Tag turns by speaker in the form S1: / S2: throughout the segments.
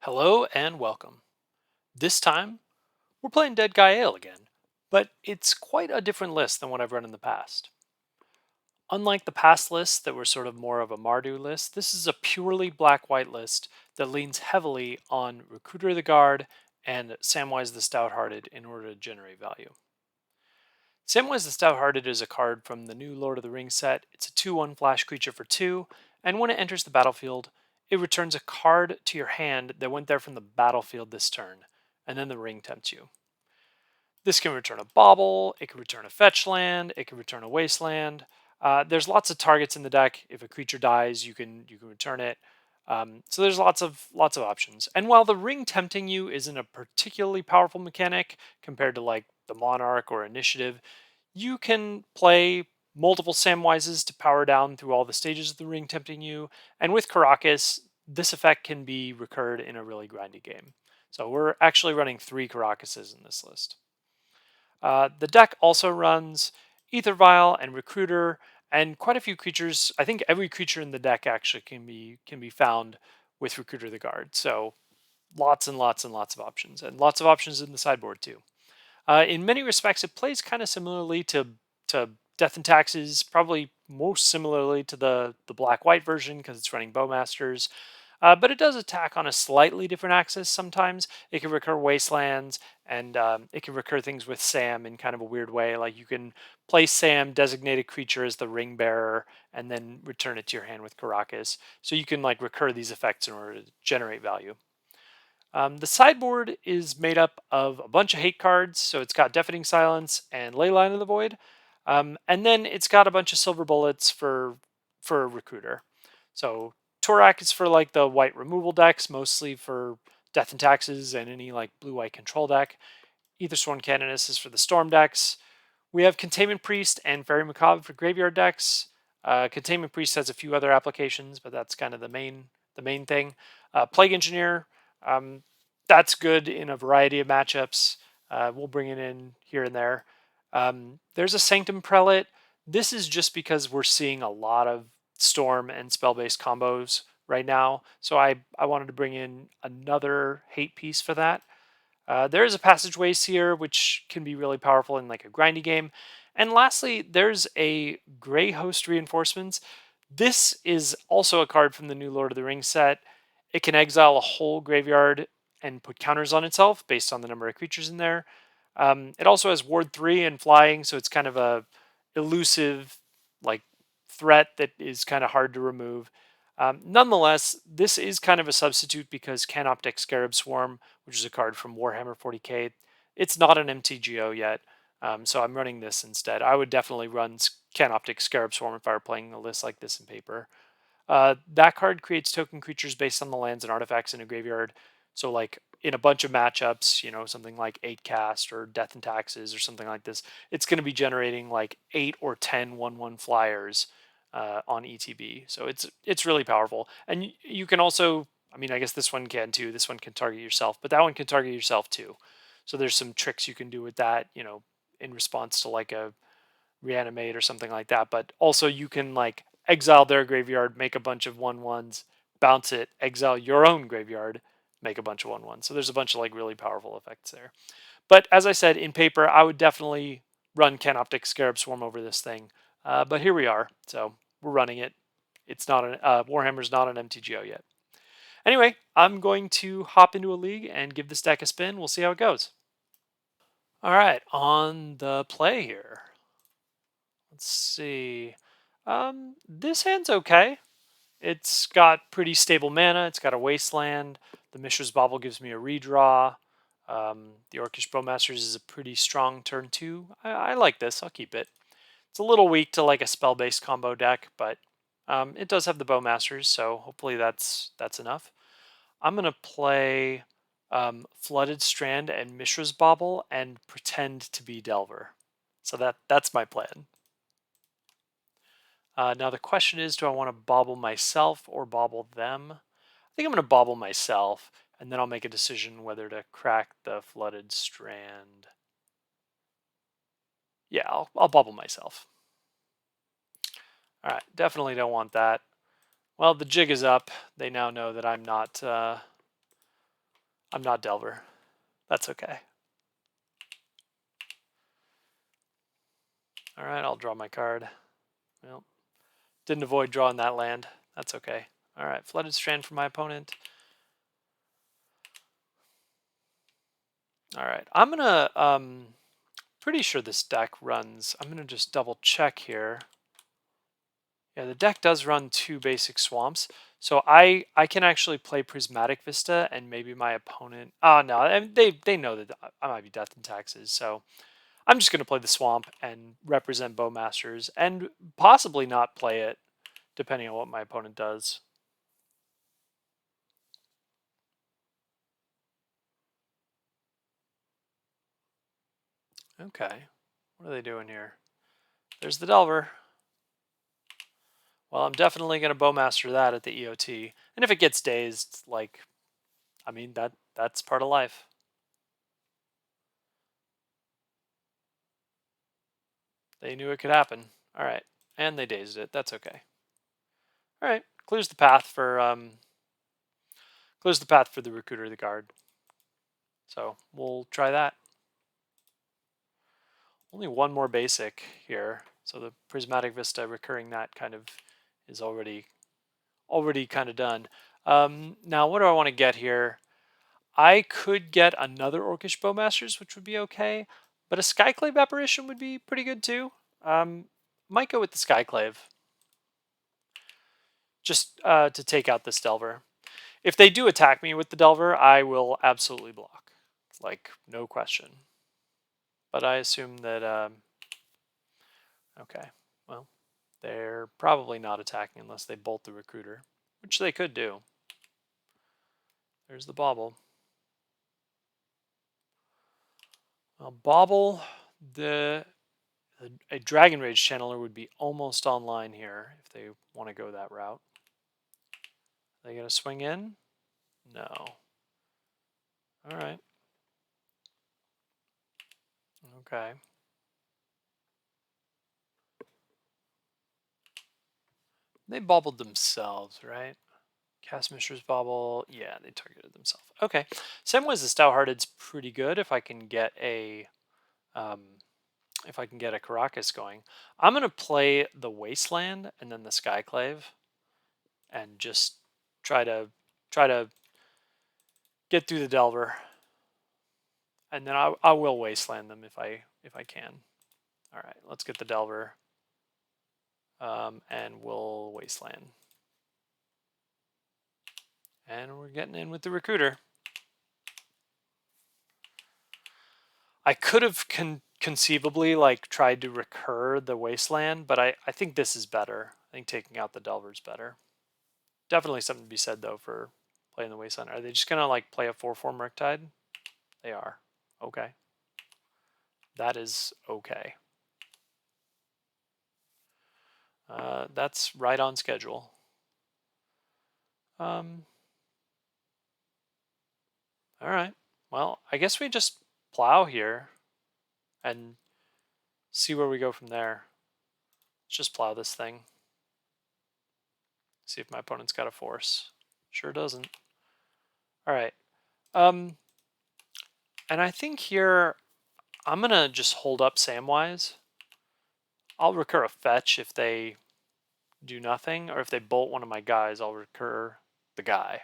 S1: Hello and welcome. This time, we're playing Deadguy Ale again, but it's quite a different list than what I've run in the past. Unlike the past lists that were sort of more of a Mardu list, this is a purely black-white list that leans heavily on Recruiter the Guard and Samwise the Stouthearted in order to generate value. Samwise the Stouthearted is a card from the new Lord of the Rings set. It's a 2/1 flash creature for 2, and when it enters the battlefield, it returns a card to your hand that went there from the battlefield this turn, and then the ring tempts you. This can return a bauble, it can return a fetch land, it can return a wasteland. There's lots of targets in the deck. If a creature dies, you can return it. So there's lots of options. And while the ring tempting you isn't a particularly powerful mechanic compared to like the Monarch or Initiative, you can play multiple Samwises to power down through all the stages of the ring tempting you. And with Caracas, this effect can be recurred in a really grindy game. So we're actually running 3 Caracases in this list. The deck also runs Ether Vial and Recruiter, and quite a few creatures. I think every creature in the deck actually can be found with Recruiter the Guard. So lots and lots and lots and lots of options in the sideboard too. In many respects, it plays kind of similarly to Death and Taxes, probably most similarly to the black-white version because it's running Bowmasters. But it does attack on a slightly different axis sometimes. It can recur Wastelands, and it can recur things with Sam in kind of a weird way. Like you can play Sam, designated creature, as the ring bearer, and then return it to your hand with Caracas. So you can like recur these effects in order to generate value. The sideboard is made up of a bunch of hate cards, so it's got Deafening Silence and Leyline of the Void, and then it's got a bunch of silver bullets for Recruiter. So Torak is for like the white removal decks, mostly for Death and Taxes and any like blue-white control deck. Aethersworn Canoness is for the Storm decks. We have Containment Priest and Fairy Macabre for graveyard decks. Containment Priest has a few other applications, but that's kind of the main thing. Plague Engineer, um, that's good in a variety of matchups. We'll bring it in here and there. There's a Sanctum Prelate. This is just because we're seeing a lot of Storm and spell-based combos right now. So I wanted to bring in another hate piece for that. There is a Passageway Seer, which can be really powerful in like a grindy game. And lastly, there's a Grey Host Reinforcements. This is also a card from the new Lord of the Rings set. It can exile a whole graveyard and put counters on itself based on the number of creatures in there. It also has Ward 3 and flying, so it's kind of a elusive like threat that is kind of hard to remove. Nonetheless, this is kind of a substitute because Canoptic Scarab Swarm, which is a card from Warhammer 40k, it's not an MTGO yet, so I'm running this instead. I would definitely run Canoptic Scarab Swarm if I were playing a list like this in paper. That card creates token creatures based on the lands and artifacts in a graveyard. So like in a bunch of matchups, something like 8 cast or Death and Taxes or something like this, it's going to be generating like 8 or 10 1/1 flyers on ETB. So it's really powerful. And you can also, I mean, I guess this one can too. This one can target yourself, but that one can target yourself too. So there's some tricks you can do with that, in response to like a reanimate or something like that. But also you can like exile their graveyard, make a bunch of 1/1s, bounce it, exile your own graveyard, make a bunch of 1/1s. So there's a bunch of like really powerful effects there. But as I said, in paper, I would definitely run Canoptic Scarab Swarm over this thing. But here we are, so we're running it. It's not an Warhammer's not an MTGO yet. Anyway, I'm going to hop into a league and give this deck a spin. We'll see how it goes. All right, on the play here. Let's see. This hand's okay. It's got pretty stable mana. It's got a Wasteland. The Mishra's Bauble gives me a redraw. The Orcish Bowmasters is a pretty strong turn 2. I like this. I'll keep it. It's a little weak to like a spell-based combo deck, but it does have the Bowmasters, so hopefully that's enough. I'm going to play Flooded Strand and Mishra's Bauble and pretend to be Delver. So that's my plan. Now the question is, do I want to bauble myself or bauble them? I think I'm going to bauble myself, and then I'll make a decision whether to crack the Flooded Strand. Yeah, I'll bauble myself. All right, definitely don't want that. Well, the jig is up. They now know that I'm not I'm not Delver. That's okay. All right, I'll draw my card. Well, didn't avoid drawing that land. That's okay. All right, Flooded Strand for my opponent. All right, I'm gonna pretty sure this deck runs. I'm gonna just double check here. Yeah, the deck does run 2 basic swamps, so I can actually play Prismatic Vista, and maybe my opponent. Oh no, and they know that I might be Death and Taxes, so I'm just gonna play the swamp and represent Bowmasters, and possibly not play it, depending on what my opponent does. Okay, what are they doing here? There's the Delver. Well, I'm definitely going to Bowmaster that at the EOT. And if it gets dazed, like, I mean, that's part of life. They knew it could happen. All right. And they dazed it. That's okay. All right. Clears the path for the Recruiter of the Guard. So we'll try that. Only one more basic here. So the Prismatic Vista, recurring that kind of is already kind of done. Now, what do I want to get here? I could get another Orcish Bowmasters, which would be okay, but a Skyclave Apparition would be pretty good too. Might go with the Skyclave, just to take out this Delver. If they do attack me with the Delver, I will absolutely block, like no question. But I assume that, okay, well, they're probably not attacking unless they bolt the Recruiter, which they could do. There's the Bauble. Bauble, a Dragon Rage Channeler would be almost online here if they want to go that route. Are they going to swing in? No. All right. Okay. They bobbled themselves, right? Cast Mishra's Bobble. Yeah, they targeted themselves. Okay. Samwise the Stouthearted's pretty good if I can get a Caracas going. I'm gonna play the Wasteland and then the Skyclave, and just try to get through the Delver, and then I will Wasteland them if I can. All right, let's get the Delver, and we'll Wasteland, and we're getting in with the Recruiter. I could have conceivably like tried to recur the Wasteland, but I think this is better. I think taking out the Delver is better. Definitely something to be said though for playing the Wasteland. Are they just gonna like play a 4/4 Murktide? They are. Okay. That is okay. That's right on schedule. All right. Well, I guess we just plow here and see where we go from there. Let's just plow this thing. See if my opponent's got a force. Sure doesn't. All right. And I think here I'm going to just hold up Samwise. I'll recur a fetch if they do nothing, or if they bolt one of my guys, I'll recur the guy.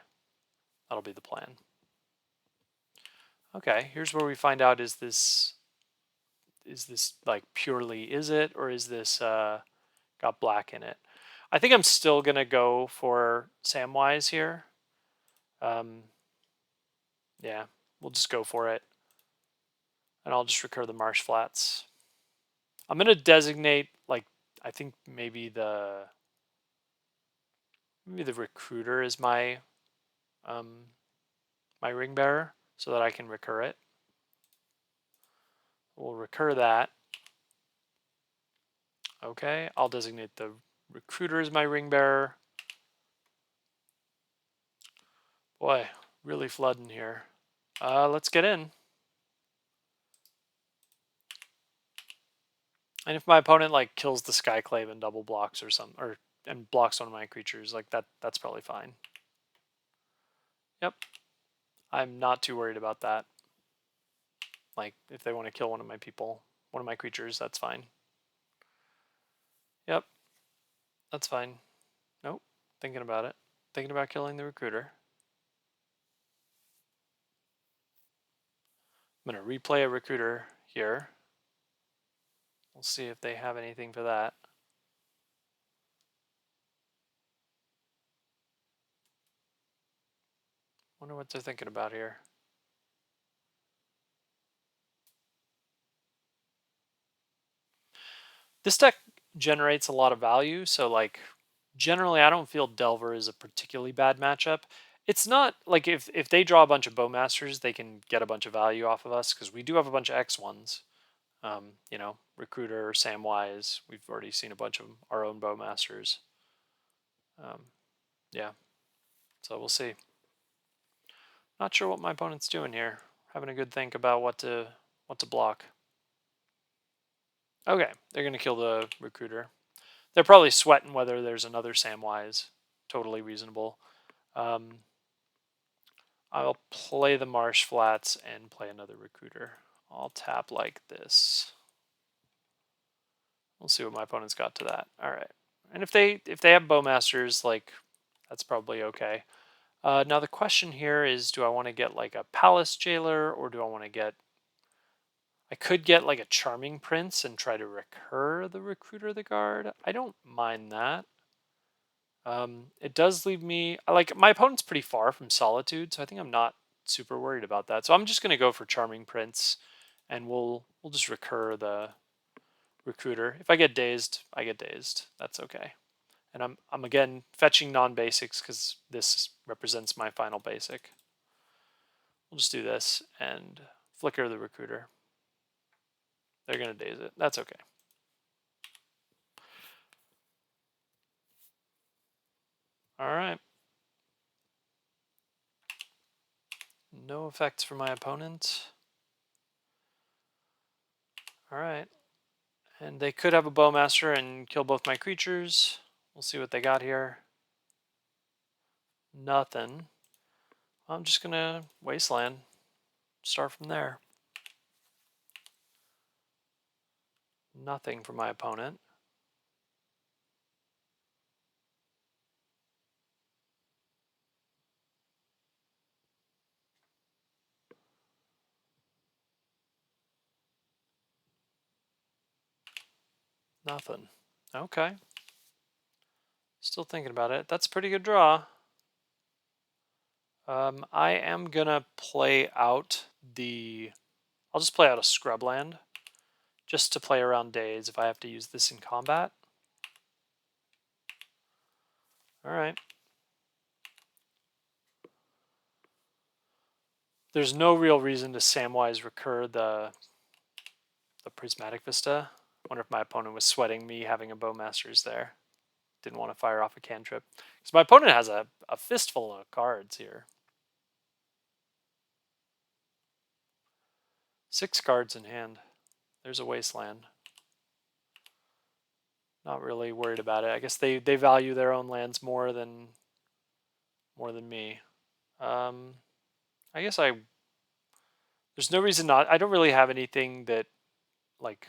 S1: That'll be the plan. Okay, here's where we find out, is this like purely is it, or is this got black in it? I think I'm still gonna go for Samwise here. Yeah, we'll just go for it, and I'll just recur the Marsh Flats. I'm gonna designate, like, I think maybe the Recruiter is my my ring bearer, so that I can recur it. We'll recur that. Okay, I'll designate the Recruiter as my ring bearer. Boy, really flooding here. Let's get in. And if my opponent like kills the Skyclave and double blocks or something, or and blocks one of my creatures, like that's probably fine. Yep. I'm not too worried about that. Like, if they want to kill one of my people, one of my creatures, that's fine. Yep, that's fine. Nope, thinking about it. Thinking about killing the recruiter. I'm going to replay a recruiter here. We'll see if they have anything for that. Wonder what they're thinking about here. This deck generates a lot of value, so like generally I don't feel Delver is a particularly bad matchup. It's not like if they draw a bunch of Bowmasters, they can get a bunch of value off of us because we do have a bunch of X1s. You know, Recruiter, Samwise, we've already seen a bunch of our own Bowmasters. Yeah, so we'll see. Not sure what my opponent's doing here. Having a good think about what to block. Okay, they're gonna kill the Recruiter. They're probably sweating whether there's another Samwise. Totally reasonable. I'll play the Marsh Flats and play another Recruiter. I'll tap like this. We'll see what my opponent's got to that. All right. And if they have Bowmasters, like, that's probably okay. Now the question here is, do I want to get like a Palace Jailer, or do I want to get... I could get like a Charming Prince and try to recur the Recruiter the Guard. I don't mind that. It does leave me... Like, my opponent's pretty far from Solitude, so I think I'm not super worried about that. So I'm just going to go for Charming Prince, and we'll just recur the Recruiter. If I get dazed, I get dazed. That's okay. And I'm again fetching non-basics because this represents my final basic. We'll just do this and flicker the Recruiter. They're going to daze it. That's okay. All right. No effects for my opponent. All right. And they could have a Bowmaster and kill both my creatures. We'll see what they got here. Nothing. I'm just going to Wasteland. Start from there. Nothing for my opponent. Nothing. Okay. Still thinking about it. That's a pretty good draw. I am gonna play out the... I'll just play out a Scrubland just to play around days if I have to use this in combat. Alright. There's no real reason to Samwise recur the Prismatic Vista. Wonder if my opponent was sweating me having a Bowmasters there. Didn't want to fire off a cantrip. Because my opponent has a fistful of cards here. 6 cards in hand. There's a Wasteland. Not really worried about it. I guess they value their own lands more than me. I guess there's no reason not. I don't really have anything that like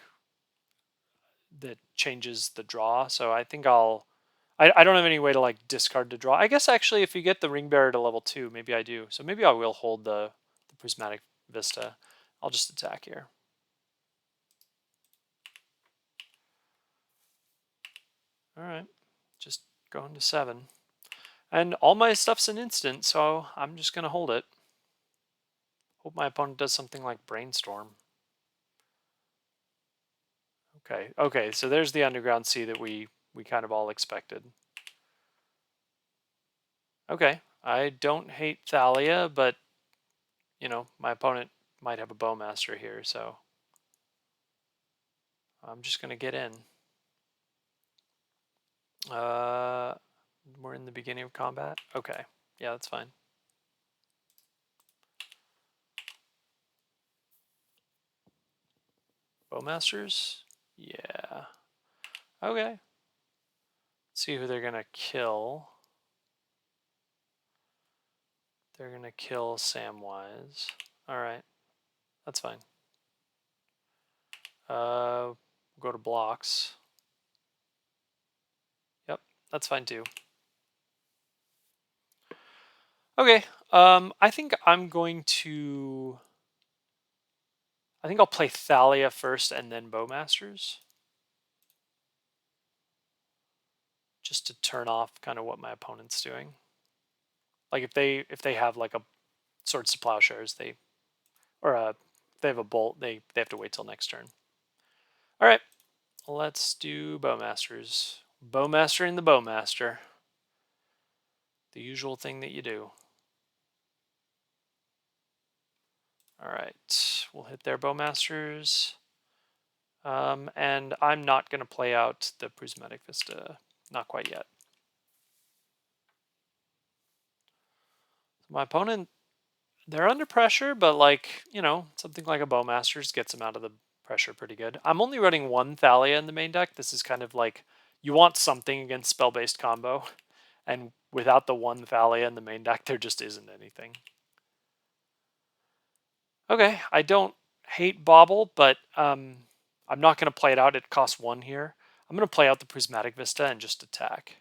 S1: that changes the draw, so I think I don't have any way to like discard the draw. I guess actually if you get the Ring Bearer to level 2, maybe I do. So maybe I will hold the Prismatic Vista. I'll just attack here. Alright. Just going to 7. And all my stuff's an instant, so I'm just gonna hold it. Hope my opponent does something like Brainstorm. Okay, so there's the Underground Sea that we kind of all expected. Okay, I don't hate Thalia, but, you know, my opponent might have a Bowmaster here, so I'm just going to get in. We're in the beginning of combat? Okay, yeah, that's fine. Bowmasters? Yeah. Okay. Let's see who they're going to kill. They're going to kill Samwise. All right. That's fine. Go to blocks. Yep, that's fine too. Okay, I think I'm going to... I think I'll play Thalia first and then Bowmasters. Just to turn off kind of what my opponent's doing. Like if they have like a Swords to Plowshares, they have a bolt, they have to wait till next turn. All right, let's do Bowmasters. Bowmastering the Bowmaster. The usual thing that you do. All right, we'll hit their Bowmasters. And I'm not going to play out the Prismatic Vista. Not quite yet. My opponent, they're under pressure, but like, you know, something like a Bowmasters gets them out of the pressure pretty good. I'm only running one Thalia in the main deck. This is kind of like, you want something against spell-based combo. And without the one Thalia in the main deck, there just isn't anything. Okay, I don't hate Bobble, but I'm not going to play it out. It costs 1 here. I'm going to play out the Prismatic Vista and just attack.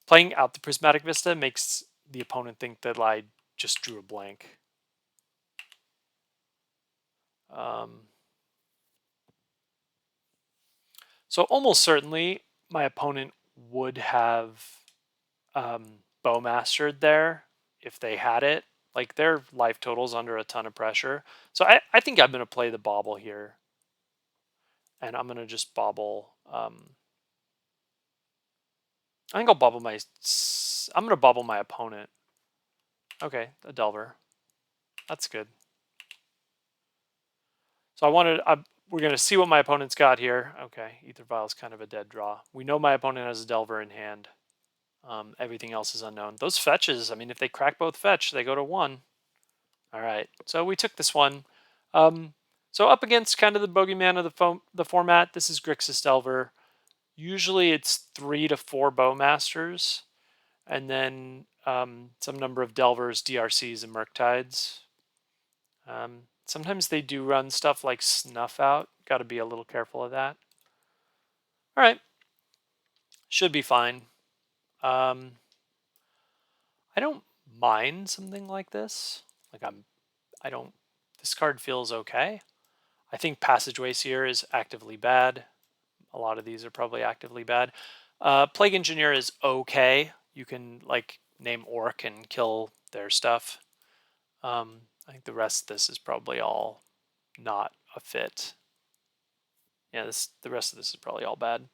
S1: Playing out the Prismatic Vista makes the opponent think that I just drew a blank. So almost certainly my opponent would have Bowmastered there if they had it. Like their life total's under a ton of pressure. So I think I'm going to play the Bobble here. And I'm going to just bobble. I think I'll bobble my... I'm going to bobble my opponent. Okay, a Delver. That's good. So we're going to see what my opponent's got here. Okay, Ether Vial's kind of a dead draw. We know my opponent has a Delver in hand. Everything else is unknown. Those fetches, I mean, if they crack both fetch, they go to 1. All right, so we took this one. So up against kind of the bogeyman of the format, this is Grixis Delver. Usually it's 3 to 4 Bowmasters, and then some number of Delvers, DRCs, and Murktides. Sometimes they do run stuff like Snuff Out. Got to be a little careful of that. All right, should be fine. I don't mind something like this. Like this card feels okay. I think Passageway Seer is actively bad. A lot of these are probably actively bad. Plague Engineer is okay. You can like name Orc and kill their stuff. I think the rest of this is probably all not a fit. Yeah, the rest of this is probably all bad.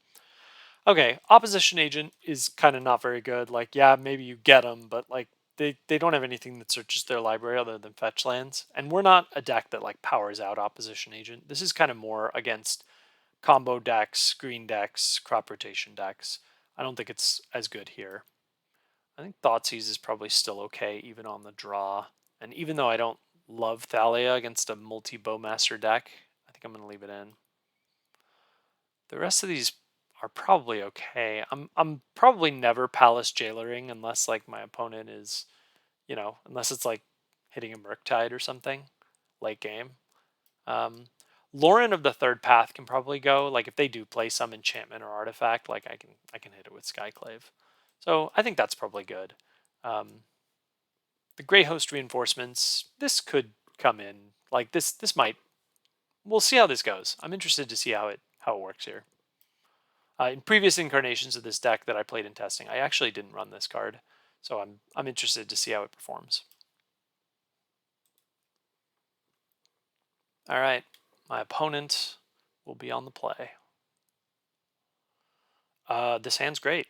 S1: Okay, Opposition Agent is kind of not very good. Like, yeah, maybe you get them, but like they don't have anything that searches their library other than fetch lands. And we're not a deck that like powers out Opposition Agent. This is kind of more against combo decks, green decks, crop rotation decks. I don't think it's as good here. I think Thoughtseize is probably still okay, even on the draw. And even though I don't love Thalia against a multi-Bowmaster deck, I think I'm going to leave it in. The rest of these are probably okay. I'm probably never Palace Jailering unless like my opponent is, you know, unless it's like hitting a Murktide or something late game. Lauren of the Third Path can probably go. Like if they do play some enchantment or artifact, like I can hit it with Skyclave. So I think that's probably good. The Grey Host reinforcements, this could come in. Like this might. We'll see how this goes. I'm interested to see how it works here. In previous incarnations of this deck that I played in testing, I actually didn't run this card, so I'm interested to see how it performs. All right, my opponent will be on the play. This hand's great.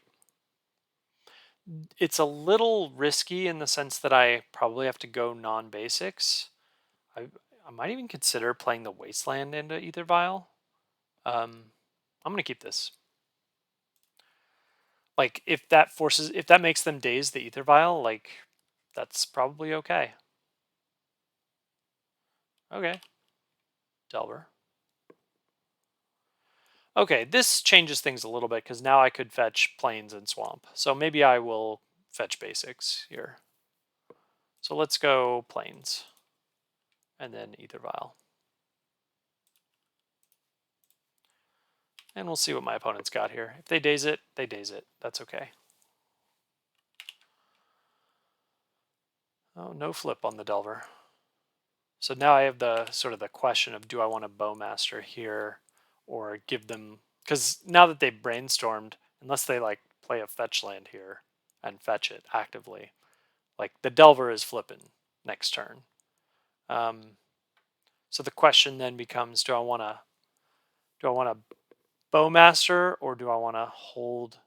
S1: It's a little risky in the sense that I probably have to go non-basics. I might even consider playing the Wasteland into Ether Vial. I'm going to keep this. Like if that makes them daze the Ether Vial, like that's probably okay. Okay. Delver. Okay, this changes things a little bit because now I could fetch Plains and Swamp. So maybe I will fetch basics here. So let's go Plains. And then Ether Vial. And we'll see what my opponent's got here. If they daze it, they daze it. That's okay. Oh, no flip on the Delver. So now I have the sort of the question of, do I want a Bowmaster here or give them, because now that they've brainstormed, unless they like play a fetch land here and fetch it actively, like the Delver is flipping next turn. So the question then becomes, do I want a Bowmaster or do I want to hold?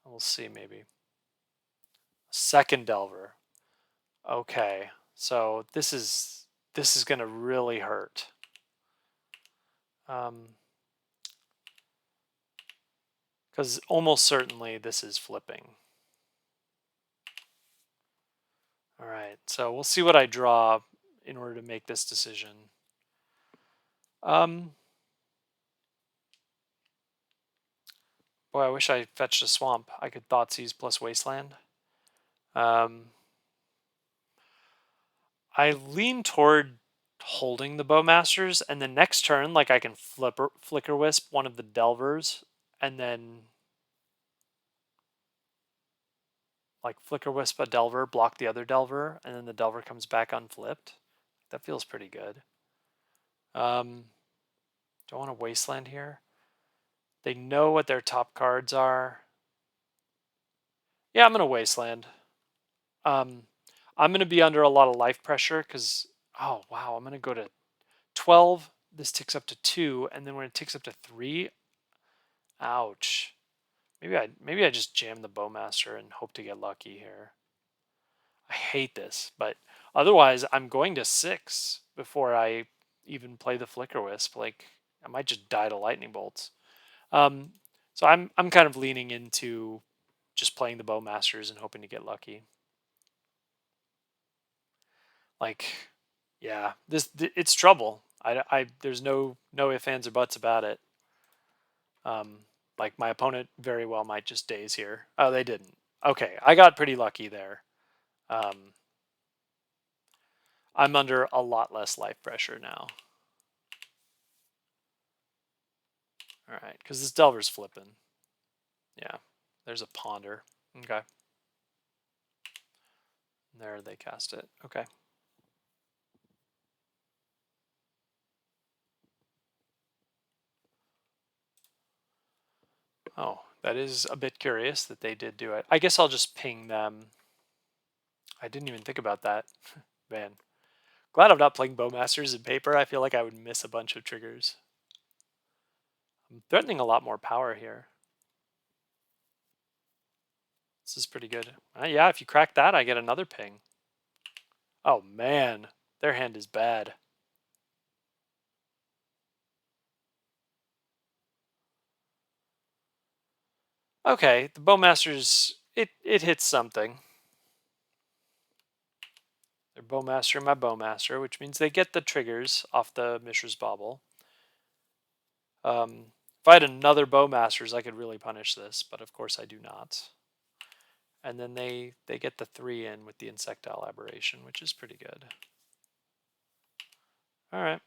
S1: We'll see, maybe. Second Delver. Okay, so this is going to really hurt. Because almost certainly this is flipping. All right, so we'll see what I draw in order to make this decision. Boy, I wish I fetched a swamp. I could Thoughtseize plus Wasteland. I lean toward holding the Bowmasters, and the next turn, like I can Flicker Wisp one of the Delvers, and then like Flicker Wisp a Delver, block the other Delver, and then the Delver comes back unflipped. That feels pretty good. Do I want a Wasteland here? They know what their top cards are. Yeah, I'm going to Wasteland. I'm going to be under a lot of life pressure because, oh, wow, I'm going to go to 12. This ticks up to 2, and then when it ticks up to 3, ouch. Maybe I just jam the Bowmaster and hope to get lucky here. I hate this, but otherwise I'm going to 6 before I even play the Flicker Wisp. Like, I might just die to lightning bolts. So I'm kind of leaning into just playing the Bowmasters and hoping to get lucky. Like, yeah, it's trouble. There's no ifs, ands, or buts about it. Like my opponent very well might just daze here. Oh, they didn't. Okay, I got pretty lucky there. I'm under a lot less life pressure now. All right, because this Delver's flipping. Yeah, there's a Ponder. Okay. There they cast it. Okay. Oh, that is a bit curious that they did do it. I guess I'll just ping them. I didn't even think about that. Man. Glad I'm not playing Bowmasters in paper. I feel like I would miss a bunch of triggers. I'm threatening a lot more power here. This is pretty good. Yeah, if you crack that, I get another ping. Oh, man. Their hand is bad. Okay, the Bowmasters, it hits something. They're Bowmaster and my Bowmaster, which means they get the triggers off the Mishra's Bauble. If I had another Bowmasters, I could really punish this, but of course I do not. And then they get the 3 in with the Insectile Aberration, which is pretty good. All right.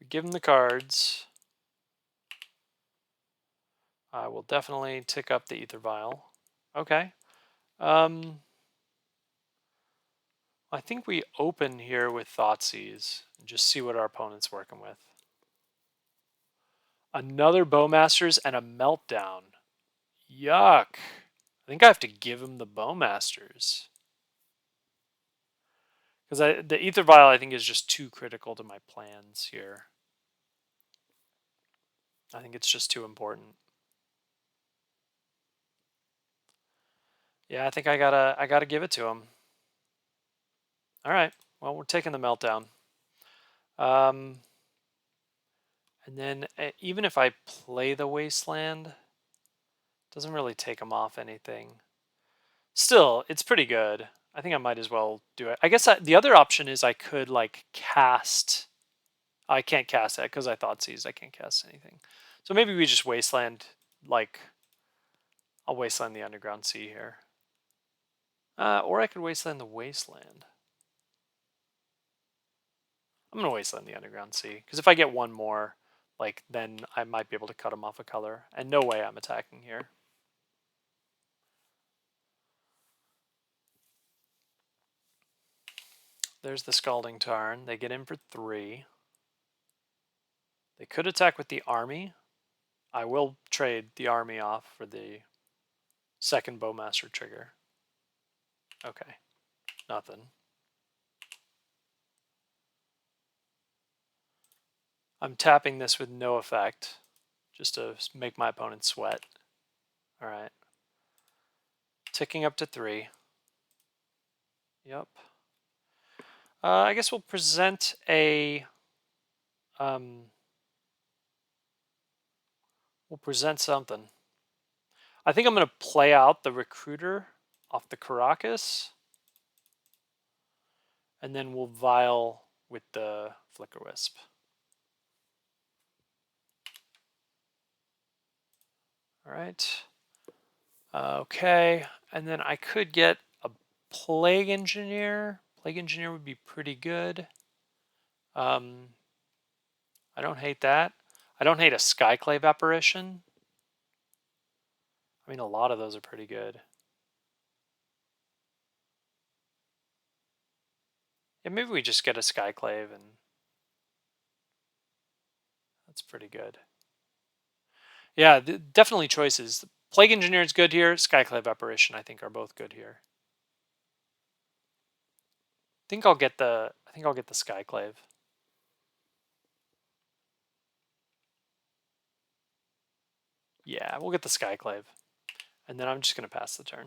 S1: We give them the cards. I will definitely tick up the Ether Vial. Okay. I think we open here with Thoughtseize and just see what our opponent's working with. Another Bowmasters and a Meltdown. Yuck. I think I have to give him the Bowmasters. Because the Ether Vial, I think, is just too critical to my plans here. I think it's just too important. Yeah, I think I gotta give it to him. All right. Well, we're taking the Meltdown. And then even if I play the Wasteland, doesn't really take him off anything. Still, it's pretty good. I think I might as well do it. I guess the other option is I could like cast. I can't cast that because I Thoughtseize. I can't cast anything. So maybe we just wasteland, like, I'll wasteland the Underground Sea here. Or I could wasteland the Wasteland. I'm going to wasteland the Underground Sea, because if I get one more, like, then I might be able to cut him off a color. And no way I'm attacking here. There's the Scalding Tarn. They get in for 3. They could attack with the army. I will trade the army off for the second Bowmaster trigger. Okay, nothing. I'm tapping this with no effect, just to make my opponent sweat. All right. Ticking up to 3. Yep. I guess we'll present a... we'll present something. I think I'm going to play out the Recruiter off the Caracas. And then we'll Vial with the Flicker Wisp. All right. Okay. And then I could get a Plague Engineer. Plague Engineer would be pretty good. I don't hate that. I don't hate a Skyclave Apparition. I mean, a lot of those are pretty good. Yeah, maybe we just get a Skyclave, and that's pretty good. Yeah, definitely choices. Plague Engineer is good here. Skyclave Apparition, I think, are both good here. I think I'll get the Skyclave. Yeah, we'll get the Skyclave. And then I'm just going to pass the turn.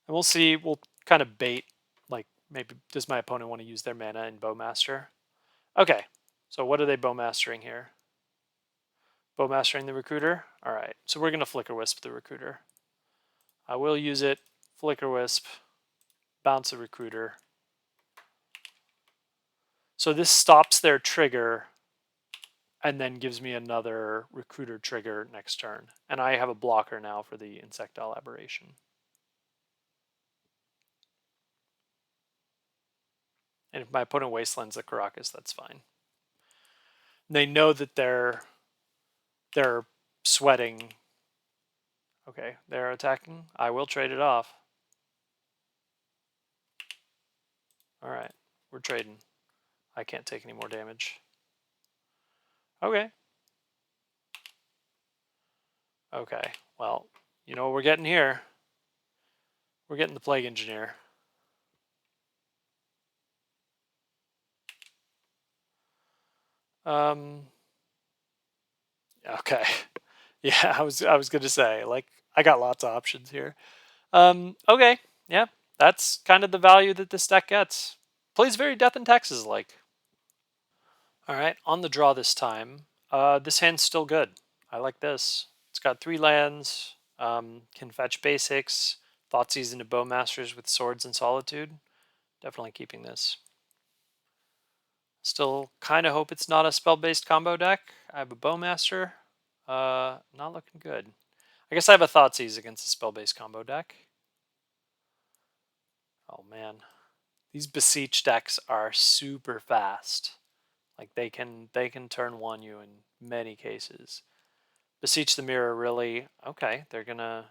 S1: And we'll see. We'll kind of bait, like, maybe does my opponent want to use their mana in Bowmaster? Okay, so what are they Bowmastering here? Bowmastering the Recruiter? All right, so we're going to Flicker Wisp the Recruiter. I will use it, Flicker Wisp, bounce the Recruiter. So this stops their trigger and then gives me another Recruiter trigger next turn. And I have a blocker now for the Insectile Aberration. And if my opponent wastelands the Caracas, that's fine. They know that they're sweating. Okay, they're attacking. I will trade it off. All right, we're trading. I can't take any more damage. Okay. Okay, well, you know what we're getting here. We're getting the Plague Engineer. Okay. Yeah, I was gonna say, like, I got lots of options here. Okay, yeah, that's kind of the value that this deck gets. Plays very Death and Taxes like. All right, on the draw this time. This hand's still good. I like this. It's got 3 lands. Can fetch basics. Thoughtseize into Bowmasters with Swords and Solitude. Definitely keeping this. Still kind of hope it's not a spell-based combo deck. I have a Bowmaster. Not looking good. I guess I have a Thoughtseize against a spell-based combo deck. Oh man. These Beseech decks are super fast. Like they can turn 1 you in many cases. Beseech the Mirror really okay, they're gonna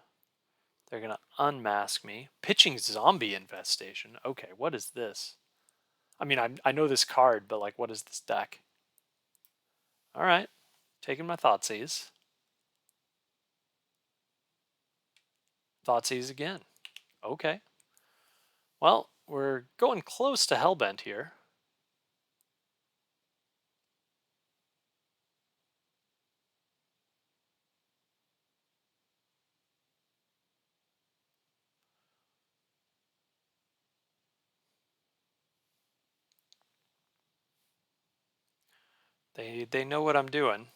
S1: unmask me. Pitching Zombie Infestation. Okay, what is this? I mean, I know this card, but like, what is this deck? All right, taking my Thoughtseize. Thoughtseize again. Okay. Well, we're going close to Hellbent here. They know what I'm doing.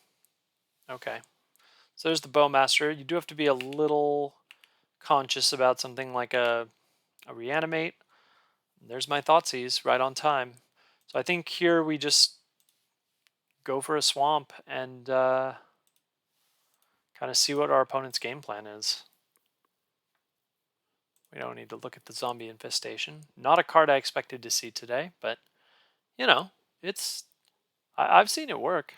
S1: Okay. So there's the Bowmaster. You do have to be a little conscious about something like a Reanimate. There's my Thoughtseize right on time. So I think here we just go for a swamp and kind of see what our opponent's game plan is. We don't need to look at the zombie infestation. Not a card I expected to see today, but you know, I've seen it work.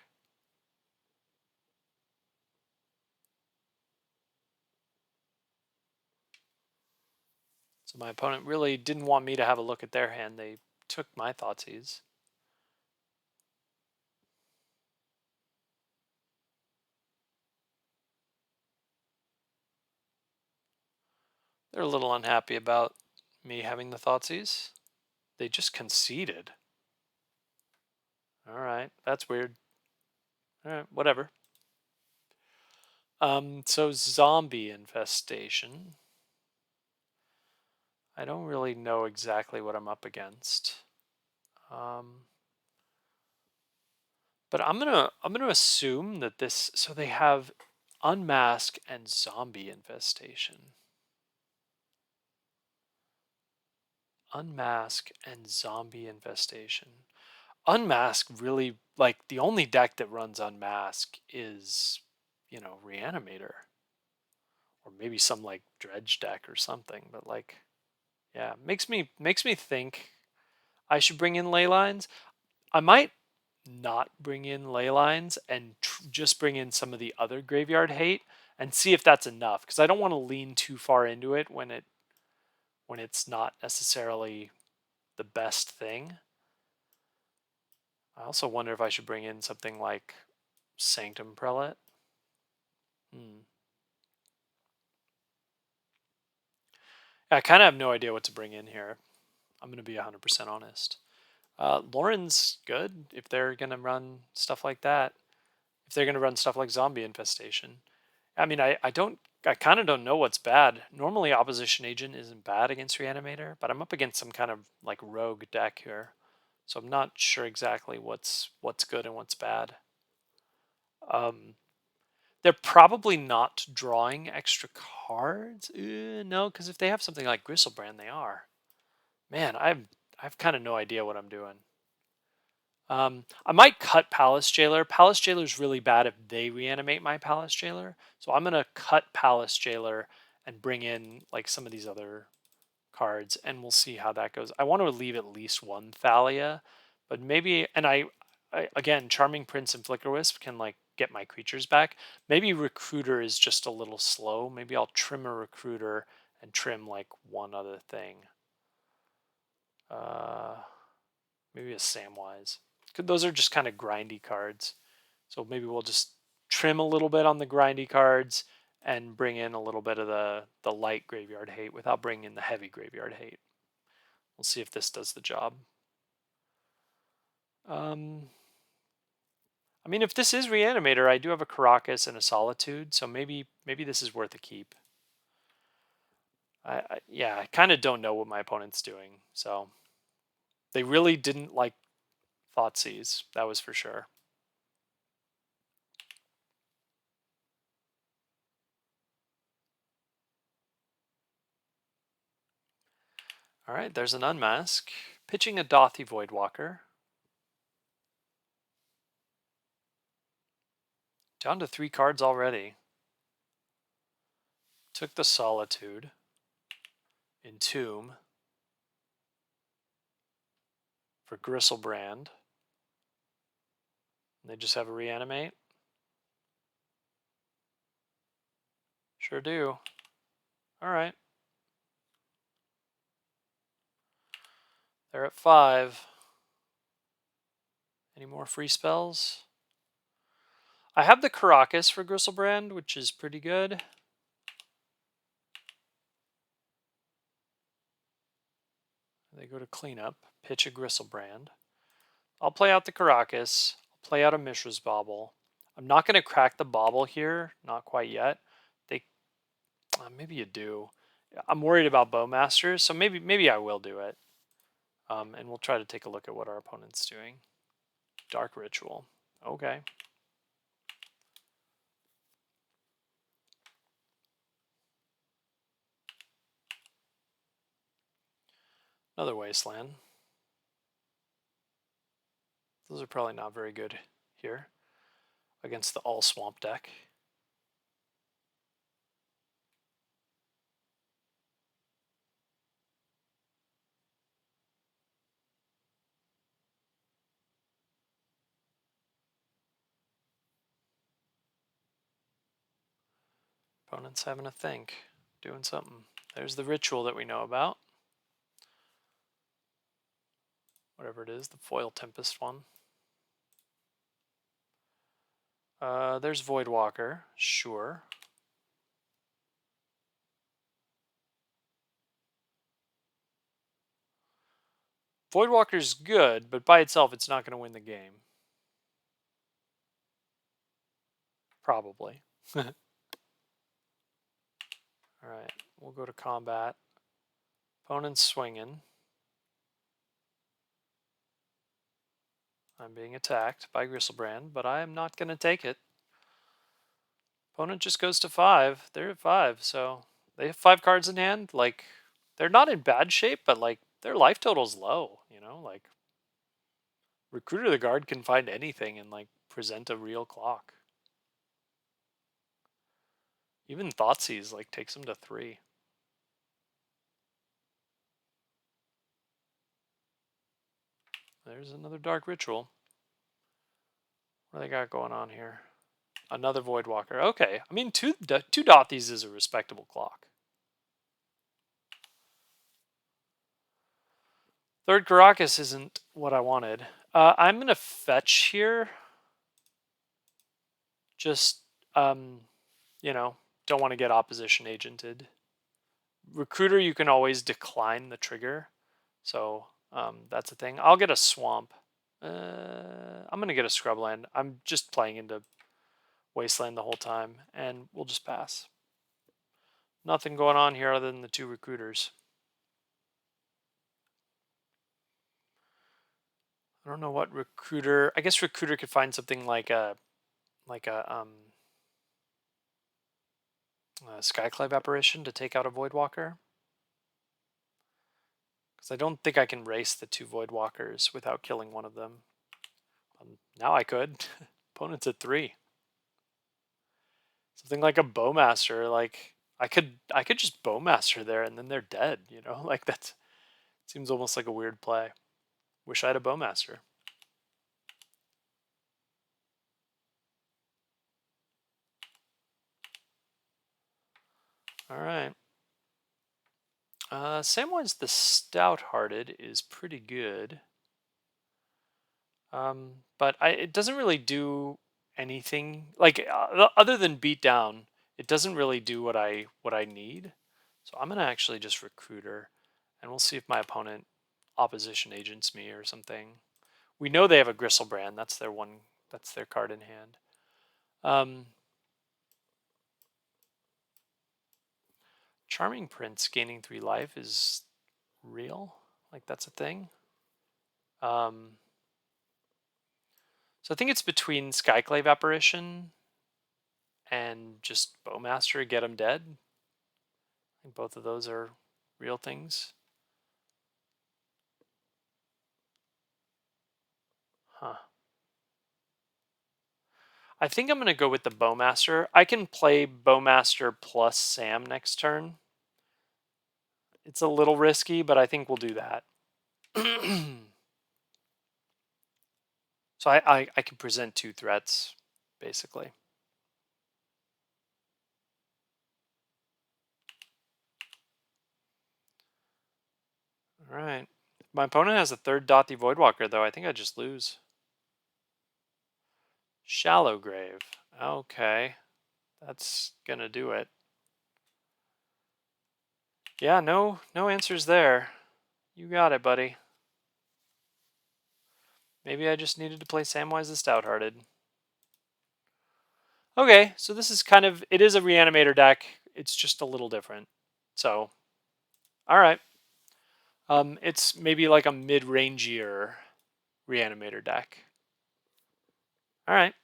S1: So my opponent really didn't want me to have a look at their hand. They took my Thoughtseize. They're a little unhappy about me having the Thoughtseize. They just conceded. All right, that's weird. All right, whatever. So zombie infestation. I don't really know exactly what I'm up against. But I'm gonna assume that this. So they have unmask and zombie infestation. Unmask and zombie infestation. Unmask really, like, the only deck that runs Unmask is, you know, Reanimator. Or maybe some like Dredge deck or something, but like, yeah, makes me think I should bring in ley lines. I might not bring in ley lines and just bring in some of the other graveyard hate and see if that's enough, because I don't want to lean too far into it when it's not necessarily the best thing. I also wonder if I should bring in something like Sanctum Prelate. I kind of have no idea what to bring in here. I'm going to be 100% honest. Lauren's good if they're going to run stuff like that. If they're going to run stuff like Zombie Infestation. I mean, I kind of don't know what's bad. Normally, Opposition Agent isn't bad against Reanimator, but I'm up against some kind of like rogue deck here. So I'm not sure exactly what's good and what's bad. They're probably not drawing extra cards. No, because if they have something like Gristlebrand, they are. Man, I've kind of no idea what I'm doing. I might cut Palace Jailer. Palace Jailer is really bad if they reanimate my Palace Jailer. So I'm going to cut Palace Jailer and bring in like some of these other cards, and we'll see how that goes. I want to leave at least one Thalia, but maybe, and I again, Charming Prince and Flicker Wisp can like get my creatures back. Maybe Recruiter is just a little slow. Maybe I'll trim a Recruiter and trim like one other thing. Maybe a Samwise. Those are just kind of grindy cards. So maybe we'll just trim a little bit on the grindy cards and bring in a little bit of the light graveyard hate without bringing in the heavy graveyard hate. We'll see if this does the job. I mean, if this is Reanimator, I do have a Caracas and a Solitude, so maybe this is worth a keep. Yeah, I kind of don't know what my opponent's doing, so they really didn't like Thoughtseize, that was for sure. All right, there's an Unmask. Pitching a Dothy Voidwalker. Down to 3 cards already. Took the Solitude. Entomb. For Gristlebrand. They just have a Reanimate. Sure do. All right. They're at 5. Any more free spells? I have the Caracas for Gristlebrand, which is pretty good. They go to cleanup, pitch a Gristlebrand. I'll play out the Caracas, I'll play out a Mishra's Bauble. I'm not going to crack the Bauble here, not quite yet. Maybe you do. I'm worried about Bowmasters, so maybe I will do it. And we'll try to take a look at what our opponent's doing. Dark Ritual. Okay. Another Wasteland. Those are probably not very good here against the all swamp deck. Opponent's having a think, doing something. There's the ritual that we know about. Whatever it is, the Foil Tempest one. There's Voidwalker, sure. Voidwalker's good, but by itself it's not going to win the game. Probably. Alright, we'll go to combat. Opponent's swinging. I'm being attacked by Griselbrand, but I am not going to take it. Opponent just goes to 5. They're at 5, so they have 5 cards in hand. Like, they're not in bad shape, but like their life total's low, you know? Like, Recruiter the Guard can find anything and like present a real clock. Even Thoughtseize like takes them to 3. There's another Dark Ritual. What do they got going on here? Another Voidwalker. Okay, I mean, two Dothies is a respectable clock. Third Caracas isn't what I wanted. I'm going to fetch here. Just, you know, don't want to get opposition agented. Recruiter, you can always decline the trigger. So that's a thing. I'll get a Swamp. I'm going to get a Scrubland. I'm just playing into Wasteland the whole time, and we'll just pass. Nothing going on here other than the 2 Recruiters. I don't know what Recruiter... I guess Recruiter could find something like a Skyclave Apparition to take out a Voidwalker. Because I don't think I can race the 2 Voidwalkers without killing one of them. Now I could. Opponent's at 3. Something like a Bowmaster, like I could just Bowmaster there and then they're dead, you know? Like that seems almost like a weird play. Wish I had a Bowmaster. All right. Samwise the Stouthearted is pretty good. But it doesn't really do anything like other than beat down. It doesn't really do what I need. So I'm gonna actually just Recruiter, and we'll see if my opponent opposition agents me or something. We know they have a Griselbrand. That's their one. That's their card in hand. Charming Prince gaining 3 life is real. Like that's a thing. So I think it's between Skyclave Apparition and just Bowmaster, get him dead. I think both of those are real things. Huh. I think I'm going to go with the Bowmaster. I can play Bowmaster plus Sam next turn. It's a little risky, but I think we'll do that. So I can present 2 threats, basically. All right. My opponent has a 3rd Dothi Voidwalker, though. I think I just lose. Shallow Grave. Okay. That's going to do it. Yeah, no answers there. You got it, buddy. Maybe I just needed to play Samwise the Stouthearted. Okay, so this is kind of... It is a Reanimator deck. It's just a little different. So, alright. It's maybe like a mid-rangier Reanimator deck. Alright.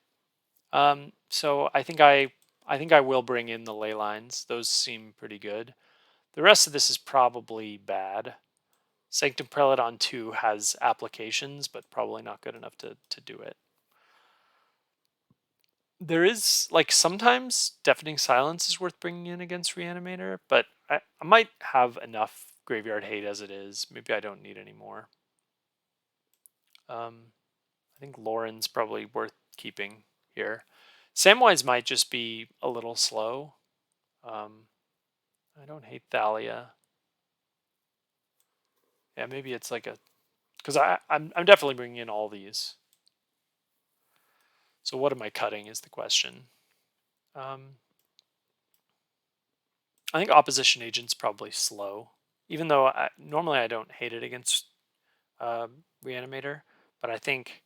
S1: So I think I will bring in the ley lines. Those seem pretty good. The rest of this is probably bad. Sanctum Prelate on 2 has applications, but probably not good enough to do it. There is, like, sometimes Deafening Silence is worth bringing in against Reanimator, but I might have enough Graveyard Hate as it is. Maybe I don't need any more. I think Lauren's probably worth keeping here. Samwise might just be a little slow. I don't hate Thalia. Yeah, maybe it's like a... Because I'm definitely bringing in all these. So what am I cutting is the question. I think Opposition Agent's probably slow. Even though normally I don't hate it against Reanimator. But I think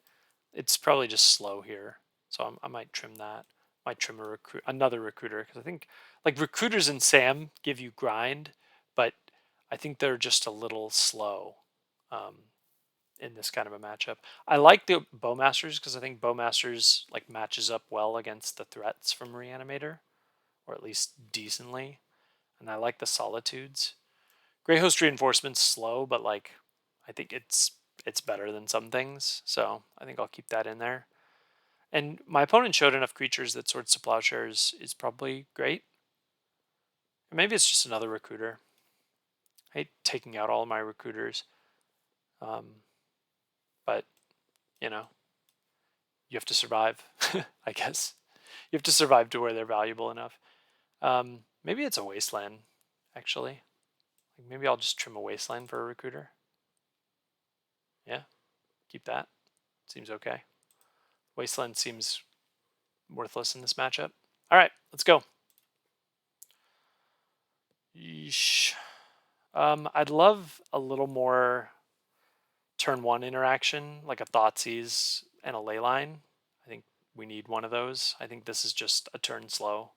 S1: it's probably just slow here. So I might trim that. Might trim another recruiter, because I think like recruiters in Sam give you grind, but I think they're just a little slow in this kind of a matchup. I like the Bowmasters because I think Bowmasters like matches up well against the threats from Reanimator, or at least decently. And I like the Solitudes. Grey Host Reinforcement's slow, but like I think it's better than some things, so I think I'll keep that in there. And my opponent showed enough creatures that Swords to Plowshares is probably great. Maybe it's just another recruiter. I hate taking out all of my recruiters. But, you know, you have to survive, I guess. You have to survive to where they're valuable enough. Maybe it's a Wasteland, actually. Maybe I'll just trim a Wasteland for a recruiter. Yeah, keep that. Seems okay. Wasteland seems worthless in this matchup. All right, let's go. Yeesh. I'd love a little more turn one interaction, like a Thoughtseize and a Leyline. I think we need one of those. I think this is just a turn slow.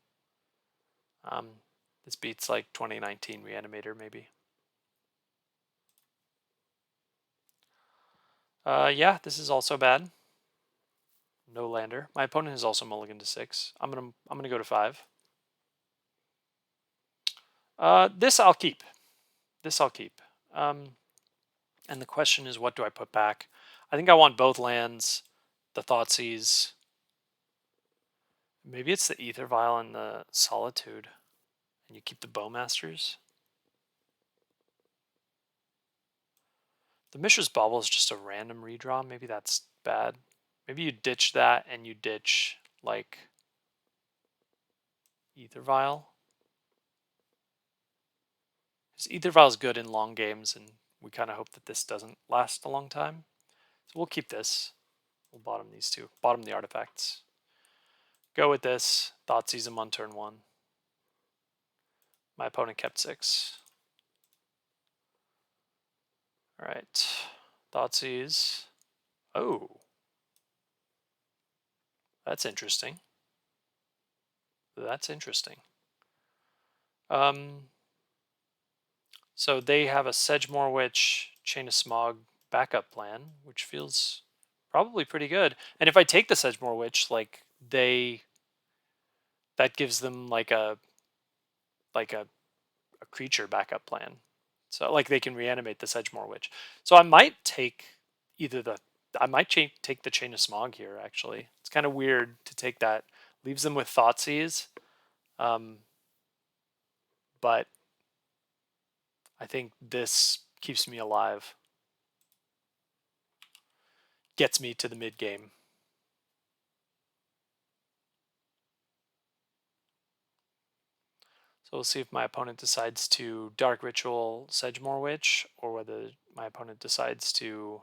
S1: This beats like 2019 Reanimator, maybe. Yeah, this is also bad. No lander. My opponent has also mulliganed to 6. I'm gonna go to 5. This I'll keep. This I'll keep. And the question is, what do I put back? I think I want both lands, the Thoughtseize. Maybe it's the Ether Vial and the Solitude, and you keep the Bowmasters. The Mishra's Bauble is just a random redraw. Maybe that's bad. Maybe you ditch that and you ditch like Ether Vial. Because Ether Vial is good in long games, and we kind of hope that this doesn't last a long time. So we'll keep this. We'll bottom these two. Bottom the artifacts. Go with this. Thoughtseize him on turn 1. My opponent kept 6. All right. Thoughtseize. Oh. That's interesting. That's interesting. So they have a Sedgemoor Witch, Chain of Smog backup plan, which feels probably pretty good. And if I take the Sedgemoor Witch, like that gives them like a creature backup plan. So like they can reanimate the Sedgemoor Witch. So I might take take the Chain of Smog here, actually. It's kind of weird to take that. Leaves them with Thoughtseize. But I think this keeps me alive. Gets me to the mid game. So we'll see if my opponent decides to Dark Ritual Sedgemoor Witch, or whether my opponent decides to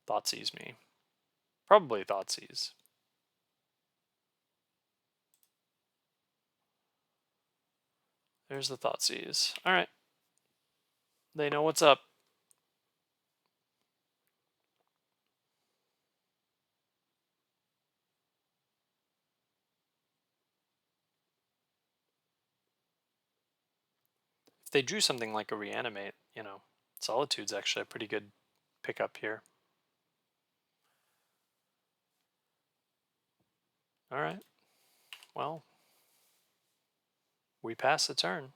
S1: Thoughtseize me. Probably Thoughtseize. There's the Thoughtseize. All right. They know what's up. If they drew something like a Reanimate, Solitude's actually a pretty good pickup here. All right. Well, we pass the turn.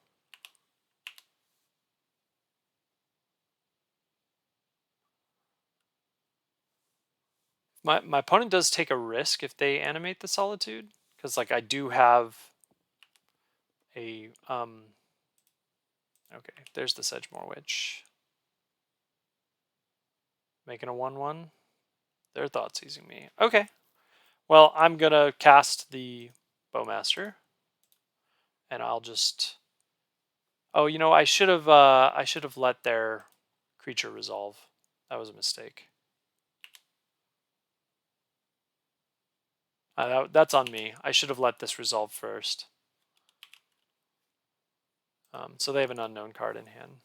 S1: My opponent does take a risk if they animate the Solitude. Because like I do have a okay, there's the Sedgemoor Witch. Making a 1/1. They're thought seizing me. Okay. Well, I'm gonna cast the Bowmaster. And I'll just, oh, you know, I should have let their creature resolve. That was a mistake. That's on me. I should have let this resolve first. So they have an unknown card in hand.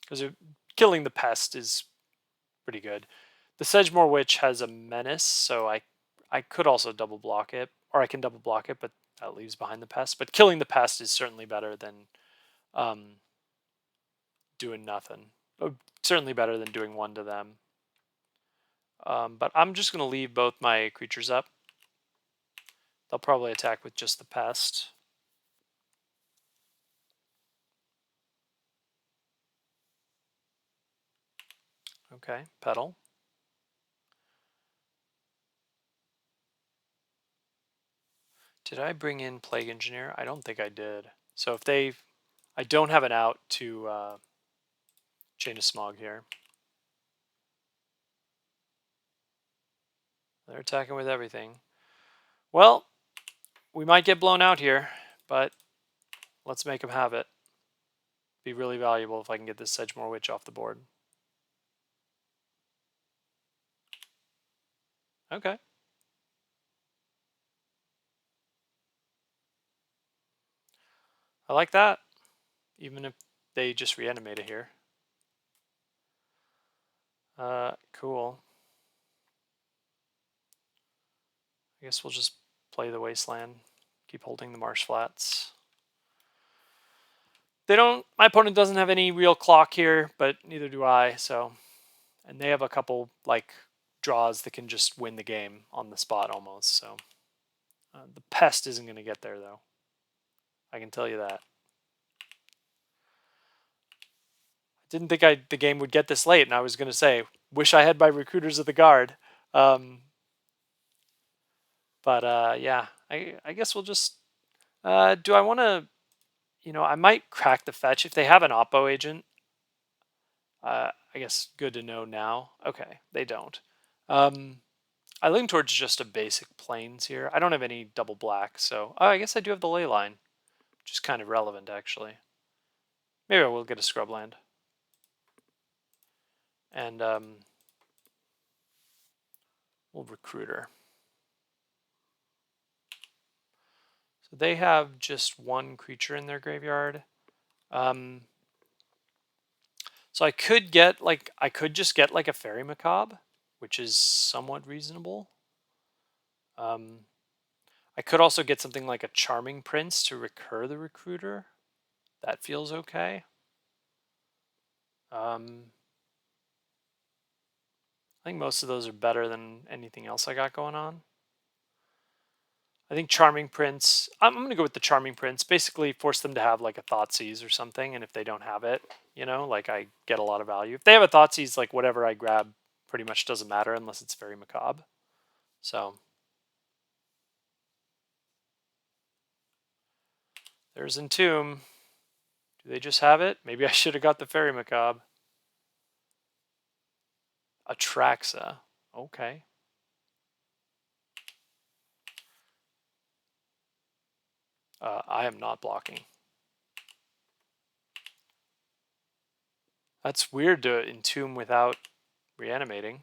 S1: Because killing the pest is pretty good. The Sedgemoor Witch has a menace, so I could also double block it, or I can double block it, but that leaves behind the pest. But killing the pest is certainly better than doing nothing. Certainly better than doing one to them. But I'm just going to leave both my creatures up. They'll probably attack with just the pest. Okay, petal. Did I bring in Plague Engineer? I don't think I did. So if they, I don't have an out to Chain of Smog here. They're attacking with everything. Well, we might get blown out here, but let's make them have it. Be really valuable if I can get this Sedgemoor Witch off the board. Okay. I like that, even if they just reanimate it here. Cool. I guess we'll just play the Wasteland, keep holding the Marsh Flats. They don't, my opponent doesn't have any real clock here, but neither do I, so. And they have a couple, like, draws that can just win the game on the spot almost, so. The Pest isn't going to get there, though. I can tell you that. I didn't think the game would get this late, and I was going to say, wish I had my Recruiters of the Guard. But yeah, I guess we'll just, do I want to, you know, I might crack the fetch. If they have an Oppo agent, I guess good to know now. Okay, they don't. I lean towards just a basic plains here. I don't have any double black, so I guess I do have the ley line, which is kind of relevant actually. Maybe I will get a scrubland. And we'll Recruiter. So they have just one creature in their graveyard. So I could get like, I could just get like a Fairy Macabre, which is somewhat reasonable. I could also get something like a Charming Prince to recur the Recruiter. That feels okay. I think most of those are better than anything else I got going on. I think Charming Prince, I'm going to go with the Charming Prince. Basically force them to have like a Thoughtseize or something, and if they don't have it, you know, like I get a lot of value. If they have a Thoughtseize, like whatever I grab pretty much doesn't matter unless it's very macabre. So there's Entomb. Do they just have it? Maybe I should have got the Fairy Macabre. Atraxa. Okay. I am not blocking. That's weird to Entomb without reanimating.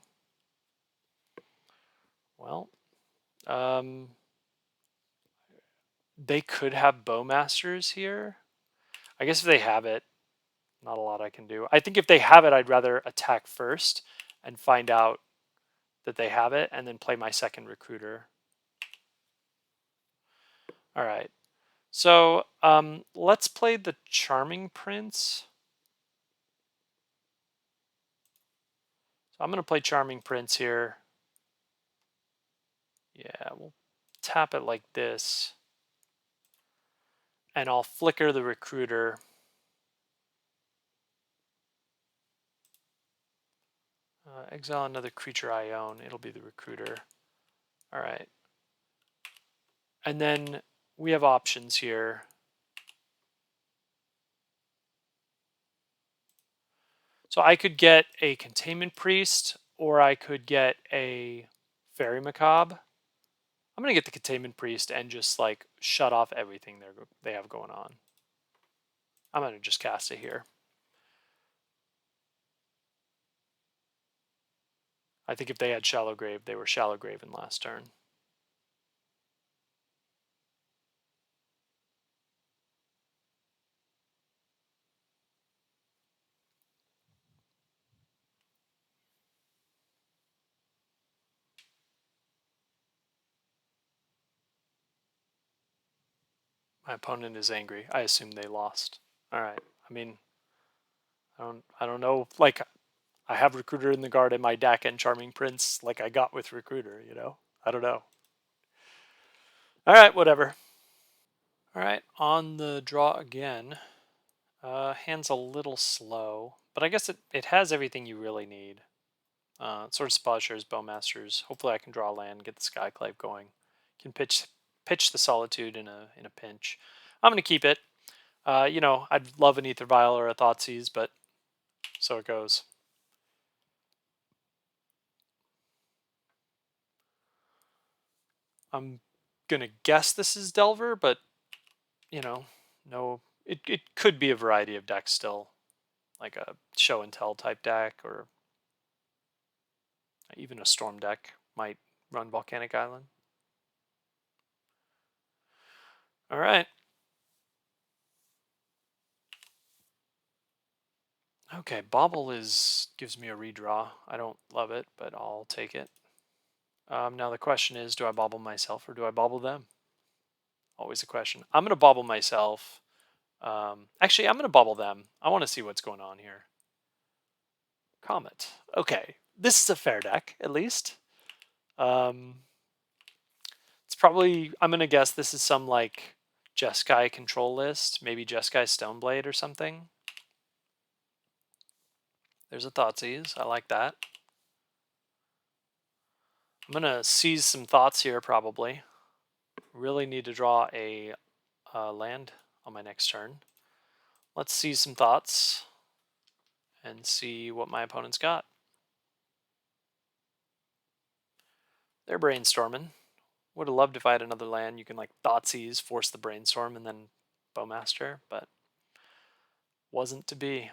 S1: Well, they could have Bowmasters here. I guess if they have it, not a lot I can do. I think if they have it, I'd rather attack first and find out that they have it and then play my second Recruiter. All right. So let's play the Charming Prince. So I'm going to play Charming Prince here. Yeah, we'll tap it like this. And I'll flicker the Recruiter. Exile another creature I own. It'll be the Recruiter. All right. And then we have options here. So I could get a Containment Priest, or I could get a Fairy Macabre. I'm going to get the Containment Priest and just like shut off everything they have going on. I'm going to just cast it here. I think if they had Shallow Grave, they were Shallow Grave in last turn. My opponent is angry. I assume they lost. All right. I mean, I don't know. Like, I have Recruiter in the guard in my deck and Charming Prince, like I got with Recruiter. You know, I don't know. All right, whatever. All right, on the draw again. Hand's a little slow, but I guess it has everything you really need. Sort of Spellshares, Bowmasters. Hopefully, I can draw a land, get the Skyclave going. Can pitch the Solitude in a pinch. I'm gonna keep it. You know, I'd love an Ether Vial or a Thoughtseize, but so it goes. I'm gonna guess this is Delver, but you know, no, it could be a variety of decks still, like a Show and Tell type deck, or even a Storm deck might run Volcanic Island. All right. Okay, Bobble gives me a redraw. I don't love it, but I'll take it. Now the question is, do I bobble myself or do I bobble them? Always a question. I'm going to bobble myself. Actually, I'm going to bobble them. I want to see what's going on here. Comet. Okay, this is a fair deck, at least. It's probably, I'm going to guess this is some like Jeskai control list, maybe Jeskai Stoneblade or something. There's a Thoughtseize. I like that. I'm going to seize some thoughts here, probably. Really need to draw a land on my next turn. Let's see some thoughts and see what my opponent's got. They're brainstorming. Would have loved if I had another land. You can like Thoughtseize, force the brainstorm, and then Bowmaster, but wasn't to be.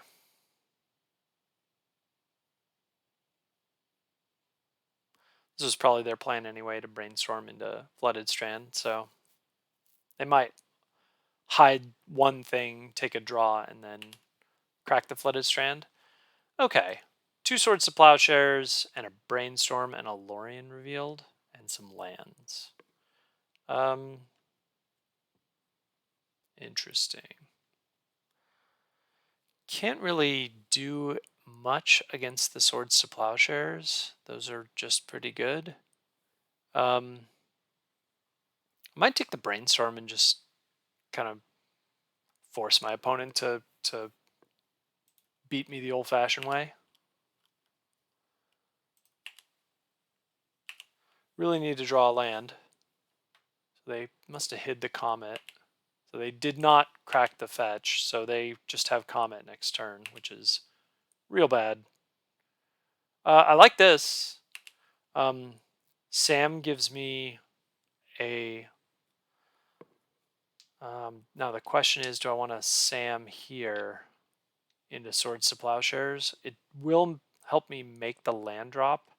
S1: This was probably their plan anyway, to brainstorm into Flooded Strand, so they might hide one thing, take a draw, and then crack the Flooded Strand. Okay. 2 Swords to Plowshares, and a Brainstorm, and a Lorien revealed, and some lands. Interesting. Can't really do much against the Swords to Plowshares. Those are just pretty good. I might take the Brainstorm and just kind of force my opponent to beat me the old-fashioned way. Really need to draw a land. So they must have hid the Comet. So they did not crack the fetch, so they just have Comet next turn, which is real bad. I like this. Sam gives me a... now the question is, do I want to Sam here into Swords to Plowshares? It will help me make the land drop.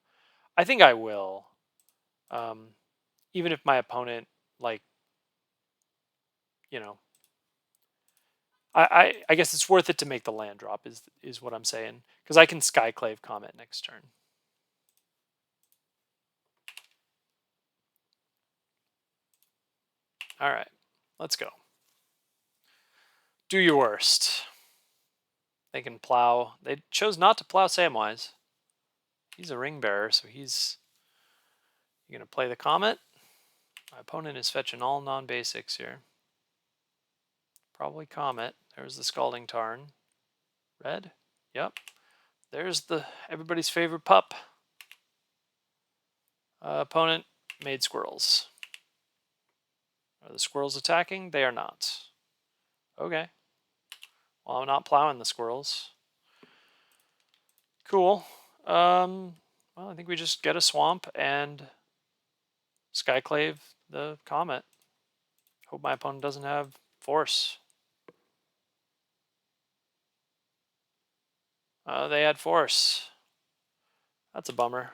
S1: I think I will. Even if my opponent, like, you know, I guess it's worth it to make the land drop is what I'm saying, because I can Skyclave Comet next turn. All right, let's go. Do your worst. They can plow. They chose not to plow Samwise. He's a ring bearer, so he's going to play the Comet. My opponent is fetching all non-basics here. Probably Comet. There's the Scalding Tarn. Red. Yep. There's the everybody's favorite pup. Opponent made squirrels. Are the squirrels attacking? They are not. Okay. Well, I'm not plowing the squirrels. Cool. Well, I think we just get a swamp and Skyclave the comet. Hope my opponent doesn't have force. They had force. That's a bummer.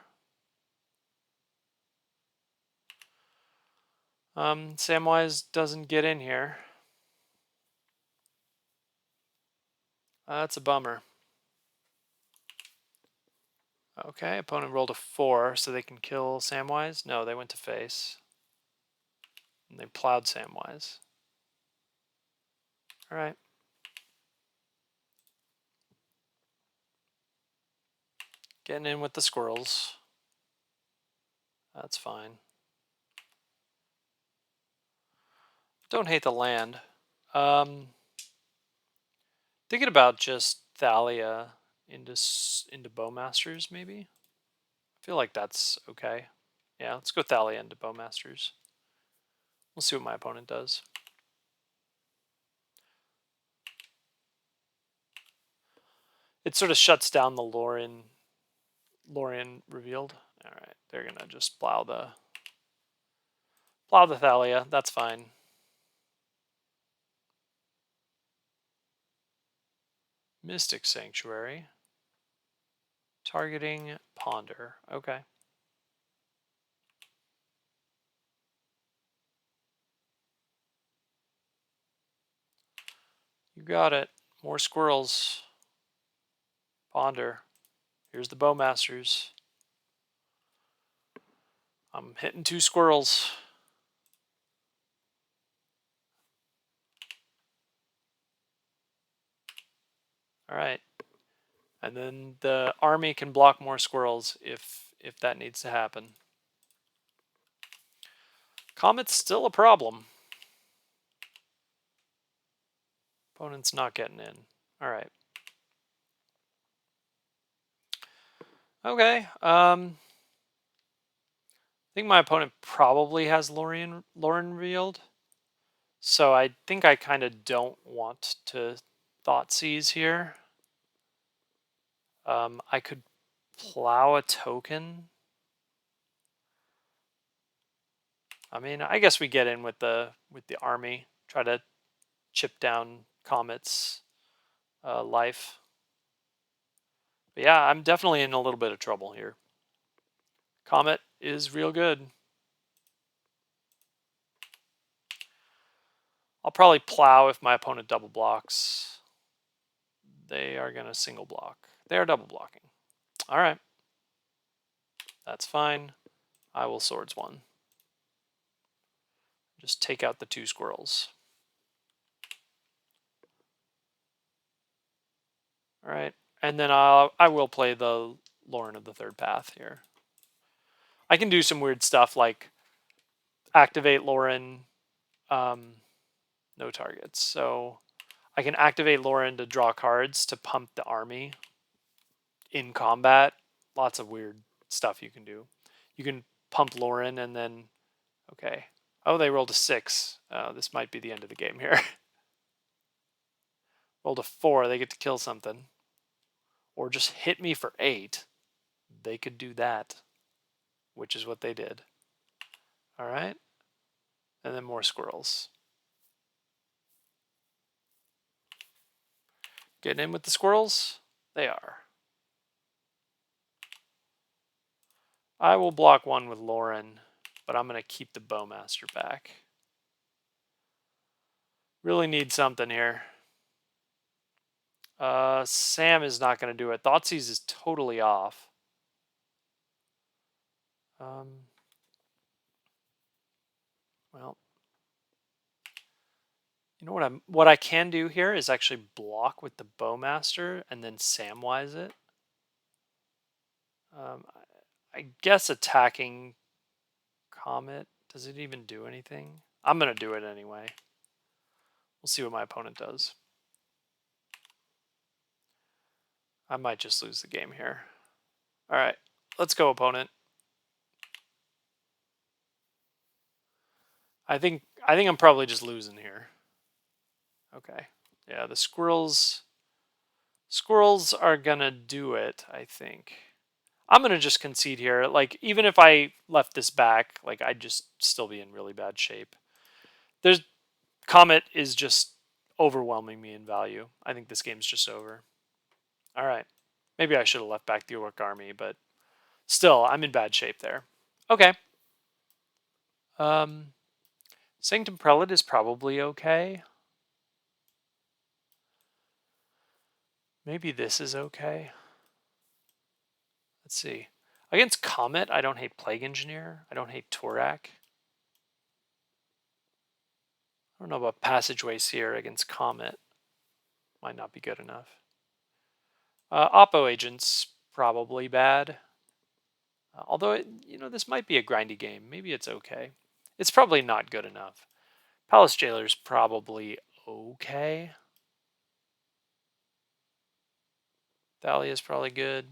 S1: Samwise doesn't get in here. That's a bummer. Okay, opponent rolled a 4, so they can kill Samwise. No, they went to face. And they plowed Samwise. Alright. Getting in with the squirrels. That's fine. Don't hate the land. Thinking about just Thalia into Bowmasters, maybe? I feel like that's okay. Yeah, let's go Thalia into Bowmasters. We'll see what my opponent does. It sort of shuts down the Lorien revealed. Alright, they're gonna just plow the Thalia. That's fine. Mystic Sanctuary. Targeting Ponder. Okay. You got it. More squirrels. Ponder. Here's the Bowmasters. I'm hitting 2 squirrels. Alright. And then the army can block more squirrels if that needs to happen. Comet's still a problem. Opponent's not getting in. Alright. Okay. I think my opponent probably has Lorien revealed. So I think I kind of don't want to Thoughtseize here. I could plow a token. I mean, I guess we get in with the army, try to chip down Comet's life. But yeah, I'm definitely in a little bit of trouble here. Comet is real good. I'll probably plow if my opponent double blocks. They are going to single block. They are double blocking. All right. That's fine. I will swords 1. Just take out the 2 squirrels. All right. And then I will play the Lauren of the Third Path here. I can do some weird stuff like activate Lauren, no targets. So I can activate Lauren to draw cards to pump the army in combat. Lots of weird stuff you can do. You can pump Lauren and then, okay. Oh, they rolled a 6. This might be the end of the game here. Rolled a 4, they get to kill something. Or just hit me for 8. They could do that, which is what they did. All right. And then more squirrels. Getting in with the squirrels? They are. I will block 1 with Lauren, but I'm going to keep the Bowmaster back. Really need something here. Sam is not going to do it. Thoughtseize is totally off. Well, you know what I can do here is actually block with the Bowmaster and then Samwise it. I guess attacking Comet, does it even do anything? I'm going to do it anyway. We'll see what my opponent does. I might just lose the game here. All right, let's go, opponent. I think I'm probably just losing here. Okay. Yeah, the squirrels are gonna do it, I think. I'm gonna just concede here. Like, even if I left this back, like, I'd just still be in really bad shape. There's Comet is just overwhelming me in value. I think this game's just over. All right. Maybe I should have left back the Orc army, but still, I'm in bad shape there. Okay. Sanctum Prelate is probably okay. Maybe this is okay. Let's see. Against Comet, I don't hate Plague Engineer. I don't hate Torak. I don't know about Passageway Seer against Comet. Might not be good enough. Oppo Agent's probably bad. Although, this might be a grindy game. Maybe it's okay. It's probably not good enough. Palace Jailer's probably okay. Thalia's probably good.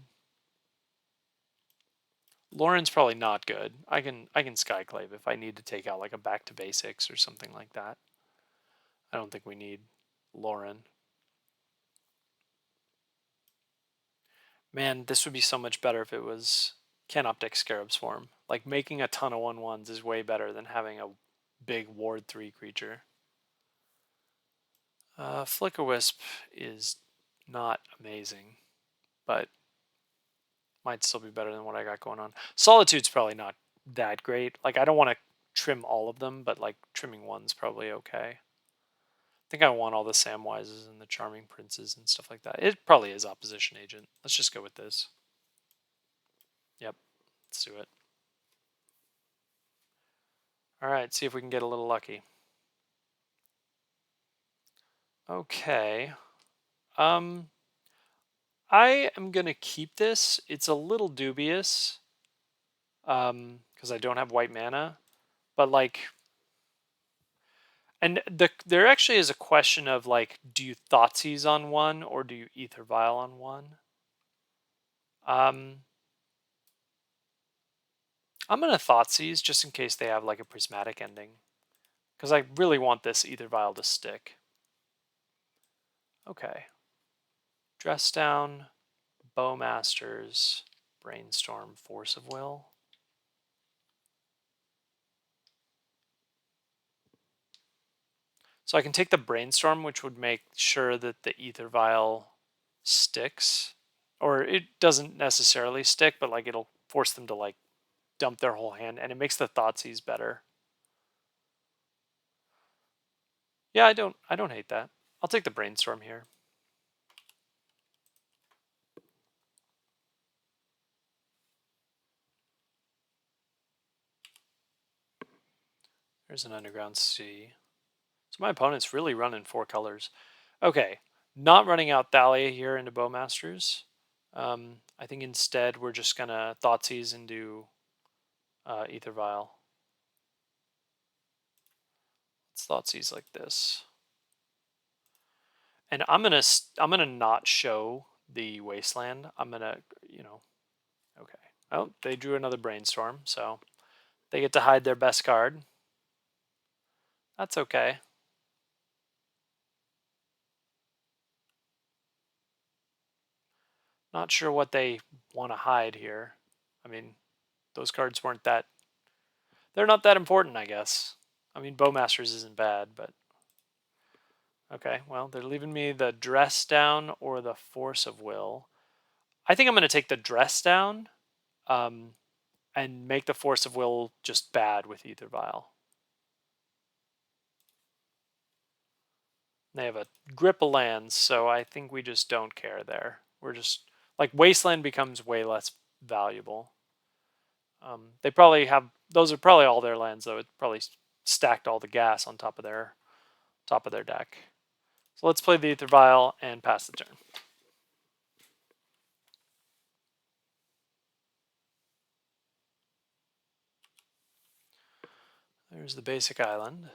S1: Lauren's probably not good. I can Skyclave if I need to take out like a back to basics or something like that. I don't think we need Lauren. Man, this would be so much better if it was Canoptic Scarab's form. Like, making a ton of 1/1s is way better than having a big Ward 3 creature. Flicker Wisp is not amazing, but might still be better than what I got going on. Solitude's probably not that great. Like, I don't want to trim all of them, but like trimming one's probably okay. I think I want all the Samwises and the Charming Princes and stuff like that. It probably is Opposition Agent. Let's just go with this. Yep, let's do it. All right, see if we can get a little lucky. Okay. I am going to keep this. It's a little dubious because I don't have white mana. But, like... And there actually is a question of, like, do you Thoughtseize on one or do you Ether Vial on one? I'm going to Thoughtseize just in case they have, like, a Prismatic ending. Because I really want this Ether Vial to stick. Okay. Dress Down, Bowmasters, Brainstorm, Force of Will. So I can take the Brainstorm, which would make sure that the Ether Vial sticks. Or it doesn't necessarily stick, but like it'll force them to like dump their whole hand, and it makes the Thoughtseize better. Yeah, I don't hate that. I'll take the Brainstorm here. There's an Underground Sea. So my opponent's really running 4 colors. Okay, not running out Thalia here into Bowmasters. I think instead we're just gonna Thoughtseize into Ether Vial. Let's Thoughtseize like this. And I'm gonna not show the Wasteland. I'm gonna, okay. Oh, they drew another Brainstorm, so they get to hide their best card. That's okay. Not sure what they want to hide here. I mean, those cards weren't that... They're not that important, I guess. I mean, Bowmasters isn't bad, but... Okay, well, they're leaving me the Dress Down or the Force of Will. I think I'm going to take the Dress Down and make the Force of Will just bad with Ether Vial. They have a grip of lands, so I think we just don't care there. We're just... Like, Wasteland becomes way less valuable. They probably have... Those are probably all their lands, though. It probably stacked all the gas on top of their deck. So let's play the Ether Vial and pass the turn. There's the basic island.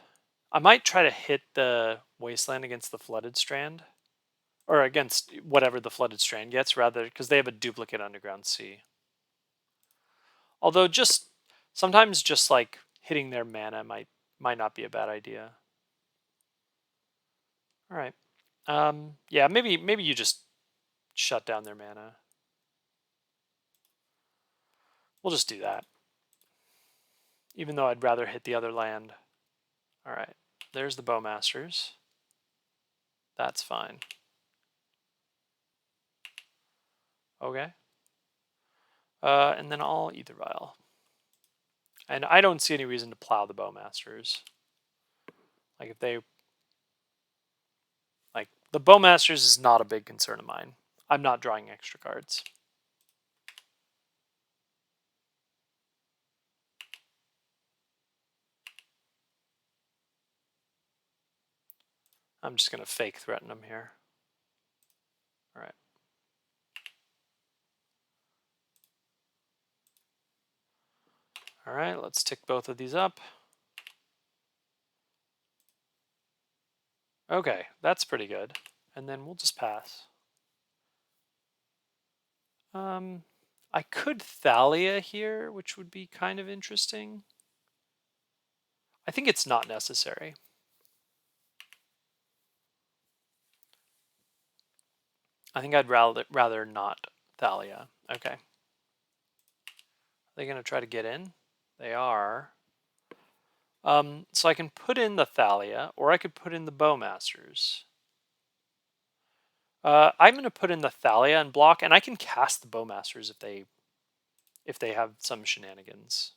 S1: I might try to hit the Wasteland against the Flooded Strand. Or against whatever the Flooded Strand gets, rather, because they have a duplicate Underground Sea. Although sometimes just like hitting their mana might might not be a bad idea. All right. Yeah, maybe you just shut down their mana. We'll just do that. Even though I'd rather hit the other land. All right. There's the Bowmasters. That's fine. Okay. And then I'll Ether Vial. And I don't see any reason to plow the Bowmasters. Like if they... Like, the Bowmasters is not a big concern of mine. I'm not drawing extra cards. I'm just going to fake threaten them here. All right. All right, let's tick both of these up. Okay, that's pretty good. And then we'll just pass. I could Thalia here, which would be kind of interesting. I think it's not necessary. I think I'd rather not Thalia. Okay. Are they going to try to get in? They are. So I can put in the Thalia, or I could put in the Bowmasters. I'm going to put in the Thalia and block, and I can cast the Bowmasters if they have some shenanigans.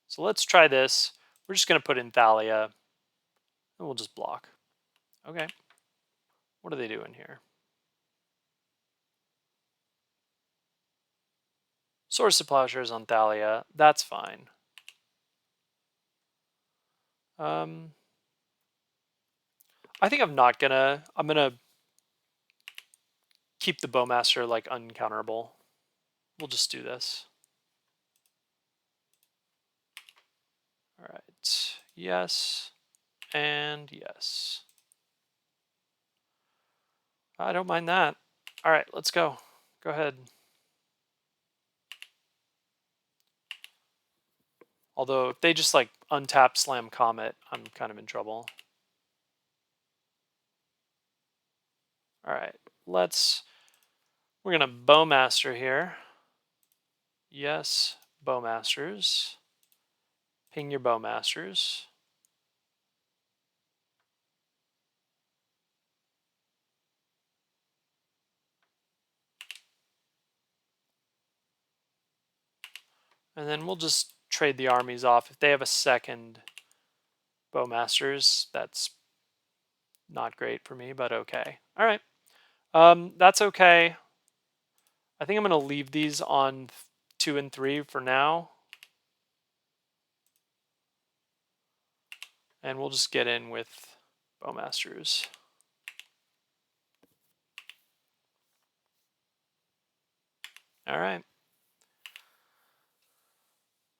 S1: So let's try this. We're just going to put in Thalia, and we'll just block. Okay. What are they doing here? Swords to Plowshares on Thalia. That's fine. I think I'm gonna keep the Bowmaster like uncounterable. We'll just do this. All right. Yes. And yes. I don't mind that. All right, let's go. Go ahead. Although if they just like untap Slam Comet, I'm kind of in trouble. All right, we're gonna Bowmaster here. Yes, Bowmasters. Ping your Bowmasters. And then we'll just trade the armies off. If they have a second Bowmasters, that's not great for me, but okay. All right. That's okay. I think I'm going to leave these on 2 and 3 for now. And we'll just get in with Bowmasters. All right.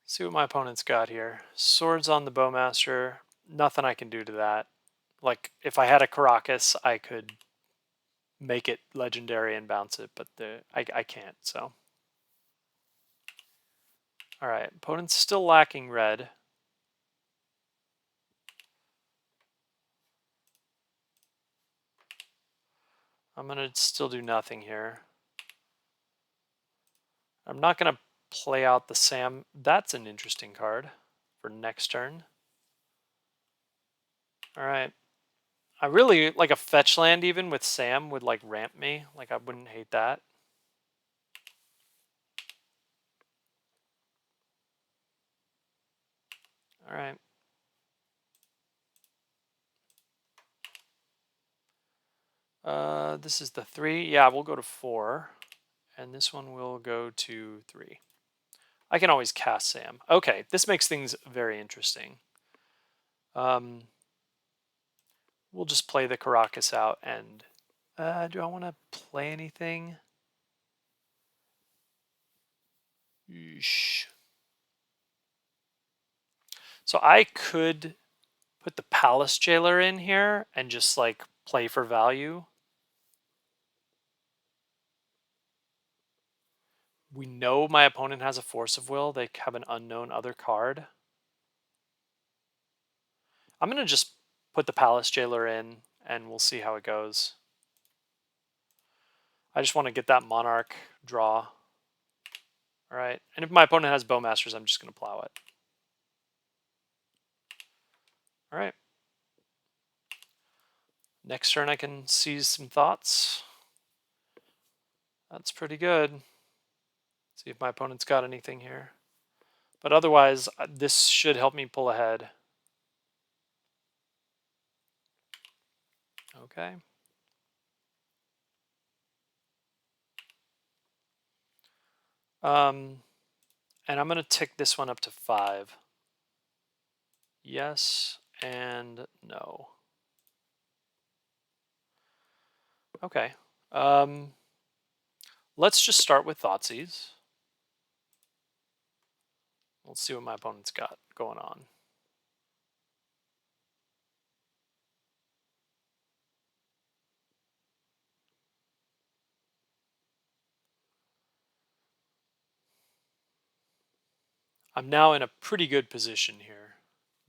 S1: See what my opponent's got here. Swords on the Bowmaster. Nothing I can do to that. Like, if I had a Caracas, I could make it legendary and bounce it, but I can't, so. All right, opponent's still lacking red. I'm going to still do nothing here. I'm not going to play out the Sam. That's an interesting card for next turn. All right. I really like a fetch land even with Sam would like ramp me. Like I wouldn't hate that. All right. This is the 3. Yeah, we'll go to 4. And this one will go to 3. I can always cast Sam. Okay, this makes things very interesting. We'll just play the Caracas out and... do I want to play anything? Yeesh. So I could put the Palace Jailer in here and just like play for value. We know my opponent has a Force of Will. They have an unknown other card. I'm going to just put the Palace Jailer in, and we'll see how it goes. I just want to get that Monarch draw. All right, and if my opponent has Bowmasters, I'm just going to plow it. All right. Next turn I can seize some thoughts. That's pretty good. See if my opponent's got anything here. But otherwise, this should help me pull ahead. Okay. And I'm going to tick this one up to 5. Yes and no. Okay. Let's just start with Thoughtseize. Let's see what my opponent's got going on. I'm now in a pretty good position here.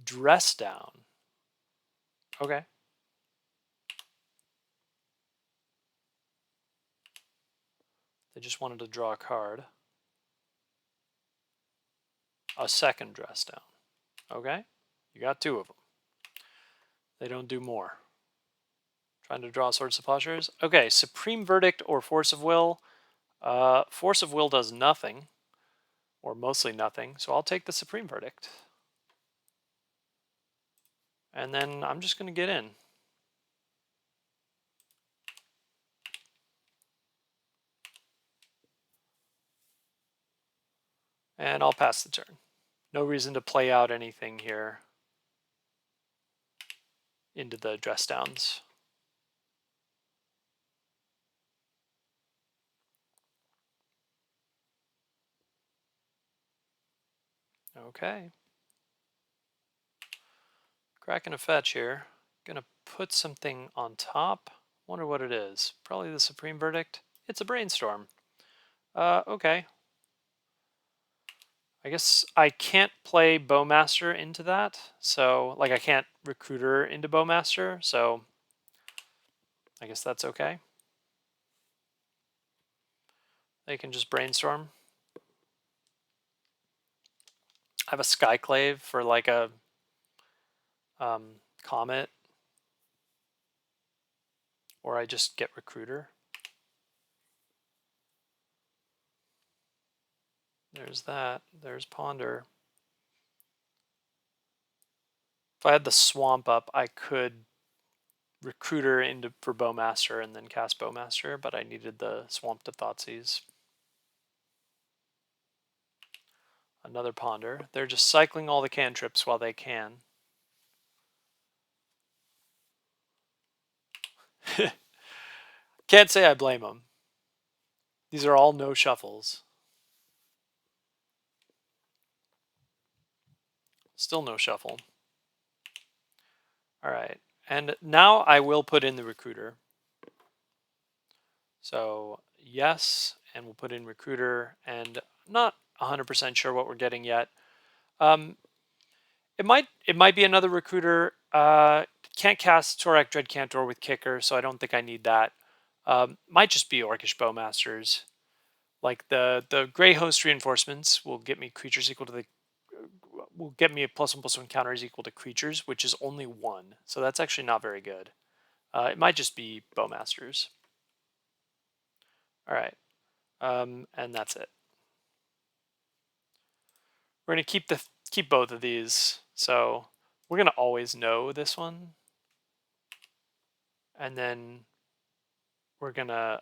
S1: Dress down. Okay. They just wanted to draw a card. A second dress down. Okay. You got 2 of them. They don't do more. Trying to draw Swords to Plowshares. Okay, Supreme Verdict or Force of Will. Force of Will does nothing, or mostly nothing, so I'll take the Supreme Verdict. And then I'm just going to get in. And I'll pass the turn. No reason to play out anything here into the dress downs. Okay. Cracking a fetch here. Gonna put something on top. Wonder what it is. Probably the Supreme Verdict. It's a Brainstorm. Okay. I guess I can't play Bowmaster into that. So, like, I can't Recruiter into Bowmaster. So, I guess that's okay. They can just Brainstorm. I have a Skyclave for like a Comet. Or I just get Recruiter. There's that. There's Ponder. If I had the Swamp up, I could Recruiter into for Bowmaster and then cast Bowmaster, but I needed the Swamp to Thoughtseize. Another Ponder. They're just cycling all the cantrips while they can. Can't say I blame them. These are all no shuffles. Still no shuffle. All right. And now I will put in the Recruiter. So yes, and we'll put in Recruiter, and not 100% sure what we're getting yet. It might be another Recruiter. Can't cast Torak Dreadcantor with Kicker, so I don't think I need that. Might just be Orcish Bowmasters. Like the Grey Host reinforcements will get me creatures equal to the will get me a +1/+1 counters equal to creatures, which is only 1. So that's actually not very good. It might just be Bowmasters. All right, and that's it. We're gonna keep both of these. So we're gonna always know this one, and then we're gonna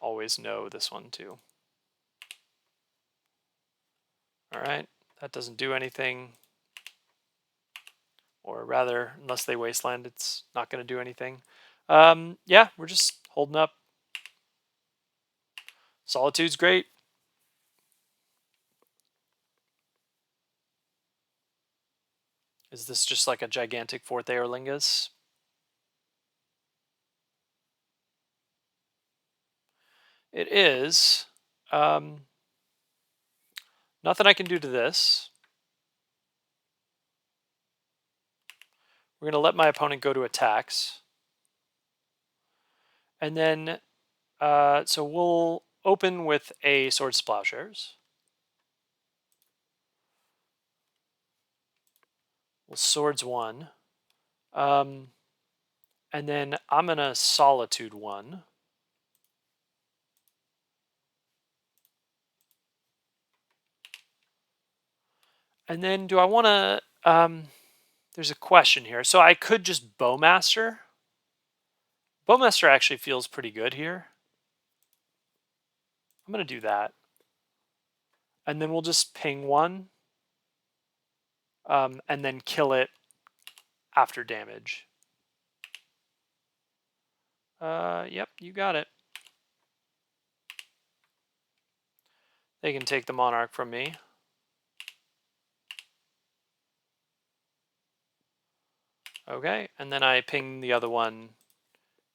S1: always know this one too. All right, that doesn't do anything. Or rather, unless they wasteland, it's not going to do anything. Yeah, we're just holding up. Solitude's great. Is this just like a gigantic 4th Aerlingus? It is. Nothing I can do to this. We're going to let my opponent go to attacks. And then, so we'll open with a Swords to Plowshares. We'll Swords 1. And then I'm going to Solitude 1. And then do I want to... there's a question here. So I could just Bowmaster. Bowmaster actually feels pretty good here. I'm going to do that. And then we'll just ping 1. And then kill it after damage. Yep, you got it. They can take the Monarch from me. Okay, and then I ping the other one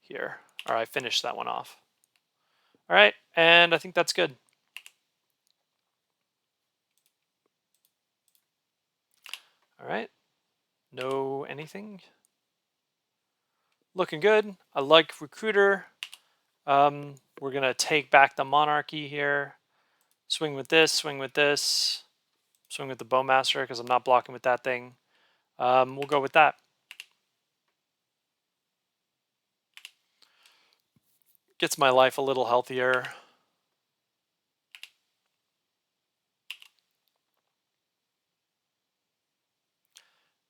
S1: here. Or I finish that one off. All right, and I think that's good. All right, no anything. Looking good. I like Recruiter. We're going to take back the Monarchy here. Swing with this, swing with this. Swing with the Bowmaster because I'm not blocking with that thing. We'll go with that. Gets my life a little healthier.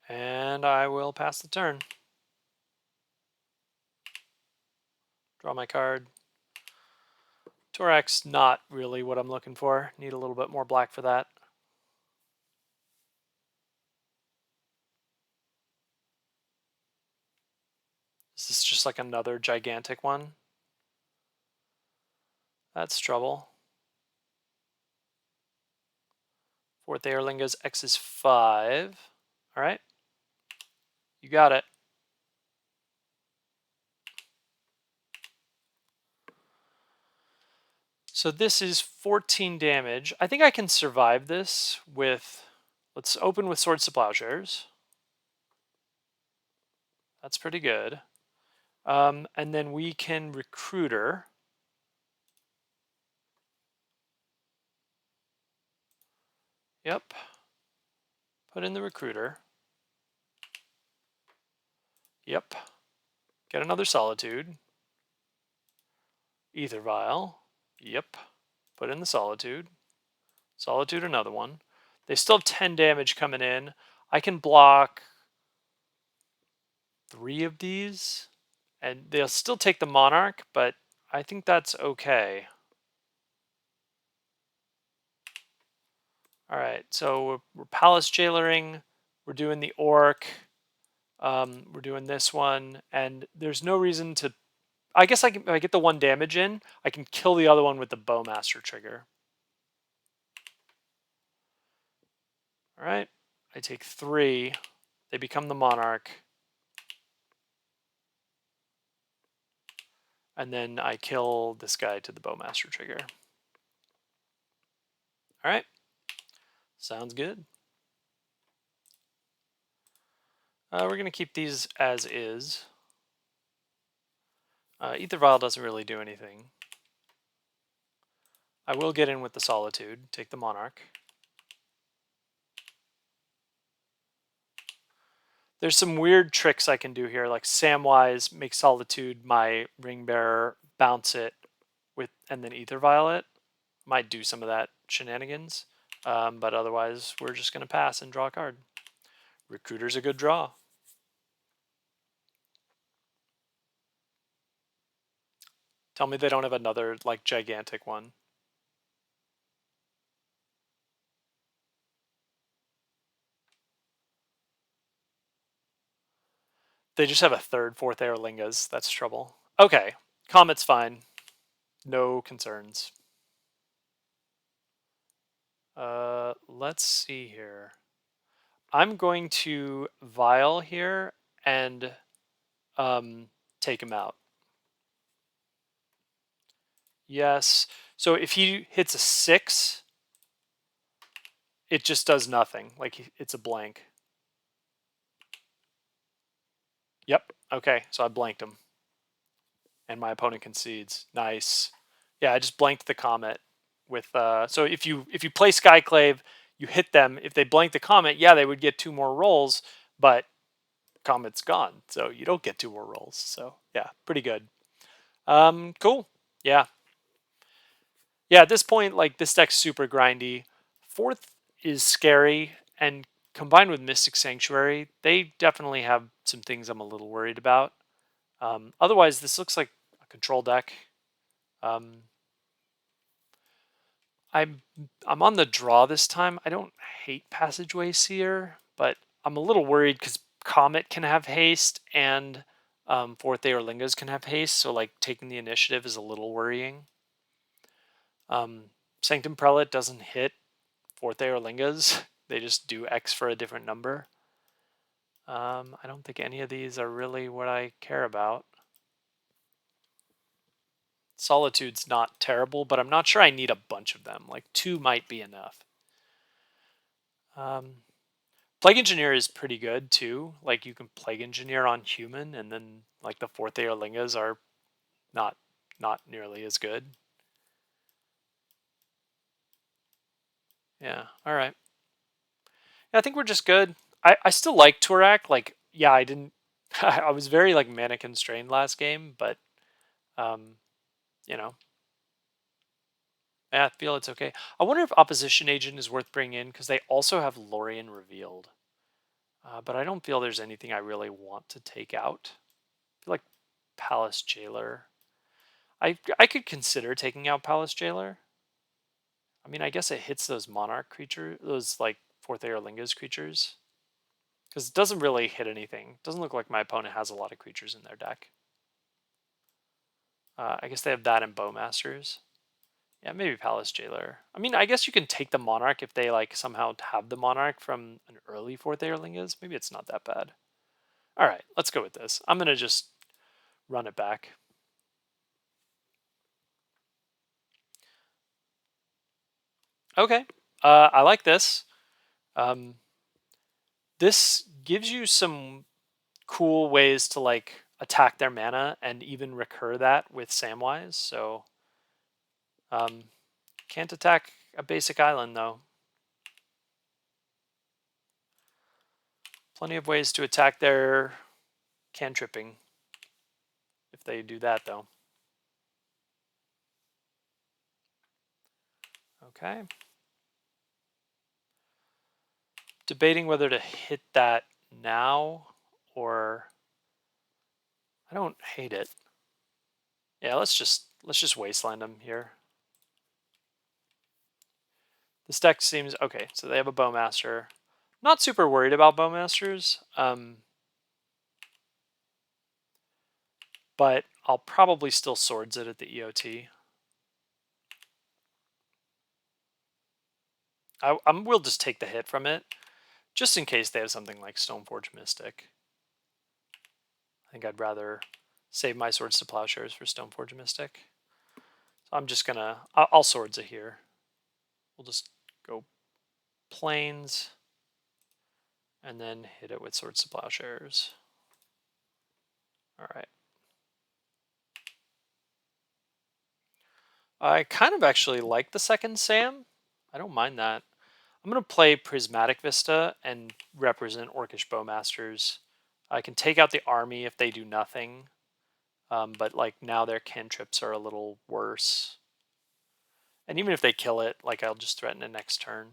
S1: And I will pass the turn. Draw my card. Torax, not really what I'm looking for. Need a little bit more black for that. Is this just like another gigantic one? That's trouble. 4th Aerlinga's X is 5. All right. You got it. So this is 14 damage. I think I can survive this with... Let's open with Swords to Plowshares. That's pretty good. And then we can Recruiter. Yep. Put in the Recruiter. Yep. Get another Solitude. Ether Vial. Yep. Put in the Solitude. Solitude another one. They still have 10 damage coming in. I can block 3 of these. And they'll still take the Monarch, but I think that's okay. Alright, so we're Palace Jailering. We're doing the Orc. We're doing this one. And there's no reason to... I guess if I get the 1 damage in, I can kill the other one with the Bowmaster trigger. Alright, I take 3. They become the Monarch. And then I kill this guy to the Bowmaster trigger. Alright, sounds good. We're going to keep these as is. Ether Vial doesn't really do anything. I will get in with the Solitude, take the Monarch. There's some weird tricks I can do here, like Samwise, make Solitude my Ring Bearer, bounce it, and then Ether Vial it. Might do some of that shenanigans, but otherwise we're just going to pass and draw a card. Recruiter's a good draw. Tell me they don't have another, like, gigantic one. They just have a 3rd, 4th Aerlingas. That's trouble. Okay, Comet's fine. No concerns. Let's see here. I'm going to Vial here and take him out. Yes. So if he hits a 6, it just does nothing. Like, it's a blank. Yep. Okay, so I blanked him. And my opponent concedes. Nice. Yeah, I just blanked the Comet with so if you play Skyclave, you hit them. If they blank the Comet, yeah, they would get 2 more rolls, but Comet's gone, so you don't get 2 more rolls. So yeah, pretty good. Cool. Yeah. Yeah, at this point, like, this deck's super grindy. Fourth is scary, and combined with Mystic Sanctuary, they definitely have some things I'm a little worried about. Otherwise, this looks like a control deck. Um, I'm on the draw this time. I don't hate Passageway Seer, but I'm a little worried because Comet can have haste and Fourth Aorlingas can have haste, so like taking the initiative is a little worrying. Sanctum Prelate doesn't hit Fourth Aorlingas. They just do X for a different number. I don't think any of these are really what I care about. Solitude's not terrible, but I'm not sure I need a bunch of them. Like 2 might be enough. Plague Engineer is pretty good too. Like you can Plague Engineer on human, and then like the Fourth Aorlingas are not nearly as good. Yeah. All right. Yeah, I think we're just good. I still like Turak. Like, yeah, I didn't. I was very like mana constrained last game, but you know, yeah, I feel it's okay. I wonder if Opposition Agent is worth bringing in because they also have Lorien revealed. But I don't feel there's anything I really want to take out. I feel like Palace Jailer. I could consider taking out Palace Jailer. I mean, I guess it hits those Monarch creatures, those like Fourth Aorlingas creatures. Because it doesn't really hit anything. It doesn't look like my opponent has a lot of creatures in their deck. I guess they have that in Bowmasters. Yeah, maybe Palace Jailer. I mean, I guess you can take the Monarch if they like somehow have the Monarch from an early Fourth Aorlingas. Maybe it's not that bad. All right, let's go with this. I'm going to just run it back. Okay, I like this. This gives you some cool ways to like attack their mana and even recur that with Samwise. So can't attack a basic island though. Plenty of ways to attack their cantripping if they do that though. Okay. Debating whether to hit that now or I don't hate it. Yeah, let's just wasteland them here. This deck seems okay. So they have a Bowmaster. Not super worried about Bowmasters, but I'll probably still swords it at the EOT. We'll just take the hit from it, just in case they have something like Stoneforge Mystic. I think I'd rather save my Swords to Plowshares for Stoneforge Mystic. So I'm just gonna, I'll swords it here. We'll just go Plains, and then hit it with Swords to Plowshares. All right. I kind of actually like the second Sam. I don't mind that. I'm going to play Prismatic Vista and represent Orcish Bowmasters. I can take out the army if they do nothing, but like now their cantrips are a little worse. And even if they kill it, like I'll just threaten it next turn.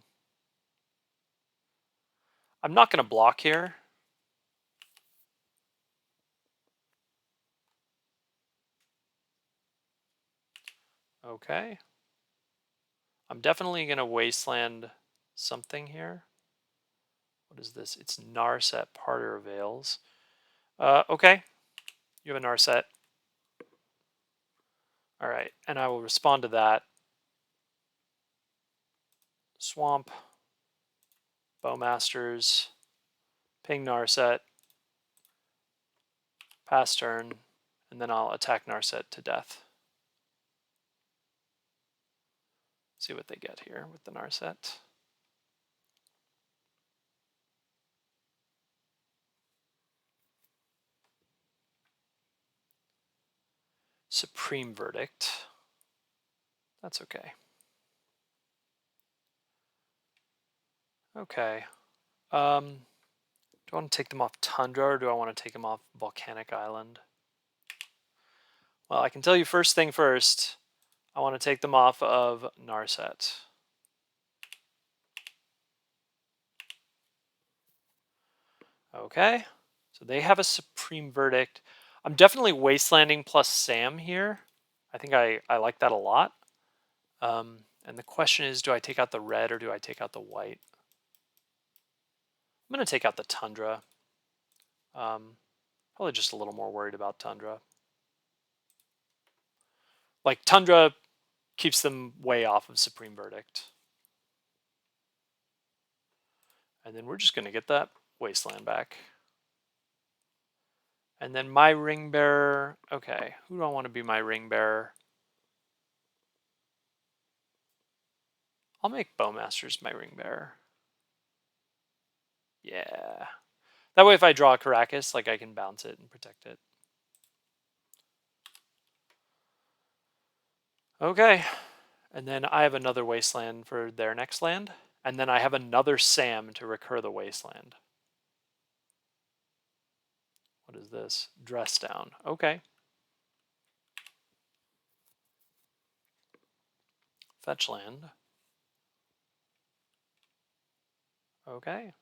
S1: I'm not going to block here. Okay. I'm definitely going to wasteland something here. What is this? It's Narset Parter Veils. Okay. You have a Narset. All right. And I will respond to that. Swamp. Bowmasters. Ping Narset. Pass turn. And then I'll attack Narset to death. See what they get here with the Narset. Supreme Verdict. That's okay. Okay. Do I want to take them off Tundra or do I want to take them off Volcanic Island? Well, I can tell you first thing first. I want to take them off of Narset. Okay. So they have a Supreme Verdict. I'm definitely Wastelanding plus Sam here. I think I like that a lot. And the question is, do I take out the red or do I take out the white? I'm going to take out the Tundra. Probably just a little more worried about Tundra. Like, Tundra keeps them way off of Supreme Verdict. And then we're just going to get that Wasteland back. And then my Ring Bearer. Okay, who do I want to be my Ring Bearer? I'll make Bowmasters my Ring Bearer. Yeah. That way if I draw a Caracas, like, I can bounce it and protect it. Okay. And then I have another Wasteland for their next land. And then I have another Sam to recur the Wasteland. What is this? Dress Down. Okay. Fetch land. Okay.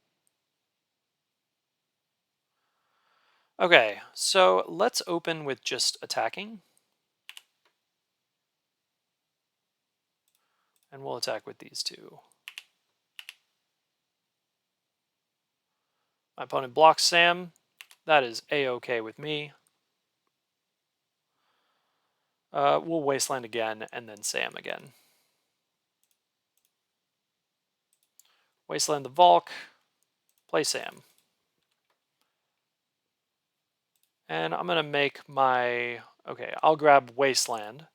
S1: Okay, so let's open with just attacking. And we'll attack with these two. My opponent blocks Sam. That is A-okay with me. We'll Wasteland again and then Sam again. Wasteland the Volk. Play Sam. And I'm going to make my... Okay, I'll grab Wasteland.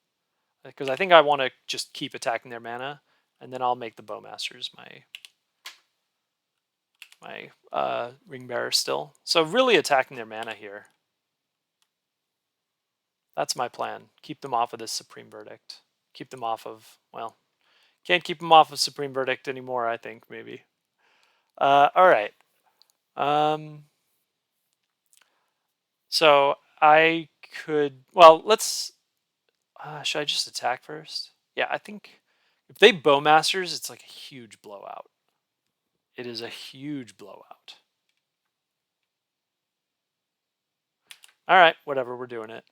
S1: Because I think I want to just keep attacking their mana. And then I'll make the Bowmasters my Ring Bearer still. So really attacking their mana here. That's my plan. Keep them off of this Supreme Verdict. Keep them off of, well, can't keep them off of Supreme Verdict anymore, I think, maybe. All right. So I could, well, let's, should I just attack first? Yeah, I think if they Bowmasters, it's like a huge blowout. It is a huge blowout. All right, whatever, we're doing it.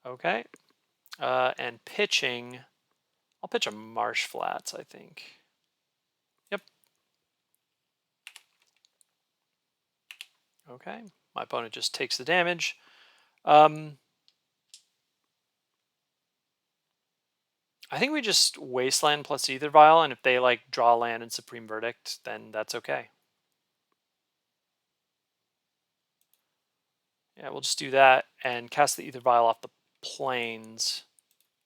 S1: Okay. And pitching, I'll pitch a Marsh Flats, I think. Yep. Okay. My opponent just takes the damage. I think we just Wasteland plus Ether Vial, and if they like draw land in Supreme Verdict, then that's okay. Yeah, we'll just do that and cast the Ether Vial off the plains,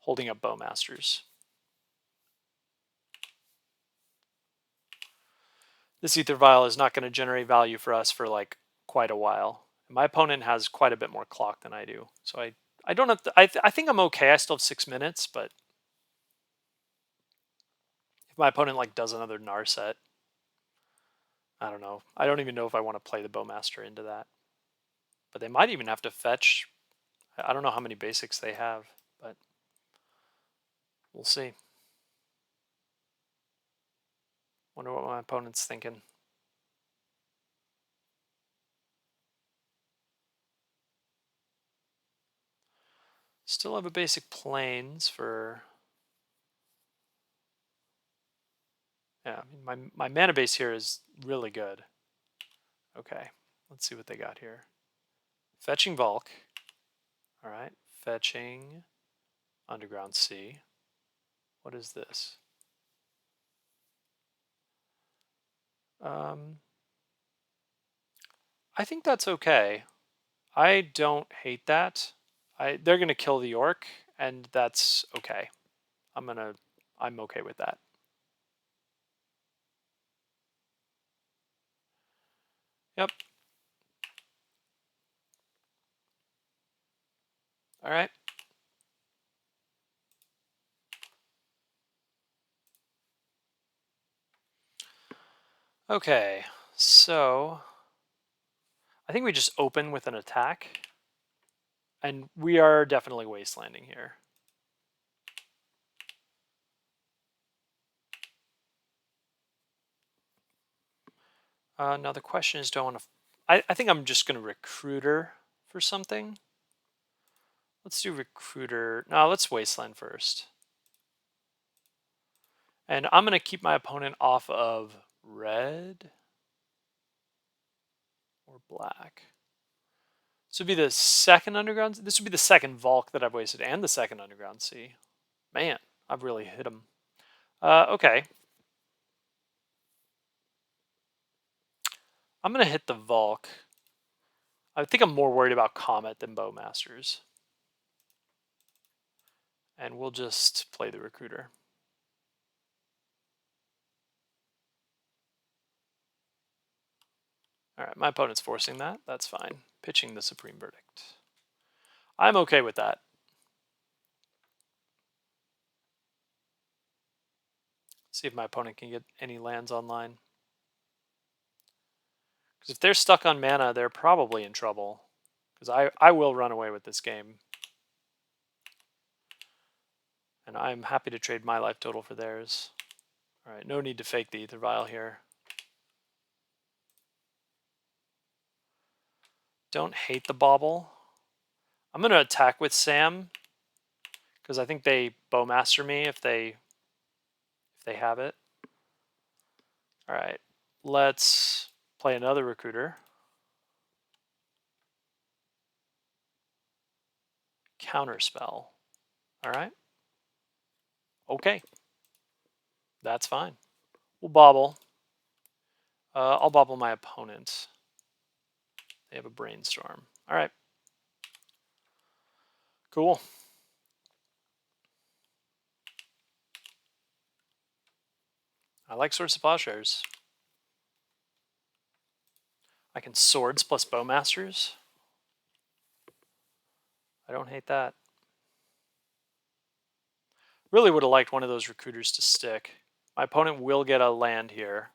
S1: holding up Bowmasters. This Ether Vial is not going to generate value for us for like quite a while. My opponent has quite a bit more clock than I do, so I don't have to. I think I'm okay. I still have 6 minutes, but if my opponent like does another Narset, I don't know. I don't even know if I want to play the Bowmaster into that. But they might even have to fetch. I don't know how many basics they have, but we'll see. Wonder what my opponent's thinking. Still have a basic plains for... Yeah, I mean, my mana base here is really good. Okay, let's see what they got here. Fetching Volk. All right, fetching Underground Sea. What is this? I think that's okay. I don't hate that. They're gonna kill the Orc, and that's okay. I'm okay with that. Yep. All right. Okay, so I think we just open with an attack. And we are definitely wastelanding here. Now the question is, do I want to... I think I'm just going to Recruiter for something. Let's do Recruiter. No, let's Wasteland first. And I'm going to keep my opponent off of red or black. This would be the second Underground. This would be the second Volk that I've wasted and the second Underground Sea. Man, I've really hit him. Okay. I'm going to hit the Volk. I think I'm more worried about Comet than Bowmasters. And we'll just play the Recruiter. All right, my opponent's forcing that. That's fine. Pitching the Supreme Verdict. I'm okay with that. See if my opponent can get any lands online. Because if they're stuck on mana, they're probably in trouble. Because I will run away with this game. And I'm happy to trade my life total for theirs. All right, no need to fake the Ether Vial here. Don't hate the Bauble. I'm going to attack with Sam. Because I think they Bowmaster me if they have it. All right, let's play another Recruiter. Counterspell. All right. Okay. That's fine. We'll bobble. I'll bobble my opponent. They have a Brainstorm. All right. Cool. I like Swords to Plowshares. I can Swords plus Bowmasters. I don't hate that. Really would have liked one of those Recruiters to stick. My opponent will get a land here.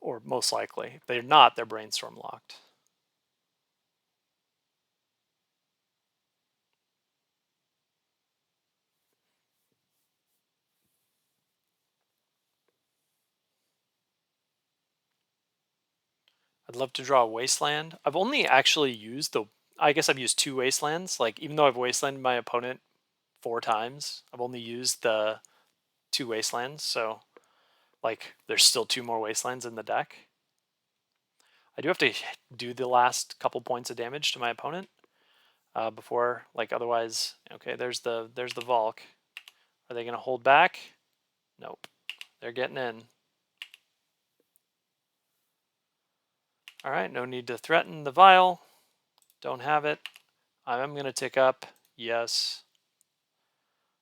S1: Or most likely. If they're not, they're Brainstorm locked. I'd love to draw a Wasteland. I've only actually used the... I guess I've used 2 Wastelands. Like, even though I've Wastelanded my opponent 4 times, I've only used the 2 Wastelands, so... Like, there's still 2 more Wastelands in the deck. I do have to do the last couple points of damage to my opponent before, like, otherwise... Okay, there's the Volk. Are they going to hold back? Nope. They're getting in. All right, no need to threaten the Vial. Don't have it. I'm going to tick up. Yes.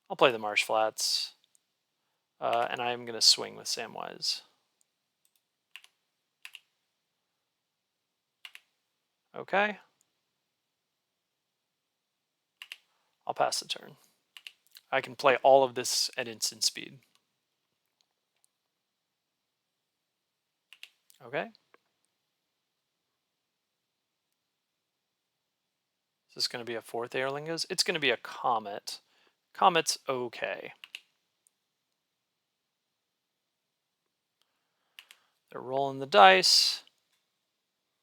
S1: I'll play the Marsh Flats. And I'm going to swing with Samwise. Okay. I'll pass the turn. I can play all of this at instant speed. Okay. Is this going to be a 4th Airlingas? It's going to be a Comet. Comet's okay. They're rolling the dice.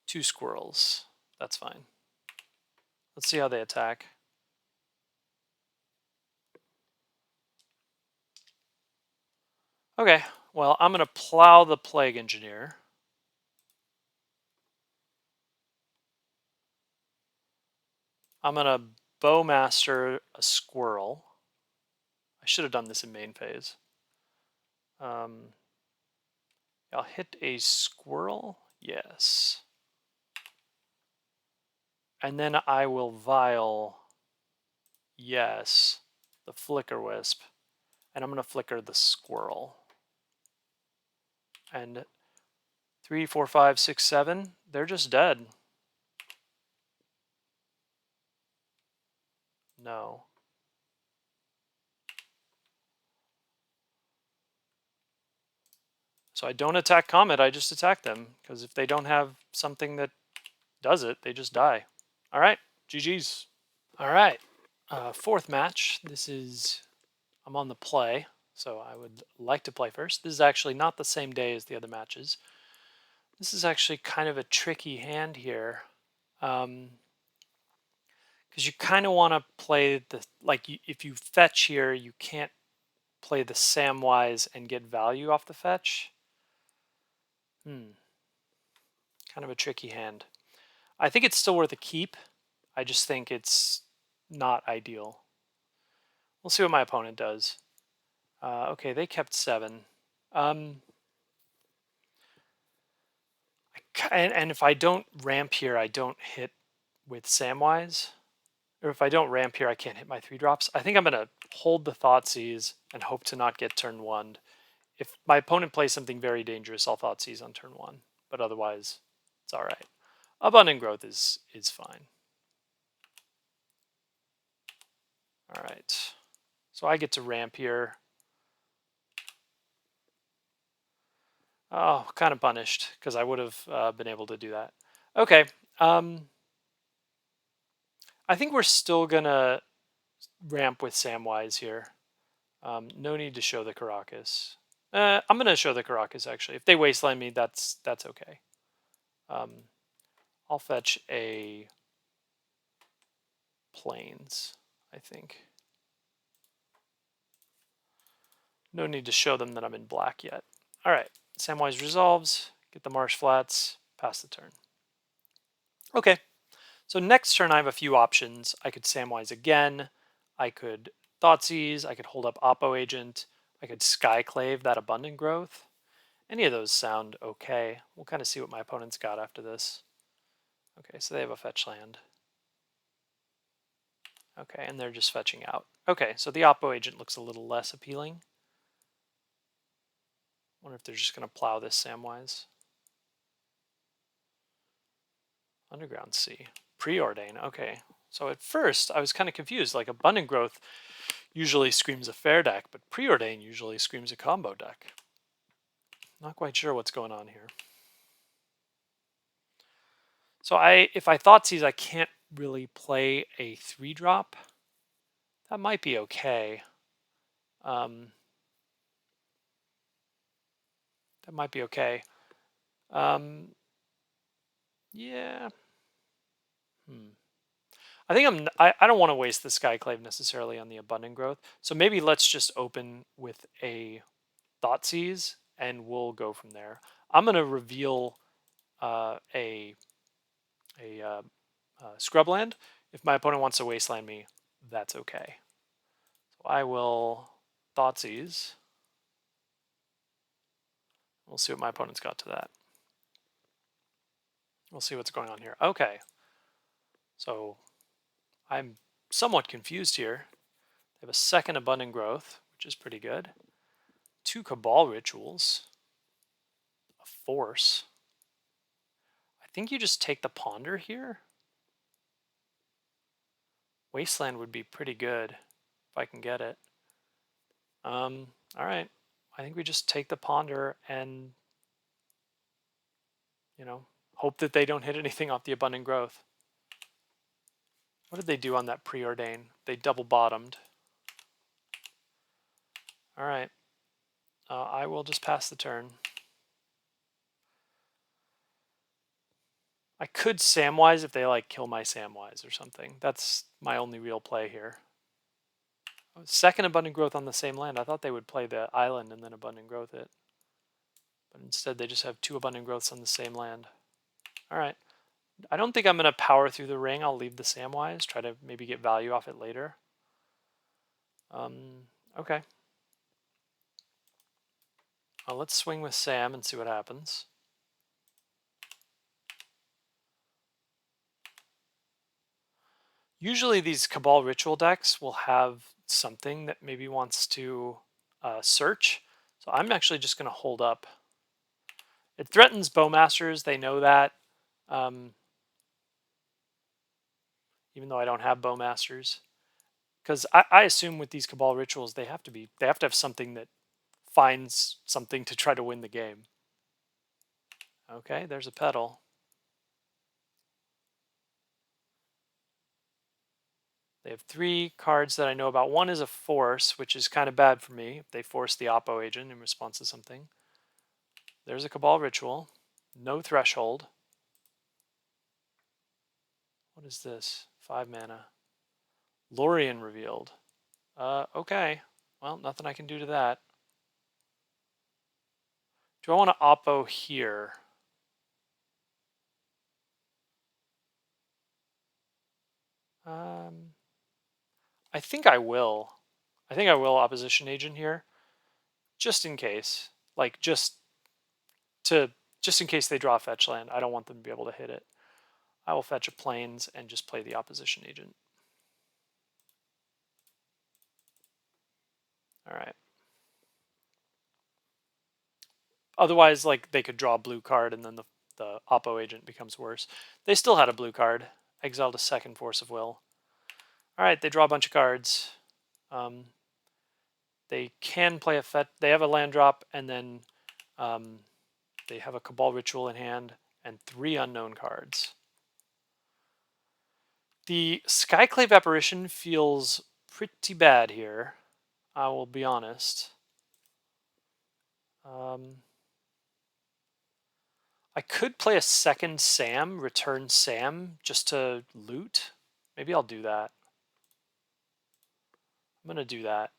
S1: 2 squirrels. That's fine. Let's see how they attack. Okay, well, I'm going to plow the Plague Engineer. I'm going to Bowmaster a squirrel. I should have done this in main phase. I'll hit a squirrel. Yes. And then I will Vial. Yes. The Flicker Wisp. And I'm going to Flicker the squirrel. And 3, 4, 5, 6, 7. They're just dead. No. So I don't attack Comet, I just attack them. Because if they don't have something that does it, they just die. All right, GG's. All right, fourth match. I'm on the play, so I would like to play first. This is actually not the same day as the other matches. This is actually kind of a tricky hand here. Because you kind of want to play if you fetch here, you can't play the Samwise and get value off the fetch. Kind of a tricky hand. I think it's still worth a keep. I just think it's not ideal. We'll see what my opponent does. Okay, they kept 7. And if I don't ramp here, I don't hit with Samwise. Or if I don't ramp here, I can't hit my 3-drops. I think I'm going to hold the Thoughtseize and hope to not get turn 1. If my opponent plays something very dangerous, I'll Thoughtseize on turn 1. But otherwise, it's all right. Abundant Growth is fine. All right. So I get to ramp here. Oh, kind of punished because I would have been able to do that. Okay. I think we're still going to ramp with Samwise here. No need to show the Caracas. I'm going to show the Caracas, actually. If they wasteland me, that's okay. I'll fetch a Plains, I think. No need to show them that I'm in black yet. All right, Samwise resolves, get the Marsh Flats, pass the turn. Okay, so next turn I have a few options. I could Samwise again, I could Thoughtseize, I could hold up Oppo Agent, I could Skyclave that Abundant Growth. Any of those sound okay. We'll kind of see what my opponent's got after this. Okay, so they have a fetch land. Okay, and they're just fetching out. Okay, so the Oppo Agent looks a little less appealing. Wonder if they're just going to plow this Samwise. Underground Sea. Preordain, okay. So at first, I was kind of confused. Like, Abundant Growth usually screams a fair deck, but Preordain usually screams a combo deck. Not quite sure what's going on here. So if I Thoughtseize, I can't really play a 3-drop. That might be okay. That might be okay. Yeah. I think I don't want to waste the Skyclave necessarily on the Abundant Growth. So maybe let's just open with a Thoughtseize and we'll go from there. I'm going to reveal a Scrubland. If my opponent wants to wasteland me, that's okay. So I will Thoughtseize. We'll see what my opponent's got to that. We'll see what's going on here. Okay. So I'm somewhat confused here. They have a second Abundant Growth, which is pretty good. 2 Cabal Rituals. A Force. I think you just take the Ponder here. Wasteland would be pretty good if I can get it. All right. I think we just take the Ponder and, hope that they don't hit anything off the Abundant Growth. What did they do on that Preordain? They double bottomed. All right. I will just pass the turn. I could Samwise if they kill my Samwise or something. That's my only real play here. Second Abundant Growth on the same land. I thought they would play the island and then Abundant Growth it. But instead they just have 2 Abundant Growths on the same land. All right. I don't think I'm going to power through the ring. I'll leave the Samwise, try to maybe get value off it later. Okay. Well, let's swing with Sam and see what happens. Usually these Cabal Ritual decks will have something that maybe wants to search. So I'm actually just going to hold up It threatens Bowmasters. They know that. Even though I don't have Bowmasters. Because I assume with these Cabal rituals, they have to have something that finds something to try to win the game. Okay, there's a pedal. They have 3 cards that I know about. One is a force, which is kind of bad for me. They force the Oppo agent in response to something. There's a Cabal ritual. No threshold. What is this? 5 mana. Lorien revealed. Okay. Well, nothing I can do to that. Do I want to Oppo here? I think I will. I think I will opposition agent here, just in case. Like just in case they draw a fetch land. I don't want them to be able to hit it. I will fetch a plains and just play the opposition agent. All right. Otherwise, like they could draw a blue card and then the Oppo agent becomes worse. They still had a blue card. Exiled a 2nd Force of Will. All right, they draw a bunch of cards. They can play a fetch. They have a land drop, and then they have a Cabal Ritual in hand and 3 unknown cards. The Skyclave Apparition feels pretty bad here. I will be honest. I could play a 2nd Sam, return Sam, just to loot. Maybe I'll do that. I'm going to do that.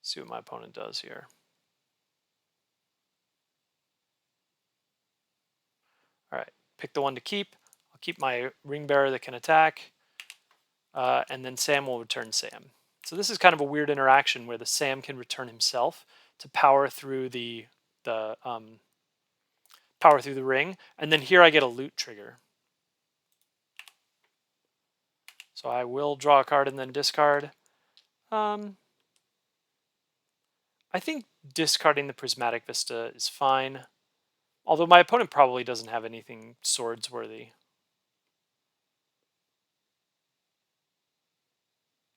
S1: See what my opponent does here. All right, pick the one to keep. I'll keep my Ring Bearer that can attack. And then Sam will return Sam. So this is kind of a weird interaction where the Sam can return himself to power through the ring, and then here I get a loot trigger. So I will draw a card and then discard. I think discarding the Prismatic Vista is fine, although my opponent probably doesn't have anything swords worthy.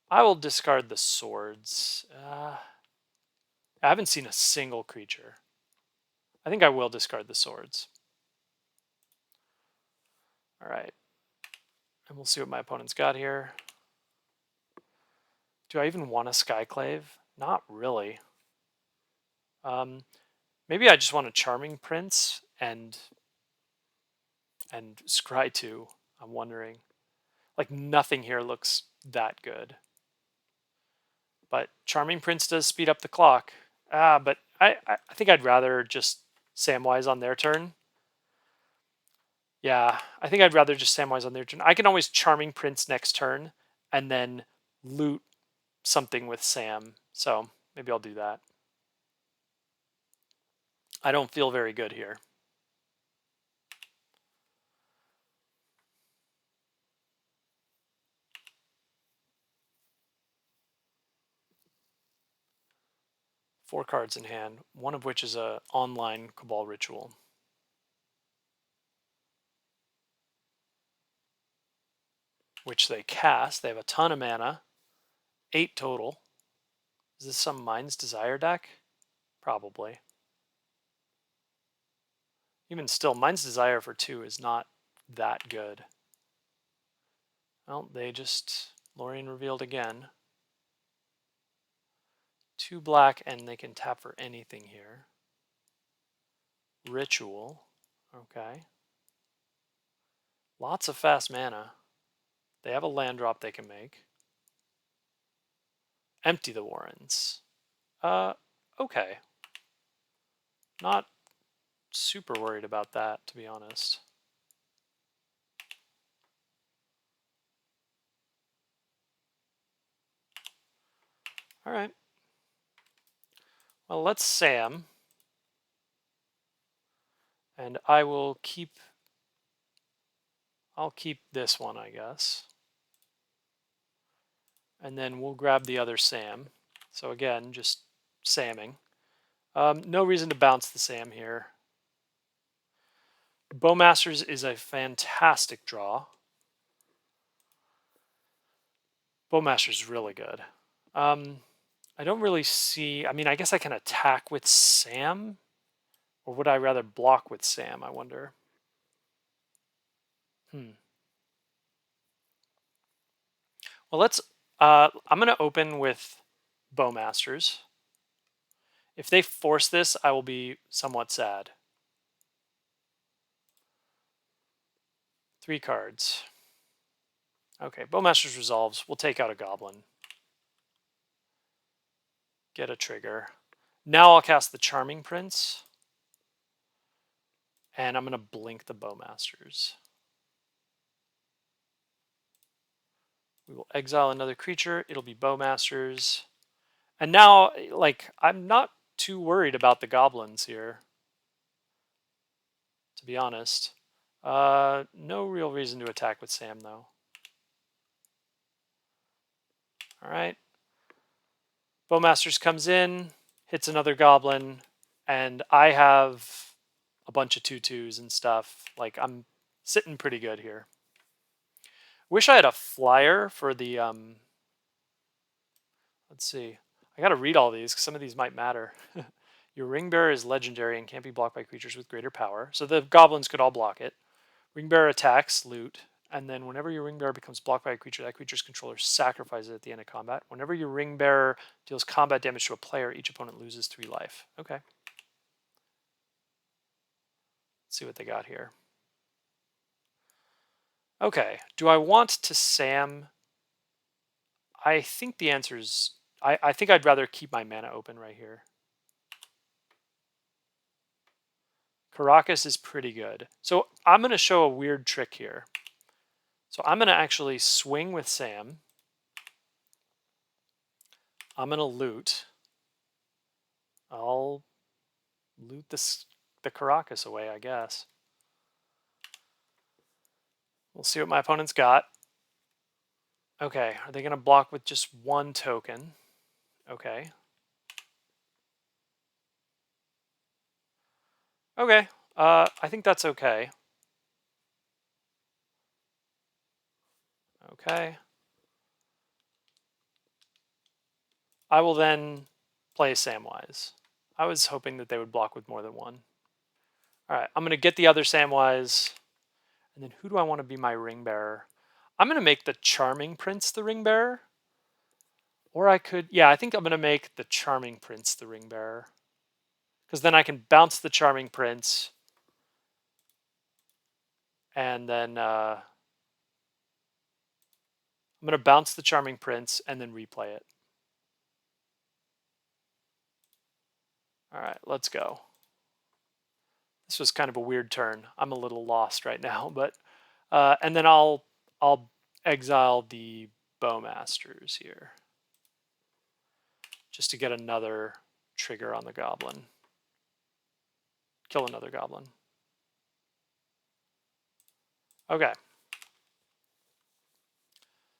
S1: I will discard the swords. I haven't seen a single creature. I think I will discard the swords. All right. And we'll see what my opponent's got here. Do I even want a Skyclave? Not really. Maybe I just want a Charming Prince and Scry 2. I'm wondering. Like nothing here looks that good. But Charming Prince does speed up the clock. But I think I'd rather just Samwise on their turn. Yeah, I think I'd rather just Samwise on their turn. I can always Charming Prince next turn and then loot something with Sam. So maybe I'll do that. I don't feel very good here. Four cards in hand, one of which is an online Cabal Ritual. Which they cast. They have a ton of mana. 8 total. Is this some Mind's Desire deck? Probably. Even still, Mind's Desire for 2 is not that good. Well, they just Lorien revealed again. 2 black, and they can tap for anything here. Ritual. Okay. Lots of fast mana. They have a land drop they can make. Empty the Warrens. Okay. Not super worried about that, to be honest. All right. Well, let's Sam. And I'll keep this one, I guess. And then we'll grab the other Sam. So again, just Samming. No reason to bounce the Sam here. Bowmasters is a fantastic draw. Bowmasters is really good. I don't really see... I mean, I guess I can attack with Sam. Or would I rather block with Sam, I wonder? Well, let's... I'm going to open with Bowmasters. If they force this, I will be somewhat sad. 3 cards. Okay, Bowmasters resolves. We'll take out a Goblin. Get a trigger. Now I'll cast the Charming Prince. And I'm going to blink the Bowmasters. We will exile another creature. It'll be Bowmasters. And now, like, I'm not too worried about the Goblins here, to be honest. No real reason to attack with Sam, though. All right. Bowmasters comes in, hits another Goblin, and I have a bunch of 2/2s and stuff. Like, I'm sitting pretty good here. Wish I had a flyer for the... Let's see. I got to read all these because some of these might matter. Your Ringbearer is legendary and can't be blocked by creatures with greater power. So the Goblins could all block it. Ringbearer attacks, loot, and then whenever your Ringbearer becomes blocked by a creature, that creature's controller sacrifices it at the end of combat. Whenever your Ringbearer deals combat damage to a player, each opponent loses 3 life. Okay. Let's see what they got here. Okay. Do I want to Sam? I think the answer is... I think I'd rather keep my mana open right here. Caracas is pretty good. So I'm going to show a weird trick here. So I'm going to actually swing with Sam. I'm going to loot. I'll loot the Caracas away, I guess. We'll see what my opponent's got. Okay, are they going to block with just 1 token? Okay. Okay, I think that's okay. Okay. I will then play Samwise. I was hoping that they would block with more than 1. All right, I'm going to get the other Samwise. And then who do I want to be my Ringbearer? I'm going to make the Charming Prince the Ringbearer. Or I could... Yeah, I think I'm going to make the Charming Prince the Ringbearer. Because then I can bounce the Charming Prince. And then... I'm going to bounce the Charming Prince and then replay it. All right, let's go. This was kind of a weird turn. I'm a little lost right now, but and then I'll exile the Bowmasters here, just to get another trigger on the Goblin. Kill another Goblin. Okay.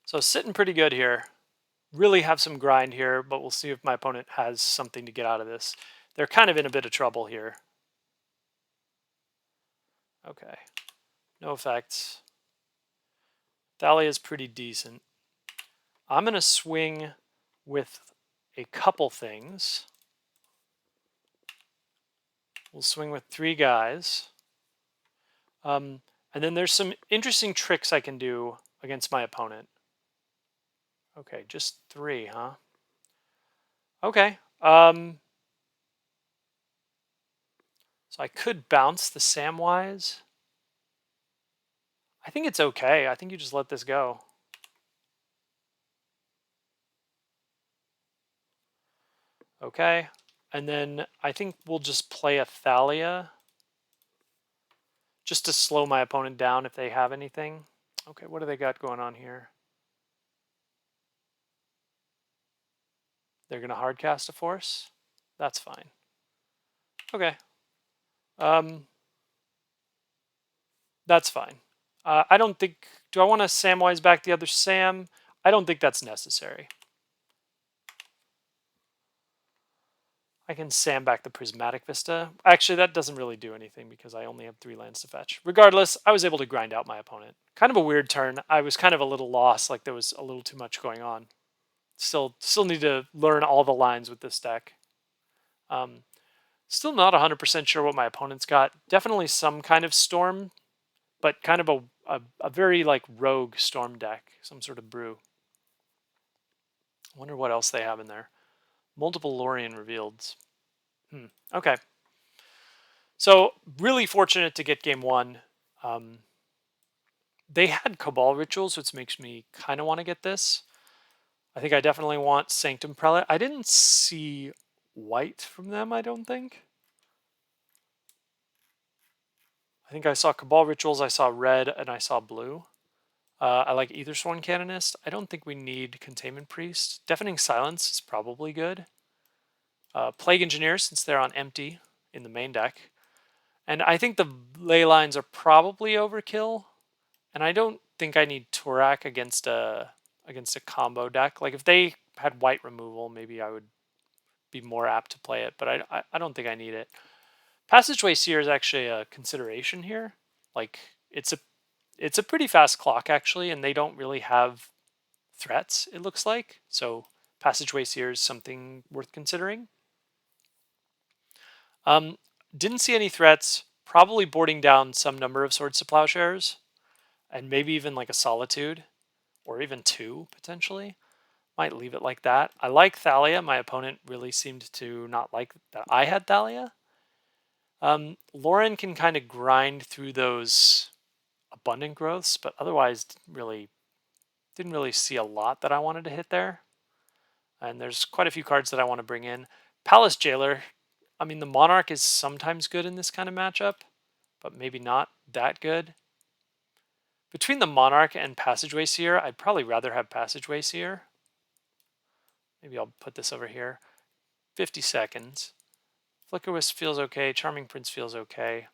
S1: So sitting pretty good here. Really have some grind here, but we'll see if my opponent has something to get out of this. They're kind of in a bit of trouble here. Okay. No effects. Thalia is pretty decent. I'm going to swing with a couple things. We'll swing with 3 guys. And then there's some interesting tricks I can do against my opponent. Okay, just 3, huh? Okay. So I could bounce the Samwise. I think it's okay. I think you just let this go. Okay. And then I think we'll just play a Thalia, just to slow my opponent down if they have anything. Okay, what do they got going on here? They're going to hardcast a force? That's fine. Okay. That's fine. I don't think... Do I want to Samwise back the other Sam? I don't think that's necessary. I can sandbag the Prismatic Vista. Actually, that doesn't really do anything because I only have 3 lands to fetch. Regardless, I was able to grind out my opponent. Kind of a weird turn. I was kind of a little lost, like there was a little too much going on. Still need to learn all the lines with this deck. Still not 100% sure what my opponent's got. Definitely some kind of Storm, but kind of a very like rogue Storm deck. Some sort of Brew. I wonder what else they have in there. Multiple Lorien revealed. Okay. So really fortunate to get game 1. They had Cabal Rituals, which makes me kind of want to get this. I think I definitely want Sanctum Prelate. I didn't see white from them, I don't think. I think I saw Cabal Rituals, I saw red, and I saw blue. I like Aethersworn Canonist. I don't think we need Containment Priest. Deafening Silence is probably good. Plague Engineer, since they're on empty in the main deck. And I think the ley lines are probably overkill. And I don't think I need Turak against a combo deck. Like if they had white removal, maybe I would be more apt to play it, but I don't think I need it. Passageway Seer is actually a consideration here. Like it's a pretty fast clock actually, and they don't really have threats, it looks like. So Passageway Seer is something worth considering. Didn't see any threats. Probably boarding down some number of Swords to Plowshares, and maybe even like a Solitude, or even 2 potentially. Might leave it like that. I like Thalia. My opponent really seemed to not like that I had Thalia. Lauren can kind of grind through those abundant growths, but otherwise didn't really see a lot that I wanted to hit there. And there's quite a few cards that I want to bring in. Palace Jailer. I mean, the Monarch is sometimes good in this kind of matchup, but maybe not that good. Between the Monarch and Passageway Seer, I'd probably rather have Passageway Seer. Maybe I'll put this over here. 50 seconds. Flickerwisp feels okay. Charming Prince feels okay.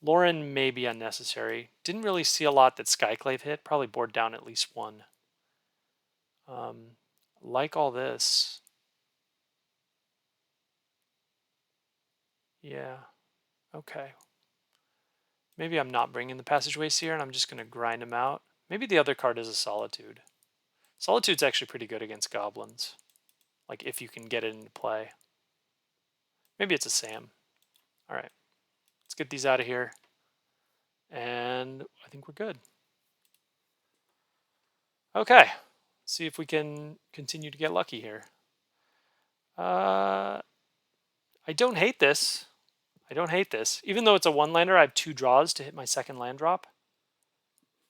S1: Lauren may be unnecessary. Didn't really see a lot that Skyclave hit. Probably board down at least 1. Like all this. Yeah. Okay. Maybe I'm not bringing the Passageway Seer and I'm just going to grind him out. Maybe the other card is a Solitude. Solitude's actually pretty good against goblins. Like if you can get it into play. Maybe it's a Sam. All right. Let's get these out of here. And I think we're good. Okay. See if we can continue to get lucky here. I don't hate this. I don't hate this. Even though it's a 1-lander, I have 2 draws to hit my second land drop.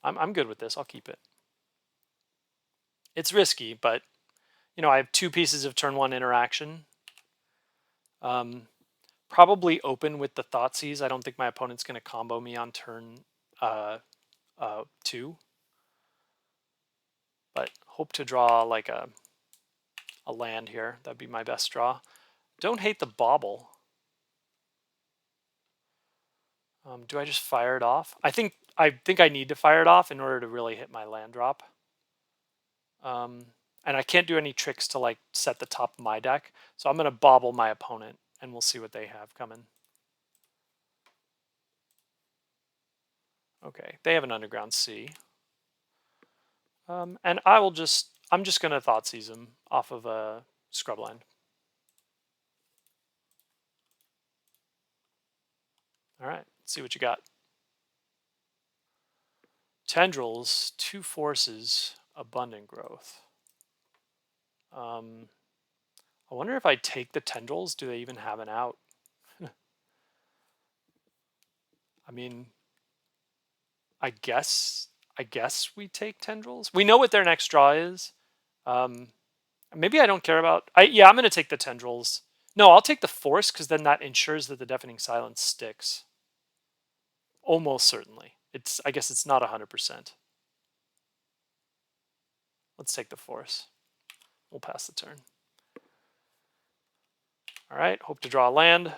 S1: I'm good with this. I'll keep it. It's risky, but you know, I have 2 pieces of turn 1 interaction. Probably open with the Thoughtseize. I don't think my opponent's going to combo me on turn 2. But hope to draw like a land here. That'd be my best draw. Don't hate the Bauble. Do I just fire it off? I think I need to fire it off in order to really hit my land drop. And I can't do any tricks to like set the top of my deck. So I'm going to Bauble my opponent and we'll see what they have coming. Okay, they have an Underground Sea. And I'm just going to Thoughtseize him off of a Scrubland. All right, let's see what you got. Tendrils, 2 forces, abundant growth. I wonder if I take the Tendrils, do they even have an out? I mean, I guess we take Tendrils. We know what their next draw is. Maybe I don't care about. Yeah, I'm going to take the Tendrils. No, I'll take the Force because then that ensures that the Deafening Silence sticks. Almost certainly. I guess it's not 100%. Let's take the Force. We'll pass the turn. All right, hope to draw a land.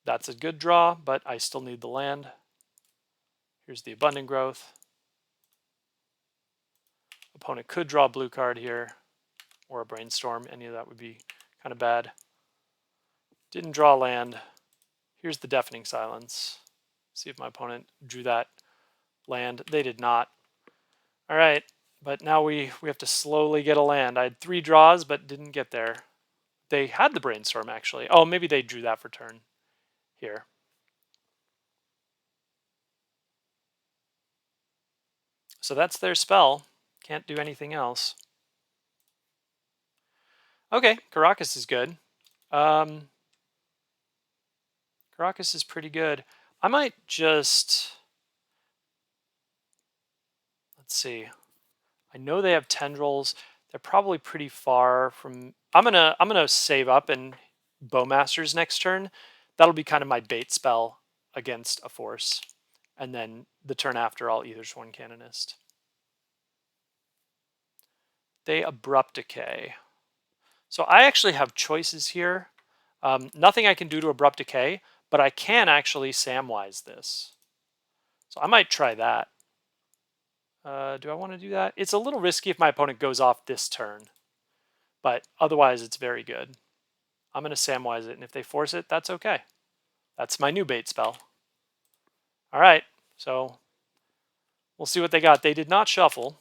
S1: That's a good draw, but I still need the land. Here's the Abundant Growth. Opponent could draw a blue card here, or a Brainstorm. Any of that would be kind of bad. Didn't draw land. Here's the Deafening Silence. See if my opponent drew that land. They did not. All right, but now we have to slowly get a land. I had 3 draws, but didn't get there. They had the Brainstorm, actually. Oh, maybe they drew that for turn here. So that's their spell. Can't do anything else. Okay, Caracas is good. Caracas is pretty good. I might just... Let's see. I know they have Tendrils. They're probably pretty far from... I'm gonna save up and Bowmasters next turn. That'll be kind of my bait spell against a force. And then the turn after, I'll either Sworn Canonist. They Abrupt Decay. So I actually have choices here. Nothing I can do to Abrupt Decay, but I can actually Samwise this. So I might try that. Do I want to do that? It's a little risky if my opponent goes off this turn, but otherwise it's very good. I'm going to Samwise it, and if they force it, that's okay. That's my new bait spell. All right, so we'll see what they got. They did not shuffle.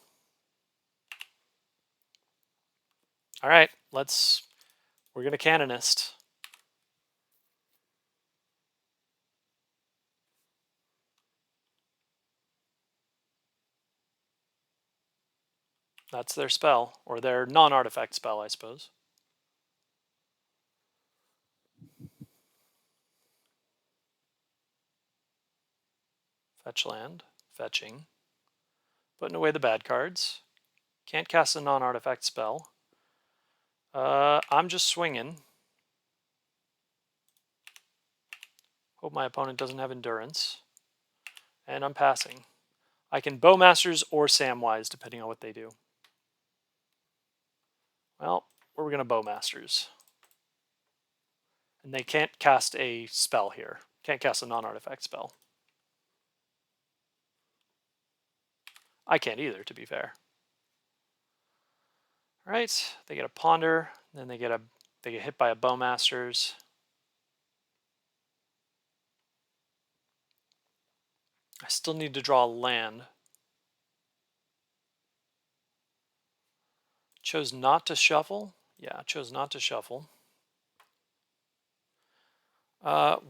S1: All right, we're going to Canonist. That's their spell, or their non-artifact spell, I suppose. Fetch land, fetching. Putting away the bad cards. Can't cast a non-artifact spell. I'm just swinging. Hope my opponent doesn't have endurance. And I'm passing. I can Bowmasters or Samwise, depending on what they do. Well, we're going to Bowmasters. And they can't cast a spell here. Can't cast a non-artifact spell. I can't either, to be fair. All right, they get a Ponder, then they get hit by a Bowmasters. I still need to draw a land. Chose not to shuffle. Yeah, chose not to shuffle.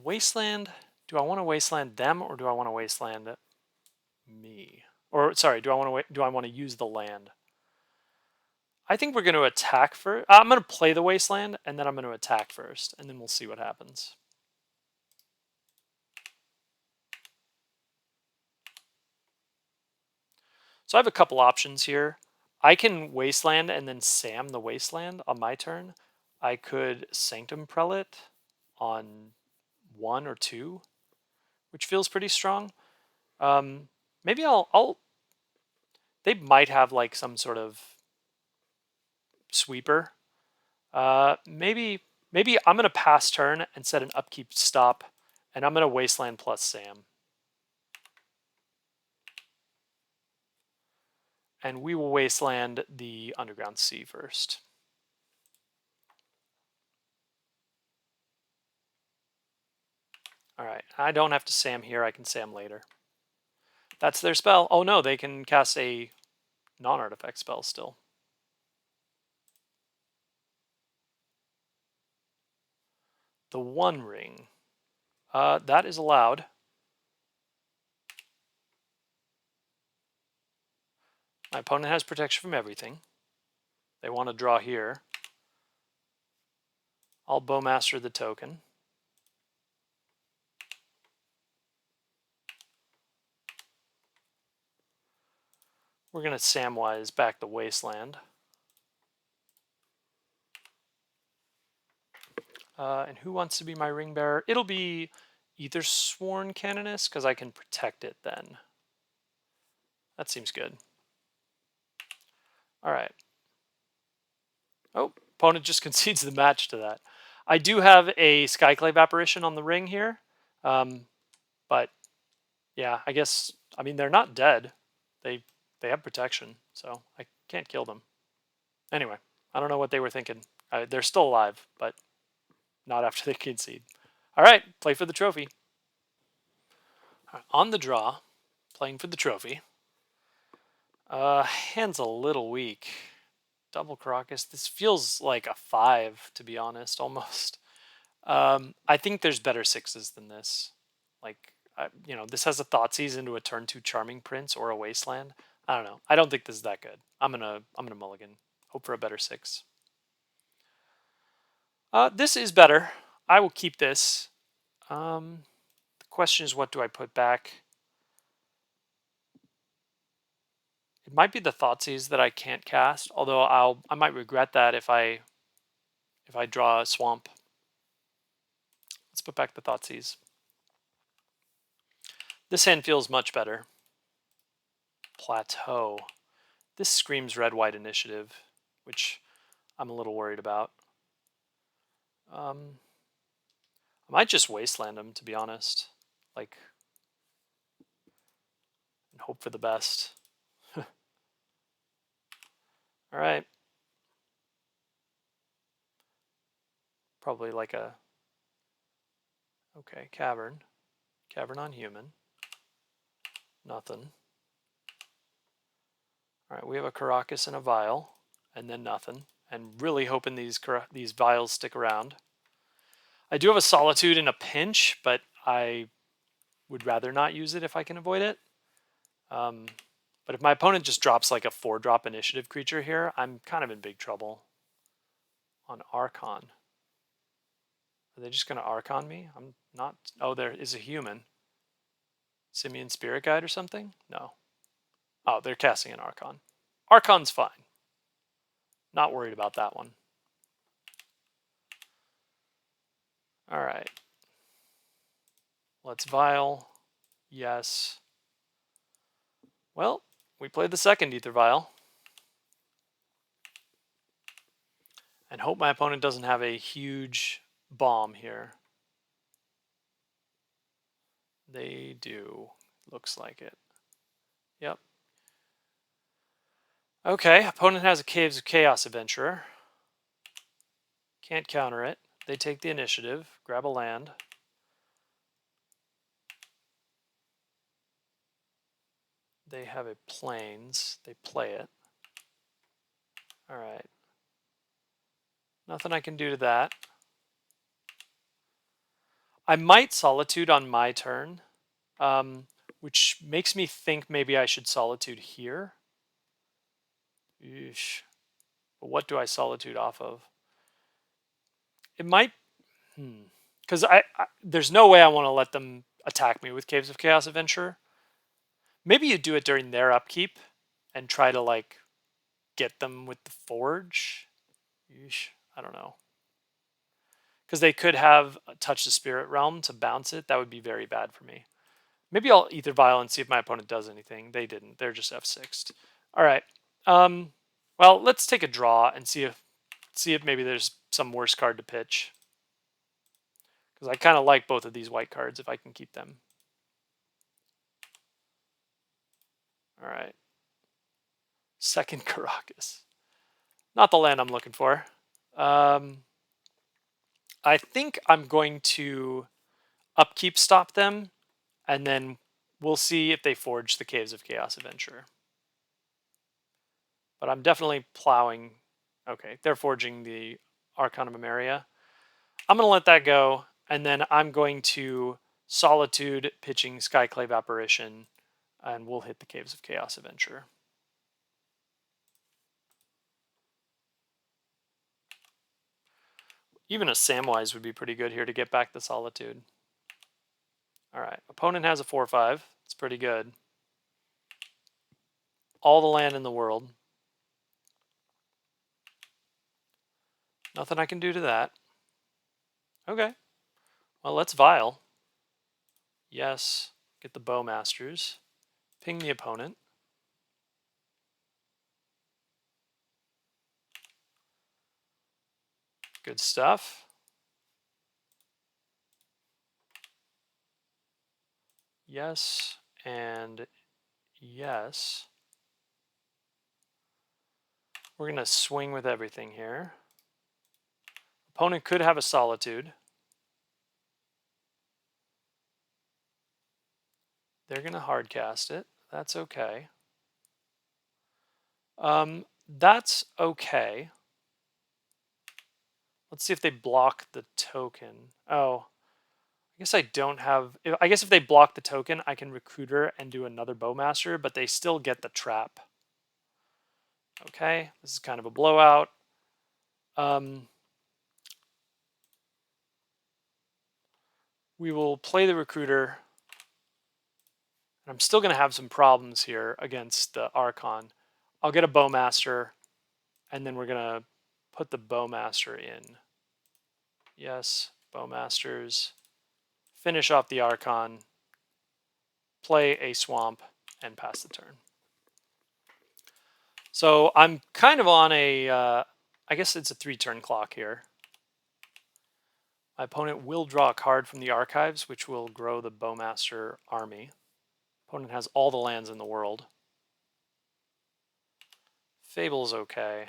S1: Wasteland. Do I want to Wasteland them, or do I want to Wasteland me? Or sorry, do I want to use the land? I think we're going to attack first. I'm going to play the Wasteland, and then I'm going to attack first, and then we'll see what happens. So I have a couple options here. I can Wasteland and then Sam the Wasteland on my turn. I could Sanctum Prelate on 1 or 2, which feels pretty strong. Maybe they might have like some sort of sweeper. Maybe I'm going to pass turn and set an upkeep stop, and I'm going to Wasteland plus Sam. And we will Wasteland the Underground Sea first. All right, I don't have to Sam here. I can Sam later. That's their spell. Oh no, they can cast a non-artifact spell still. The One Ring. That is allowed. My opponent has protection from everything. They want to draw here. I'll Bowmaster the token. We're going to Samwise back the Wasteland. And who wants to be my ring bearer? It'll be either Sworn Canonist, because I can protect it then. That seems good. All right. Oh, opponent just concedes the match to that. I do have a Skyclave Apparition on the ring here. But yeah, I guess, I mean, they're not dead. They have protection, so I can't kill them. Anyway, I don't know what they were thinking. They're still alive, but not after they concede. All right, play for the trophy. All right, on the draw, playing for the trophy. Hand's a little weak. Double Caracas. This feels like a 5, to be honest, almost. I think there's better 6s than this. Like, this has a Thoughtseize into a turn 2 Charming Prince or a Wasteland. I don't know. I don't think this is that good. I'm gonna mulligan. Hope for a better 6. This is better. I will keep this. The question is, what do I put back? It might be the Thoughtseize that I can't cast, although I might regret that if I draw a swamp. Let's put back the Thoughtseize. This hand feels much better. Plateau. This screams red-white initiative, which I'm a little worried about. I might just wasteland him, to be honest. Like, and hope for the best. All right. Probably like a... Okay, Cavern. Cavern on human. Nothing. All right, we have a Caracas and a Vial, and then nothing. And really hoping these Vials stick around. I do have a Solitude in a pinch, but I would rather not use it if I can avoid it. But if my opponent just drops like a 4-drop initiative creature here, I'm kind of in big trouble. On Archon. Are they just going to Archon me? I'm not... Oh, there is a human. Simian Spirit Guide or something? No. Oh, they're casting an Archon. Archon's fine. Not worried about that one. All right. Let's Vial. Yes. Well, we played the second Ether Vial. And hope my opponent doesn't have a huge bomb here. They do. Looks like it. Yep. Okay, opponent has a Caves of Chaos Adventurer. Can't counter it. They take the initiative. Grab a land. They have a Plains. They play it. All right. Nothing I can do to that. I might Solitude on my turn, which makes me think maybe I should Solitude here. Eesh. But what do I Solitude off of? It might... Because there's no way I want to let them attack me with Caves of Chaos Adventure. Maybe you do it during their upkeep and try to, like, get them with the Forge. Eesh. I don't know. Because they could have Touch the Spirit Realm to bounce it. That would be very bad for me. Maybe I'll Ether Vial and see if my opponent does anything. They didn't. They're just F6'd. All right. Well, let's take a draw and see if maybe there's some worse card to pitch. Because I kind of like both of these white cards if I can keep them. All right. Second Caracas. Not the land I'm looking for. I think I'm going to upkeep stop them, and then we'll see if they forge the Caves of Chaos Adventure. But I'm definitely plowing. Okay, they're forging the Archon of Memoria. I'm going to let that go, and then I'm going to Solitude, pitching Skyclave Apparition, and we'll hit the Caves of Chaos Adventure. Even a Samwise would be pretty good here to get back the Solitude. All right, opponent has a 4/5. It's pretty good. All the land in the world. Nothing I can do to that. Okay. Well, let's Vial. Yes. Get the Bowmasters. Ping the opponent. Good stuff. Yes, and yes. We're going to swing with everything here. Opponent could have a Solitude. They're going to hardcast it. That's okay. That's okay. Let's see if they block the token. Oh, I guess I don't have... I guess if they block the token, I can Recruiter and do another Bowmaster, but they still get the trap. Okay, this is kind of a blowout. We will play the Recruiter. I'm still going to have some problems here against the Archon. I'll get a Bowmaster, and then we're going to put the Bowmaster in. Yes, Bowmasters. Finish off the Archon, play a Swamp, and pass the turn. So I'm kind of on a, I guess it's a 3-turn clock here. My opponent will draw a card from the archives, which will grow the Bowmaster army. Opponent has all the lands in the world. Fable's okay.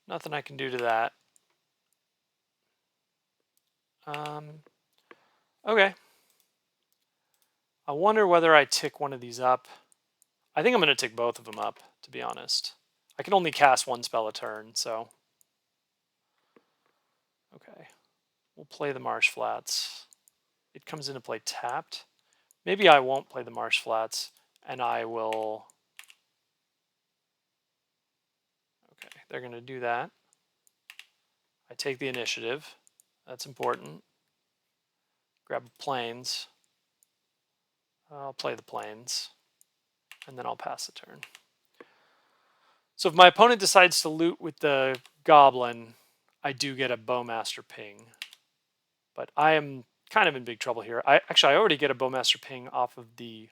S1: Nothing I can do to that. Okay. I wonder whether I tick one of these up. I think I'm going to tick both of them up, to be honest. I can only cast one spell a turn, so... Okay. We'll play the Marsh Flats. It comes into play tapped. Maybe I won't play the Marsh Flats, and I will... Okay, they're going to do that. I take the initiative. That's important. Grab Plains. I'll play the Plains, and then I'll pass the turn. So if my opponent decides to loot with the Goblin, I do get a Bowmaster ping. But I am kind of in big trouble here. I already get a Bowmaster ping off of the...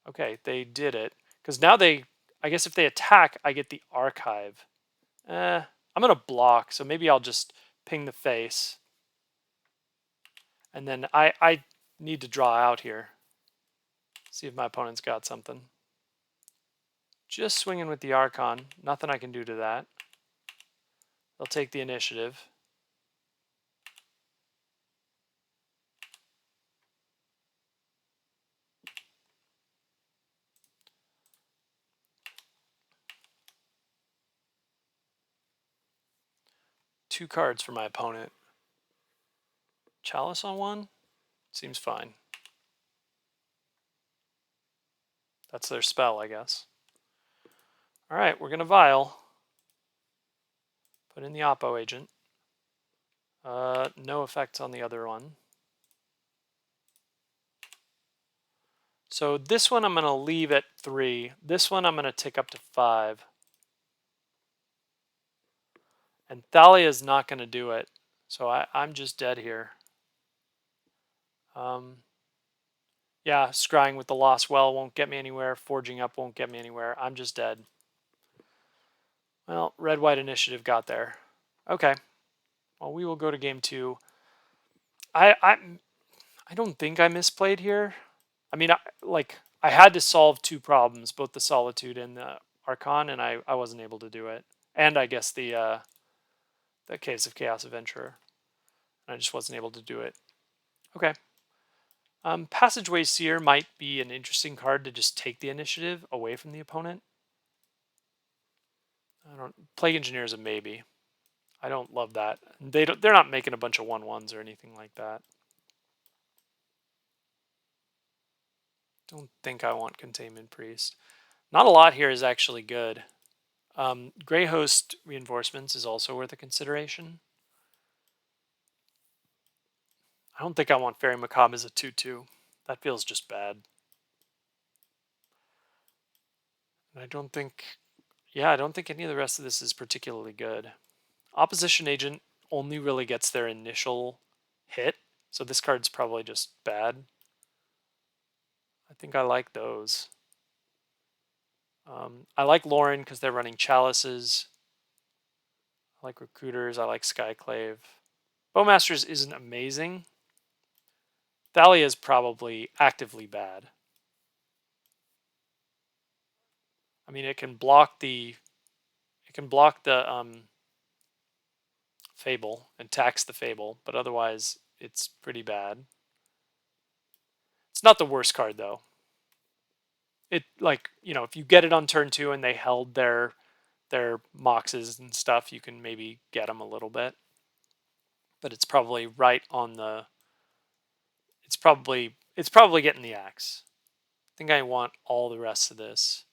S1: Okay, they did it. Because now they... I guess if they attack, I get the Archive. I'm going to block, so maybe I'll just ping the face. And then I need to draw out here. See if my opponent's got something. Just swinging with the Archon. Nothing I can do to that. They'll take the initiative. Two cards for my opponent. Chalice on one? Seems fine. That's their spell, I guess. Alright, we're going to Vial. Put in the Oppo agent. No effects on the other one. So this one I'm going to leave at 3. This one I'm going to tick up to 5. And Thalia is not going to do it. So I'm just dead here. Yeah, scrying with the Lost Well won't get me anywhere. Forging up won't get me anywhere. I'm just dead. Well, red-white initiative got there. Okay. Well, we will go to game 2. I don't think I misplayed here. I mean, I had to solve 2 problems, both the Solitude and the Archon, and I wasn't able to do it. And I guess the Caves of Chaos Adventurer. And I just wasn't able to do it. Okay. Passageway Seer might be an interesting card to just take the initiative away from the opponent. Plague Engineer is a maybe. I don't love that. They're not making a bunch of 1/1s or anything like that. Don't think I want Containment Priest. Not a lot here is actually good. Grey Host Reinforcements is also worth a consideration. I don't think I want Fairy Macabre as a 2/2. That feels just bad. And I don't think any of the rest of this is particularly good. Opposition Agent only really gets their initial hit, so this card's probably just bad. I think I like those. I like Lauren because they're running Chalices. I like Recruiters. I like Skyclave. Bowmasters isn't amazing. Thalia is probably actively bad. it can block the Fable and tax the Fable, but otherwise it's pretty bad. It's not the worst card though. It, like, you know, if you get it on turn 2 and they held their moxes and stuff, you can maybe get them a little bit. But it's probably right on the, it's probably getting the axe. I think I want all the rest of this.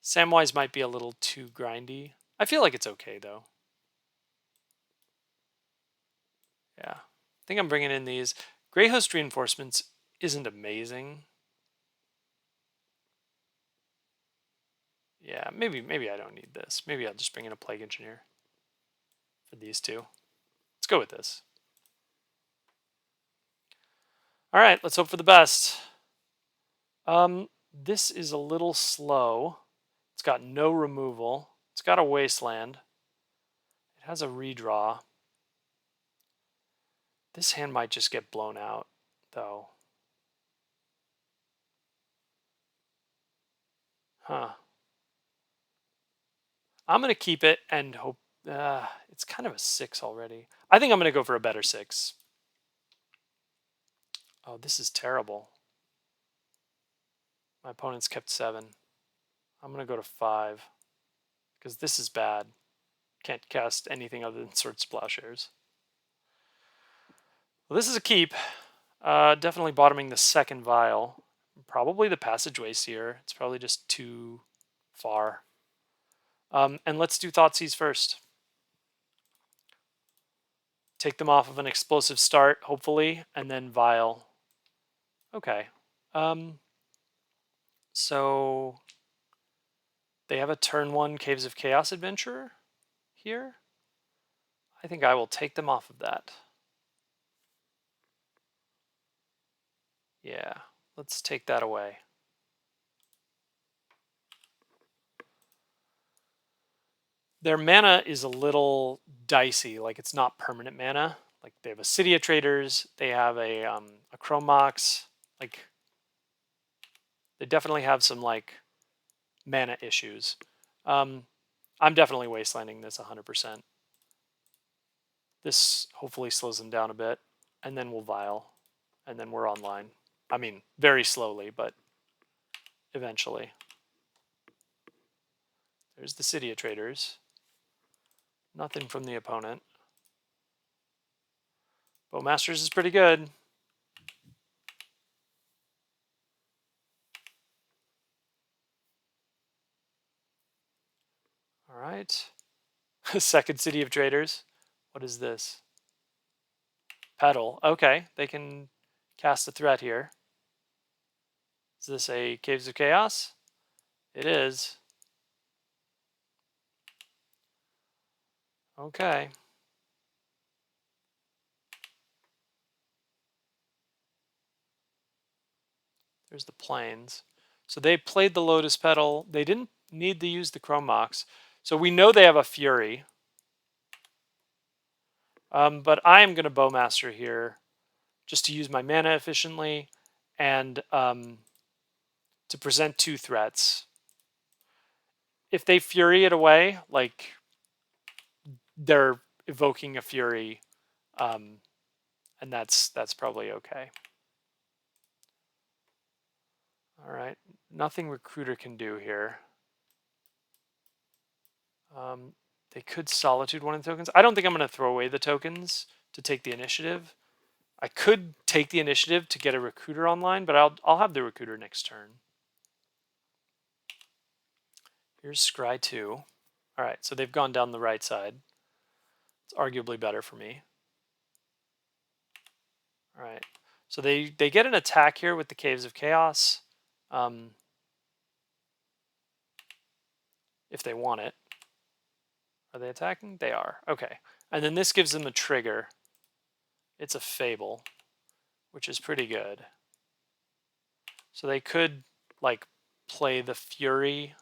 S1: Samwise might be a little too grindy. I feel like it's okay though. Yeah. I think I'm bringing in these. Grey Host Reinforcements isn't amazing. Yeah, maybe I don't need this. Maybe I'll just bring in a Plague Engineer for these two. Let's go with this. All right, let's hope for the best. This is a little slow. It's got no removal. It's got a Wasteland. It has a redraw. This hand might just get blown out, though. Huh. I'm going to keep it and hope... it's kind of a 6 already. I think I'm going to go for a better 6. Oh, this is terrible. My opponent's kept 7. I'm going to go to 5. Because this is bad. Can't cast anything other than Sword Splashers. Well, this is a keep. Definitely bottoming the second vial. Probably the Passageway Seer. It's probably just too far. And let's do Thoughtseize first. Take them off of an explosive start, hopefully, and then vial. Okay. So they have a turn 1 Caves of Chaos Adventurer here. I think I will take them off of that. Yeah, let's take that away. Their mana is a little dicey, like it's not permanent mana. Like they have a City of Traders, they have a Chrome Mox, like they definitely have some like mana issues. I'm definitely wastelanding this 100%. This hopefully slows them down a bit, and then we'll vial, and then we're online. I mean, very slowly, but eventually. There's the City of Traders. Nothing from the opponent. Bowmasters is pretty good. All right. Second City of Traders. What is this? Petal. Okay, they can cast a threat here. Is this a Caves of Chaos? It is. Okay. There's the Plains. So they played the Lotus Petal. They didn't need to use the Chrome Mox. So we know they have a Fury. But I am going to Bowmaster here just to use my mana efficiently and to present 2 threats. If they Fury it away, like they're evoking a Fury, and that's probably okay. All right, nothing Recruiter can do here. They could Solitude one of the tokens. I don't think I'm going to throw away the tokens to take the initiative. I could take the initiative to get a Recruiter online, but I'll have the Recruiter next turn. Here's Scry 2. All right, so they've gone down the right side. It's arguably better for me. All right, so they get an attack here with the Caves of Chaos. If they want it. Are they attacking? They are. Okay. And then this gives them a trigger. It's a Fable, which is pretty good. So they could like play the Fury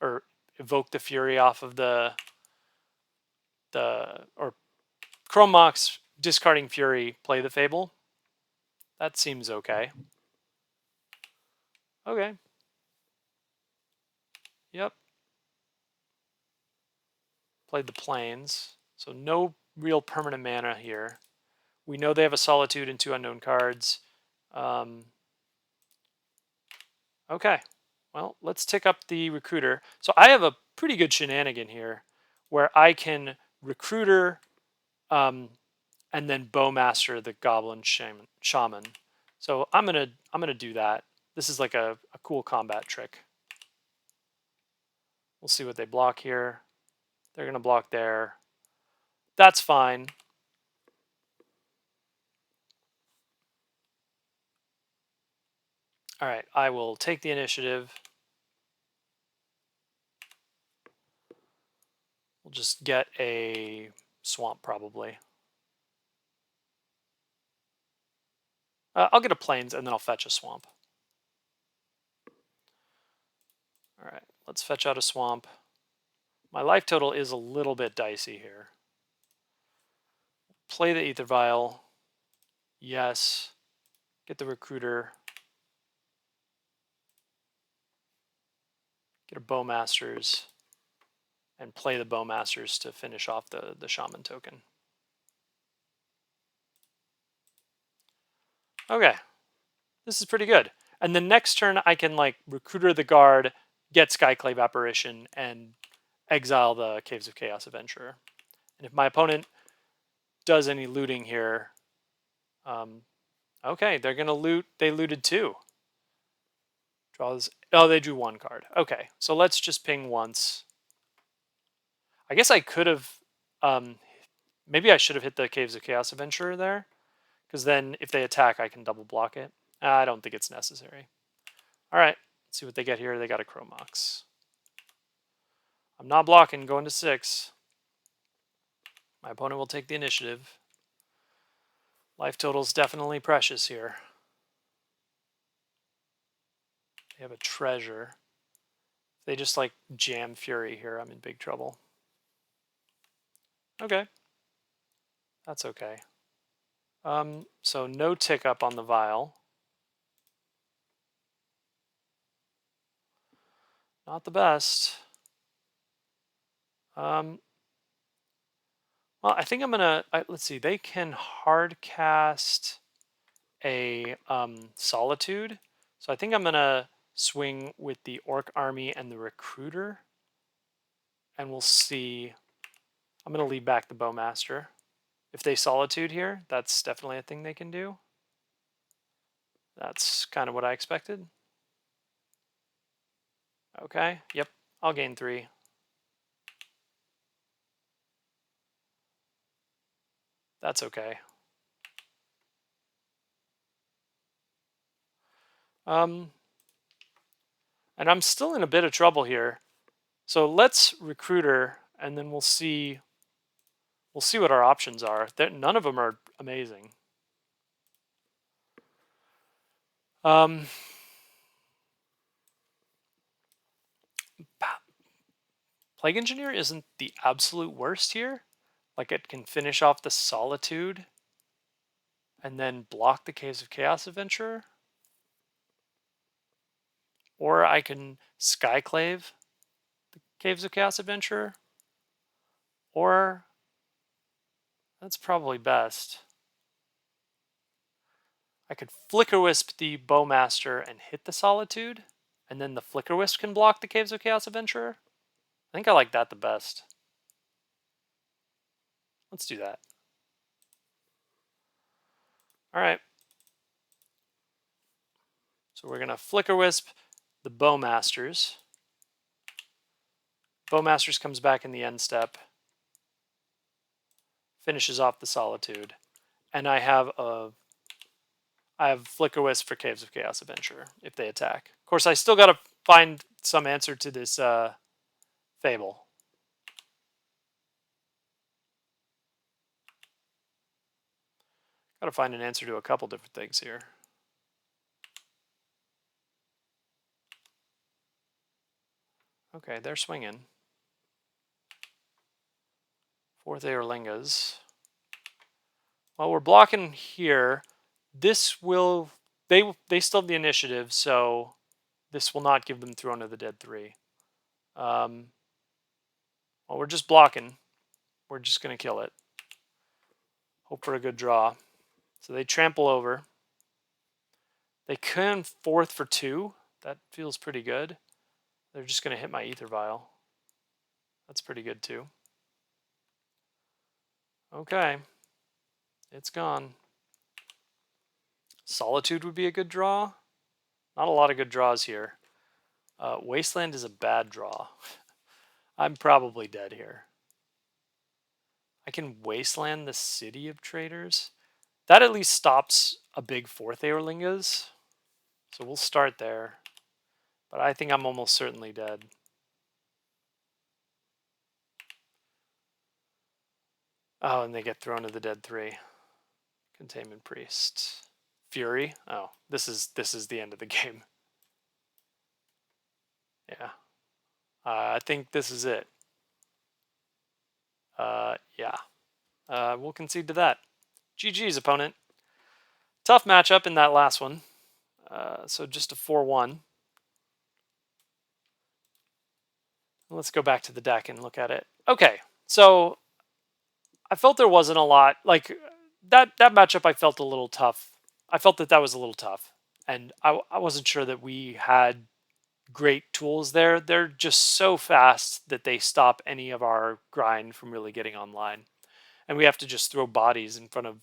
S1: or evoke the Fury off of the or Chrome Mox, discarding Fury, play the Fable. That seems okay. Okay. Yep. Played the Plains. So no real permanent mana here. We know they have a Solitude and 2 unknown cards. Okay, well, let's tick up the Recruiter. So I have a pretty good shenanigan here where I can Recruiter and then Bowmaster the Goblin Shaman. So I'm gonna do that. This is like a cool combat trick. We'll see what they block here. They're gonna block there. That's fine. All right, I will take the initiative. We'll just get a swamp probably. I'll get a plains and then I'll fetch a swamp. All right, let's fetch out a swamp. My life total is a little bit dicey here. Play the Ether Vial. Yes. Get the Recruiter. Get a Bowmasters. And play the Bowmasters to finish off the Shaman token. Okay. This is pretty good. And the next turn I can like Recruiter the Guard, get Skyclave Apparition, and exile the Caves of Chaos Adventurer. And if my opponent does any looting here, okay, they're gonna loot. They looted 2. Draws. Oh, they drew 1 card. Okay, so let's just ping once. I guess I could have. Maybe I should have hit the Caves of Chaos Adventurer there, because then if they attack, I can double block it. I don't think it's necessary. All right, let's see what they get here. They got a Chromox. I'm not blocking, going to 6. My opponent will take the initiative. Life total is definitely precious here. They have a treasure. If they just like jam Fury here, I'm in big trouble. Okay. That's okay. So no tick up on the vial. Not the best. Well, I think I'm gonna. Let's see. They can hard cast a Solitude, so I think I'm gonna swing with the Orc Army and the Recruiter, and we'll see. I'm gonna leave back the Bowmaster. If they Solitude here, that's definitely a thing they can do. That's kind of what I expected. Okay. Yep. I'll gain 3. That's okay. And I'm still in a bit of trouble here. So let's Recruiter, and then we'll see what our options are. None of them are amazing. Plague Engineer isn't the absolute worst here. Like it can finish off the Solitude and then block the Caves of Chaos Adventurer. Or I can Skyclave the Caves of Chaos Adventurer. Or that's probably best. I could Flicker Wisp the Bowmaster and hit the Solitude, and then the Flicker Wisp can block the Caves of Chaos Adventurer. I think I like that the best. Let's do that. All right. So we're going to Flicker Wisp the Bowmasters. Bowmasters comes back in the end step. Finishes off the Solitude. And I have Flicker Wisp for Caves of Chaos Adventurer if they attack. Of course, I still got to find some answer to this Fable. Got to find an answer to a couple different things here. Okay, they're swinging. 4th Aerlingas. Well, we're blocking here. This will... They still have the initiative, so this will not give them Throne of the Dead 3. Well, we're just blocking. We're just going to kill it. Hope for a good draw. So they trample over. They can fourth for 2. That feels pretty good. They're just going to hit my Ether Vial. That's pretty good too. Okay. It's gone. Solitude would be a good draw. Not a lot of good draws here. Wasteland is a bad draw. I'm probably dead here. I can Wasteland the City of Traders. That at least stops a big 4th Aerlingas. So we'll start there. But I think I'm almost certainly dead. Oh, and they get thrown to the dead 3. Containment Priest. Fury. Oh, this is the end of the game. Yeah. I think this is it. Yeah. We'll concede to that. GG's, opponent. Tough matchup in that last one. So just a 4-1. Let's go back to the deck and look at it. Okay, so I felt there wasn't a lot. Like, that matchup I felt a little tough. I felt that was a little tough. And I wasn't sure that we had great tools there. They're just so fast that they stop any of our grind from really getting online. And we have to just throw bodies in front of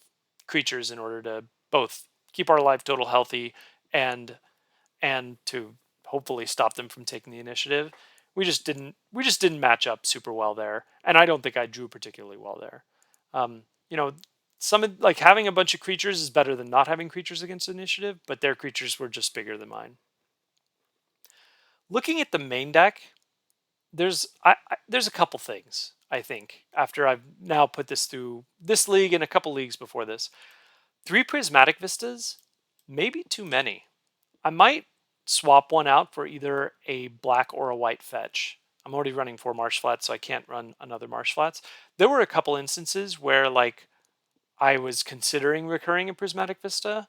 S1: creatures in order to both keep our life total healthy and to hopefully stop them from taking the initiative. We just didn't match up super well there, and I don't think I drew particularly well there. You know, like having a bunch of creatures is better than not having creatures against initiative, but their creatures were just bigger than mine. Looking at the main deck, there's a couple things I think after I've now put this through this league and a couple leagues before this. 3 Prismatic Vistas, maybe too many. I might swap one out for either a black or a white fetch. I'm already running 4 Marsh Flats, so I can't run another Marsh Flats. There were a couple instances where like I was considering recurring a Prismatic Vista,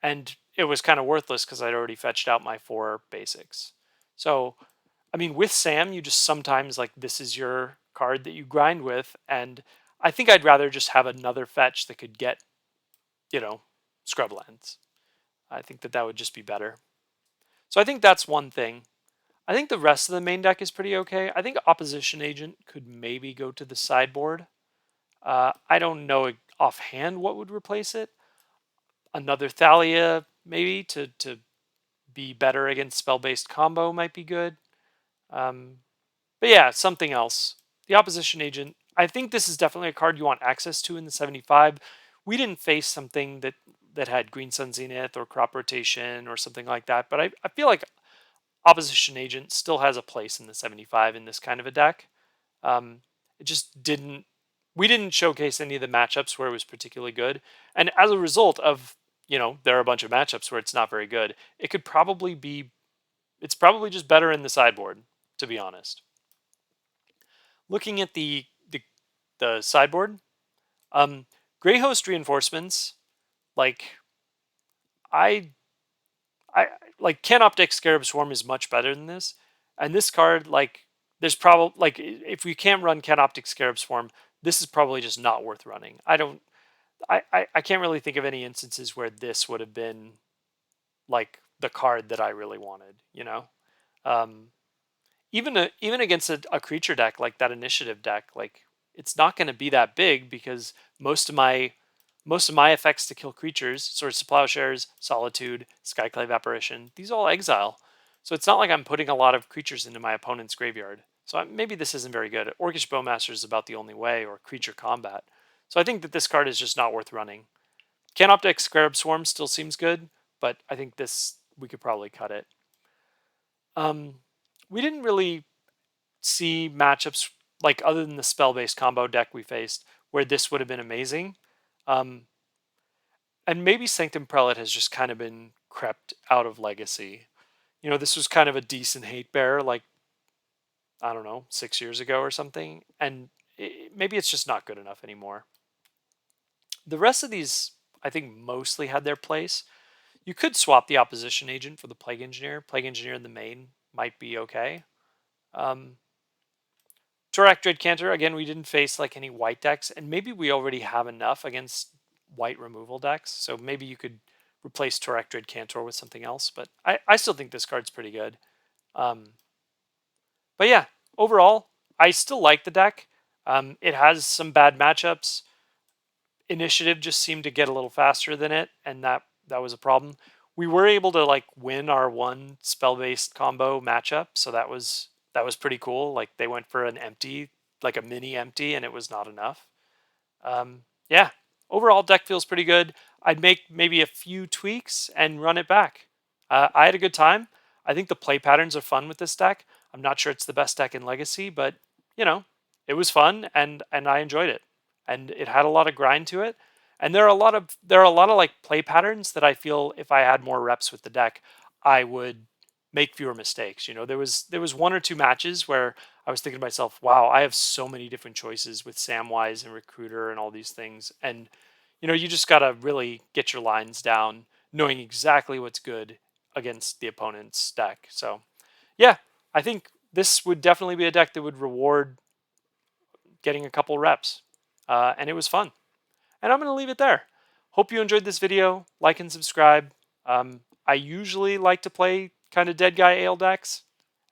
S1: and it was kind of worthless because I'd already fetched out my 4 basics. So, I mean, with Sam, you just sometimes like this is your card that you grind with, and I think I'd rather just have another fetch that could get, scrublands. I think that would just be better. So I think that's one thing. I think the rest of the main deck is pretty okay. I think Opposition Agent could maybe go to the sideboard. I don't know offhand what would replace it. Another Thalia maybe to be better against spell-based combo might be good. But yeah, something else. The Opposition Agent, I think this is definitely a card you want access to in the 75. We didn't face something that had Green Sun Zenith or Crop Rotation or something like that, but I feel like Opposition Agent still has a place in the 75 in this kind of a deck. It just didn't. We didn't showcase any of the matchups where it was particularly good, and as a result of there are a bunch of matchups where it's not very good. It could probably be. It's probably just better in the sideboard, to be honest. Looking at the sideboard, Grey Host Reinforcements, like I like Canoptic Scarab Swarm is much better than this, and this card like there's probably like if we can't run Canoptic Scarab Swarm, this is probably just not worth running. I can't really think of any instances where this would have been like the card that I really wanted, even against a creature deck like that initiative deck, like it's not going to be that big because most of my effects to kill creatures, Swords to Plowshares, Solitude, Skyclave Apparition, these all exile. So it's not like I'm putting a lot of creatures into my opponent's graveyard. So maybe this isn't very good. Orcish Bowmasters is about the only way, or creature combat. So I think that this card is just not worth running. Canoptic Scarab Swarm still seems good, but I think we could probably cut it. We didn't really see matchups like other than the spell-based combo deck we faced where this would have been amazing. And maybe Sanctum Prelate has just kind of been crept out of Legacy. This was kind of a decent hate bear, like, I don't know, 6 years ago or something. And maybe it's just not good enough anymore. The rest of these, I think, mostly had their place. You could swap the Opposition Agent for the Plague Engineer. Plague Engineer in the main might be okay. Torak Dreadcanter, again, we didn't face like any white decks, and maybe we already have enough against white removal decks. So maybe you could replace Torrected Cantor with something else. But I still think this card's pretty good. But yeah, overall, I still like the deck. It has some bad matchups. Initiative just seemed to get a little faster than it, and that was a problem. We were able to like win our one spell-based combo matchup, so that was pretty cool. Like they went for an empty, like a mini empty, and it was not enough. Yeah, overall deck feels pretty good. I'd make maybe a few tweaks and run it back. I had a good time. I think the play patterns are fun with this deck. I'm not sure it's the best deck in Legacy, but you know, it was fun and I enjoyed it. And it had a lot of grind to it. And there are a lot of like play patterns that I feel if I had more reps with the deck, I would make fewer mistakes. You know, there was one or two matches where I was thinking to myself, wow, I have so many different choices with Samwise and Recruiter and all these things. And, you know, you just got to really get your lines down, knowing exactly what's good against the opponent's deck. So, yeah, I think this would definitely be a deck that would reward getting a couple reps. And it was fun. And I'm going to leave it there. Hope you enjoyed this video. Like and subscribe. I usually like to play kind of Deadguy Ale decks,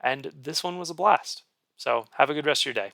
S1: and this one was a blast. So have a good rest of your day.